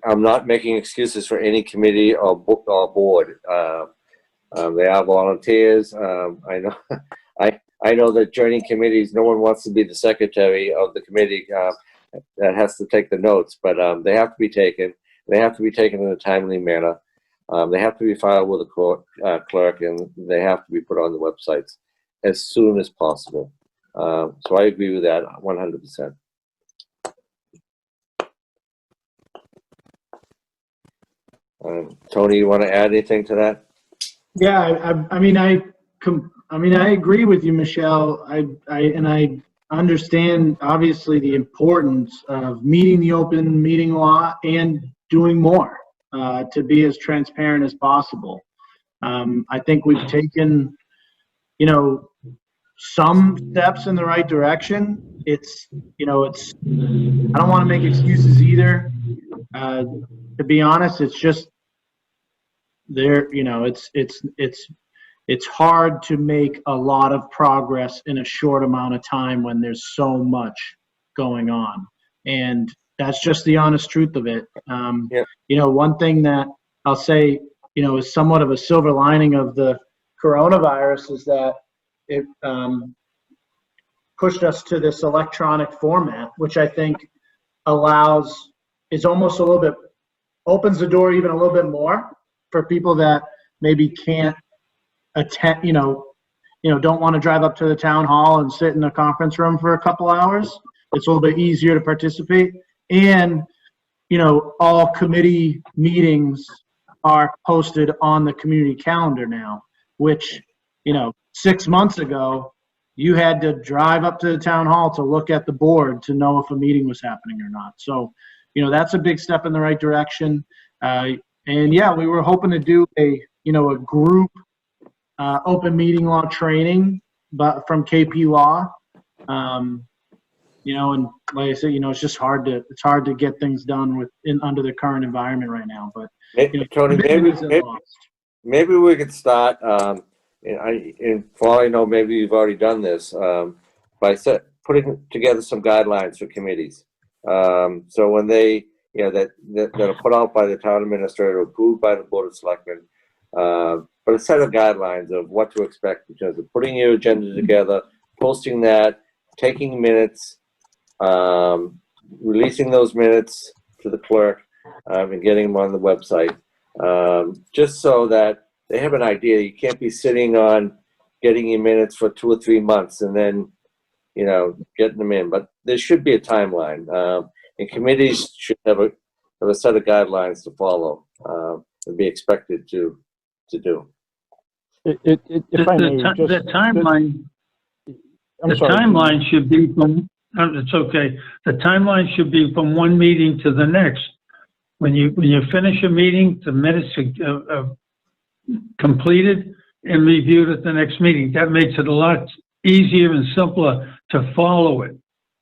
I'm not making excuses for any committee or board. They are volunteers. I know, I know that joining committees, no one wants to be the secretary of the committee that has to take the notes, but they have to be taken. They have to be taken in a timely manner. They have to be filed with the clerk, and they have to be put on the websites as soon as possible. So I agree with that 100%. Tony, you want to add anything to that? Yeah, I mean, I agree with you, Michelle. I understand obviously the importance of meeting the open meeting law and doing more to be as transparent as possible. I think we've taken, you know, some steps in the right direction. It's, you know, it's, I don't want to make excuses either. To be honest, it's just there, you know, it's hard to make a lot of progress in a short amount of time when there's so much going on. And that's just the honest truth of it. You know, one thing that I'll say, you know, is somewhat of a silver lining of the coronavirus is that it pushed us to this electronic format, which I think is almost a little bit, opens the door even a little bit more for people that maybe can't attend, you know, don't want to drive up to the town hall and sit in a conference room for a couple hours. It's a little bit easier to participate. And, you know, all committee meetings are posted on the community calendar now, which, you know, 6 months ago, you had to drive up to the town hall to look at the board to know if a meeting was happening or not. So, you know, that's a big step in the right direction. And yeah, we were hoping to do a group open meeting law training, but from KP Law. You know, and like I said, you know, it's just hard to get things done under the current environment right now. But you know, Tony, maybe we could start. And for all I know, maybe you've already done this by putting together some guidelines for committees. So when they, you know, that are put out by the town administrator, approved by the Board of Selectmen, but a set of guidelines of what to expect in terms of putting your agenda together, posting that, taking minutes, releasing those minutes to the clerk, and getting them on the website, just so that they have an idea. You can't be sitting on getting your minutes for 2 or 3 months and then, you know, getting them in. But there should be a timeline, and committees should have a set of guidelines to follow and be expected to do. If I may, the timeline. The timeline should be from. It's okay. The timeline should be from one meeting to the next. When you finish a meeting, the minutes are completed and reviewed at the next meeting. That makes it a lot easier and simpler to follow it.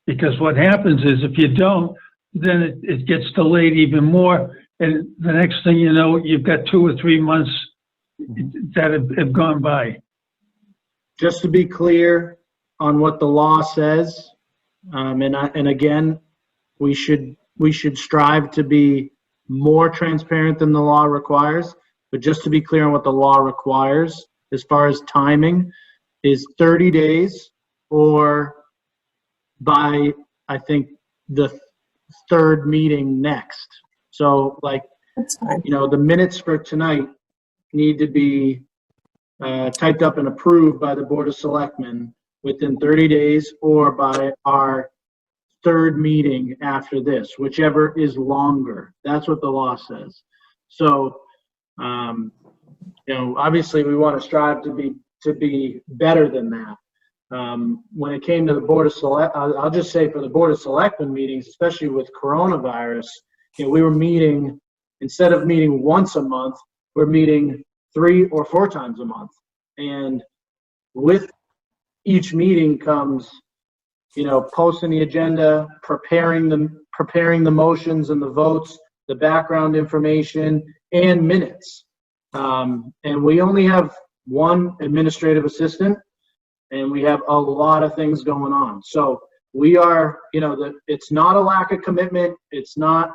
Because what happens is if you don't, then it gets delayed even more. And the next thing you know, you've got 2 or 3 months that have gone by. Just to be clear, what the law says. And again, we should strive to be more transparent than the law requires. But just to be clear on what the law requires, as far as timing, is 30 days or by, I think, the third meeting next. So, like, That's fine. you know, the minutes for tonight need to be typed up and approved by the Board of Selectmen within 30 days or by our third meeting after this, whichever is longer. That's what the law says. So, you know, obviously we want to strive to be better than that. When it came to the Board of I'll just say for the Board of Selectmen meetings, especially with coronavirus, you know, we were meeting, instead of meeting once a month, we're meeting 3 or 4 times a month. And with each meeting comes, you know, posting the agenda, preparing the motions and the votes, the background information, and minutes. And we only have one administrative assistant, and we have a lot of things going on. So we are, you know, it's not a lack of commitment. It's not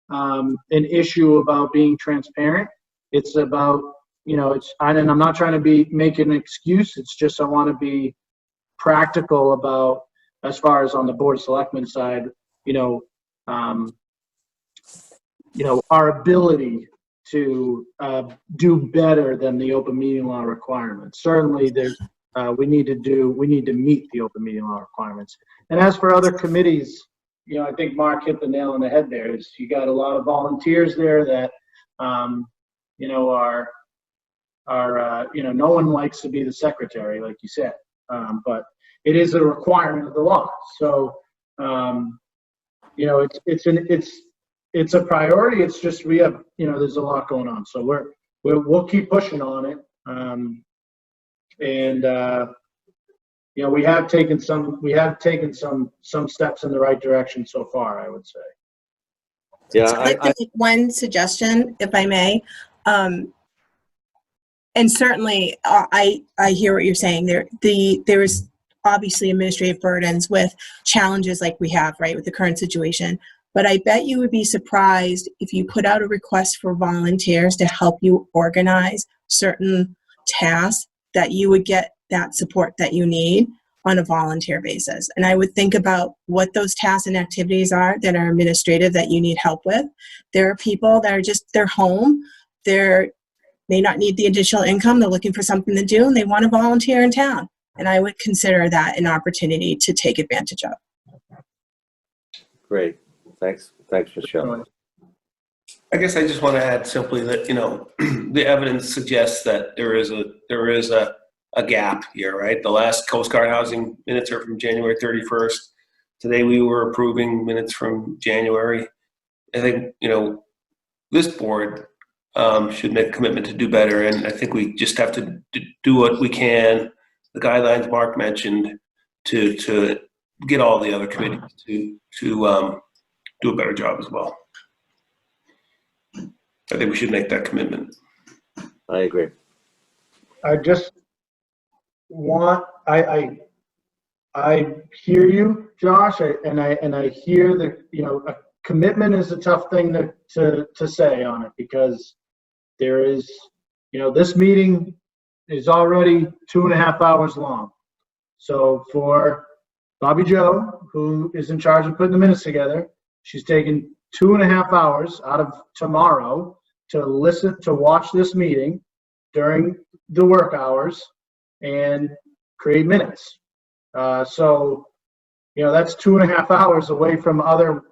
an issue about being transparent. It's about, you know, and I'm not trying to make an excuse. It's just I want to be practical about, as far as on the Board of Selectmen side, you know, our ability to do better than the open meeting law requirements. Certainly, we need to meet the open meeting law requirements. And as for other committees, you know, I think Mark hit the nail on the head there. Is you got a lot of volunteers there that, you know, are you know, no one likes to be the secretary, like you said, but it is a requirement of the law. So, you know, it's a priority. It's just we have, you know, there's a lot going on. So we'll keep pushing on it. And you know, we have taken some steps in the right direction so far, I would say. Yeah, I'd like to make one suggestion, if I may. And certainly, I hear what you're saying. There is obviously administrative burdens with challenges like we have, right, with the current situation. But I bet you would be surprised if you put out a request for volunteers to help you organize certain tasks, that you would get that support that you need on a volunteer basis. And I would think about what those tasks and activities are that are administrative that you need help with. There are people that are just, they're home, may not need the additional income, they're looking for something to do, and they want to volunteer in town. And I would consider that an opportunity to take advantage of. Great. Thanks, Michelle. I guess I just want to add simply that, you know, the evidence suggests that there is a gap here, right? The last Coast Guard housing minutes are from January 31st. Today we were approving minutes from January. I think, you know, this board should make a commitment to do better, and I think we just have to do what we can, the guidelines Mark mentioned, to get all the other committees to do a better job as well. I think we should make that commitment. I agree. I just want, I hear you, Josh, and I hear that, you know, a commitment is a tough thing to say on it, because there is, you know, this meeting is already 2.5 hours long. So for Bobby Joe, who is in charge of putting the minutes together, she's taken 2.5 hours out of tomorrow to watch this meeting during the work hours and create minutes. So, you know, that's 2.5 hours away from other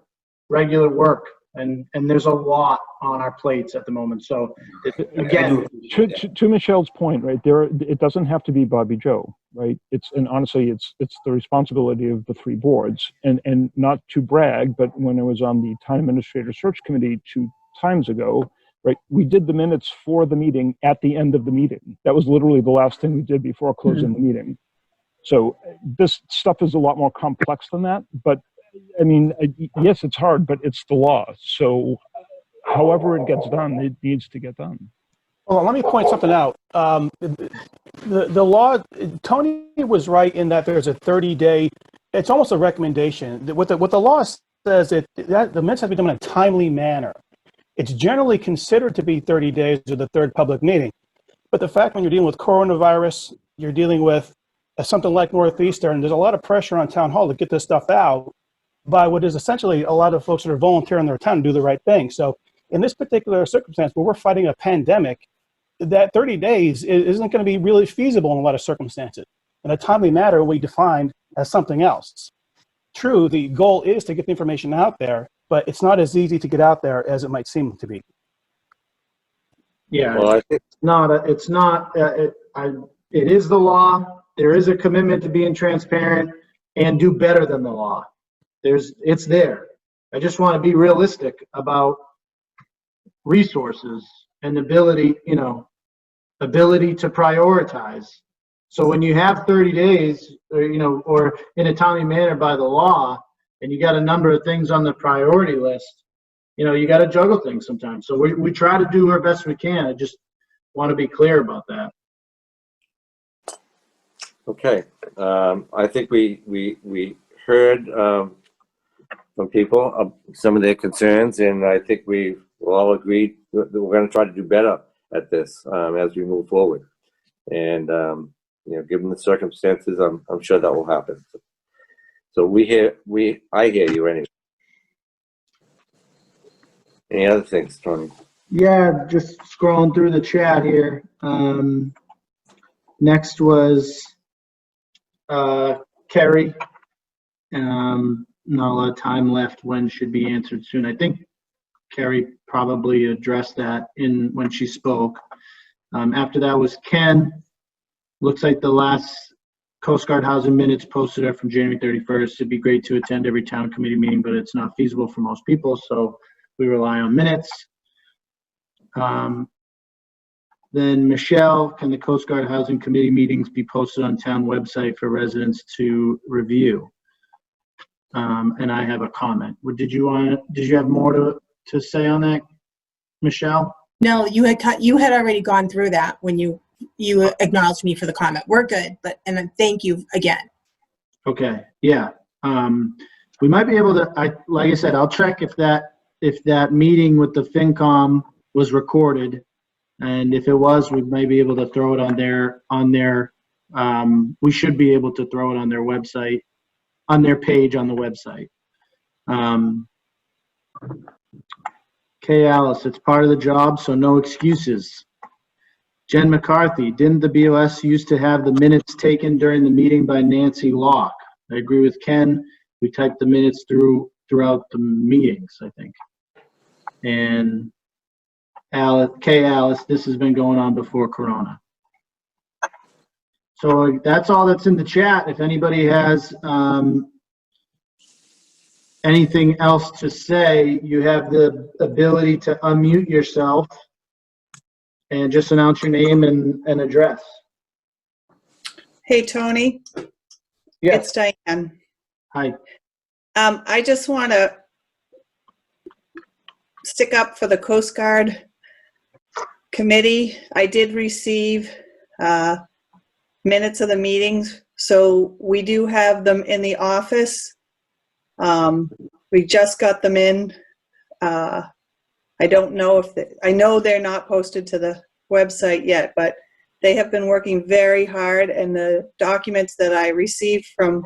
regular work, and there's a lot on our plates at the moment. So again, to Michelle's point, right there, it doesn't have to be Bobby Joe, right? Honestly, it's the responsibility of the 3 boards, and not to brag, but when I was on the Town Administrator Search Committee 2 times ago, right, we did the minutes for the meeting at the end of the meeting. That was literally the last thing we did before closing the meeting. So this stuff is a lot more complex than that, but I mean, yes, it's hard, but it's the law. So however it gets done, it needs to get done. Well, let me point something out. The law, Tony was right in that there's a 30-day, it's almost a recommendation. What the law says, that the minutes have to be done in a timely manner. It's generally considered to be 30 days or the third public meeting. But the fact when you're dealing with coronavirus, you're dealing with something like Northeastern, there's a lot of pressure on town hall to get this stuff out by what is essentially a lot of folks that are volunteering their time to do the right thing. So in this particular circumstance where we're fighting a pandemic, that 30 days isn't going to be really feasible in a lot of circumstances. In a timely manner, we defined as something else. True, the goal is to get the information out there, but it's not as easy to get out there as it might seem to be. Yeah, Well, I think it is the law. There is a commitment to being transparent and do better than the law. It's there. I just want to be realistic about resources and ability to prioritize. So when you have 30 days, or in a timely manner by the law, and you got a number of things on the priority list, you got to juggle things sometimes. So we try to do our best we can. I just want to be clear about that. okay. I think we heard from people some of their concerns, and I think we will all agree that we're going to try to do better at this as we move forward. And given the circumstances, I'm sure that will happen. So I hear you anyway. Any other things, Tony? Yeah, just scrolling through the chat here. Next was Kerry. Not a lot of time left. When should be answered soon. I think Kerry probably addressed that when she spoke. After that was Ken. Looks like the last Coast Guard housing minutes posted are from January 31st. It'd be great to attend every town committee meeting, but it's not feasible for most people, so we rely on minutes. Then Michelle, can the Coast Guard housing committee meetings be posted on town website for residents to review? And I have a comment. Did you have more to say on that, Michelle? No, you had already gone through that when you acknowledged me for the comment. We're good, and then thank you again. Okay, yeah. We might be able to, like I said, I'll check if that meeting with the FinCom was recorded, and if it was, we may be able to throw it on their we should be able to throw it on their website, on their page on the website. Kay Alice, it's part of the job, so no excuses. Jen McCarthy, didn't the BOS used to have the minutes taken during the meeting by Nancy Locke? I agree with Ken. We typed the minutes throughout the meetings, I think. And Kay Alice, this has been going on before Corona. So that's all that's in the chat. If anybody has anything else to say, you have the ability to unmute yourself and just announce your name and address. Hey, Tony. Yes. It's Diane. Hi. I just want to stick up for the Coast Guard committee. I did receive minutes of the meetings, so we do have them in the office. We just got them in. I don't know I know they're not posted to the website yet, but they have been working very hard, and the documents that I received from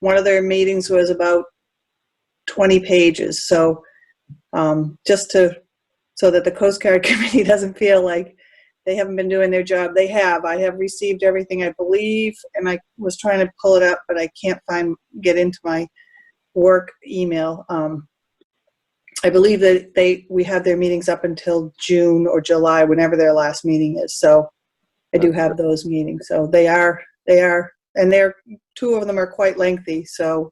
one of their meetings was about 20 pages. So so that the Coast Guard Committee doesn't feel like they haven't been doing their job. They have. I have received everything, I believe, and I was trying to pull it up, but I can't get into my work email. I believe that we have their meetings up until June or July, whenever their last meeting is. So I do have those meetings. So they are, and two of them are quite lengthy. So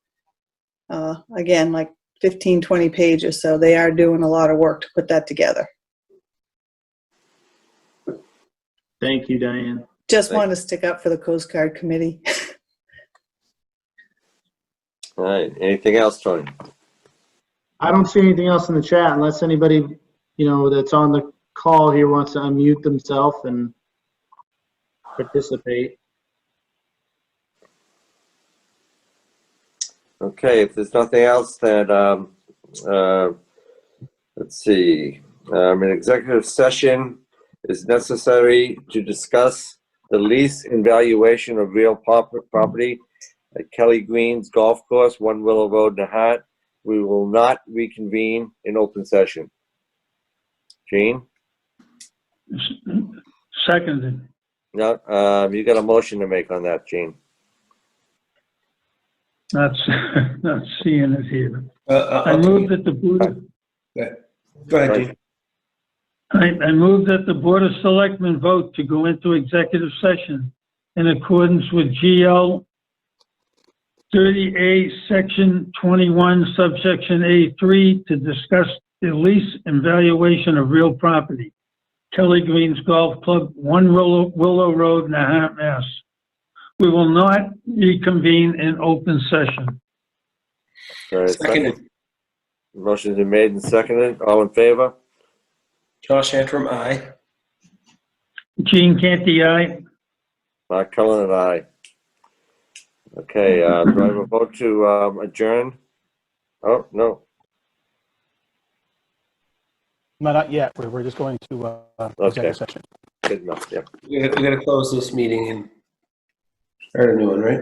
again, like 15, 20 pages. So they are doing a lot of work to put that together. Thank you, Diane. Just wanted to stick up for the Coast Guard Committee. All right. Anything else, Tony? I don't see anything else in the chat unless anybody, that's on call here wants to unmute themselves and participate. Okay, if there's nothing else, then let's see. An executive session is necessary to discuss the lease and valuation of real property at Kelly Green's Golf Course, 1 Willow Road, Nahant. We will not reconvene in open session. Gene? Seconded. No, you got a motion to make on that, Gene. Not seeing it here. I I'll move take that the board. it. Go ahead, Gene. I move that the Board of Selectmen vote to go into executive session in accordance with GL 30A, Section 21, subsection A3, to discuss the lease and valuation of real property. Kelly Green's Golf Club, 1 Willow Road, Nahant, Mass. We will not reconvene in open session. All right, Seconded. Motion's been made and seconded. All in favor? Josh Antrim, aye. Gene Canty, aye. Mark Cullen and I. Okay, do I have a vote to adjourn? Oh, no. No, not yet. We're just going to executive session. Good enough, yeah. We gotta close this meeting and start a new one, right?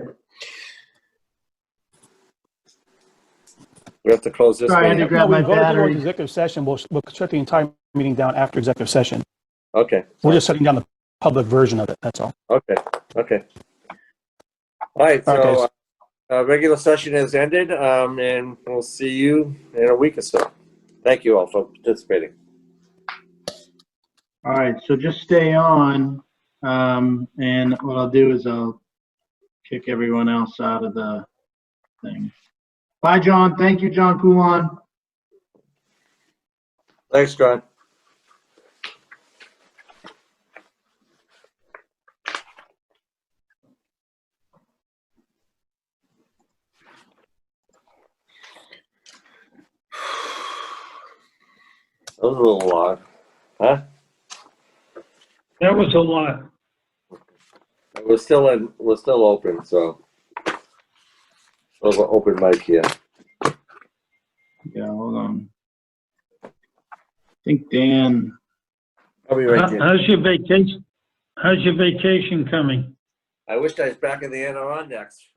We have to close this Sorry, I had meeting. to grab No, my we voted to go battery. into executive session. We'll shut the entire meeting down after executive session. Okay. We're just shutting down the public version of it. That's all. Okay, okay. All right, All right, so regular session has ended, and we'll see you in a week or so. Thank you all for participating. All right, so just stay on, and what I'll do is I'll kick everyone else out of the thing. Bye, John. Thank you, John Coulon. Thanks, John. That was a little lot, huh? That was a lot. We're still open, so. So we're open mic here. Yeah, hold on. I think Dan. I'll be right there. How's your vacation? How's your vacation coming? I wished I was back in the Adirondacks.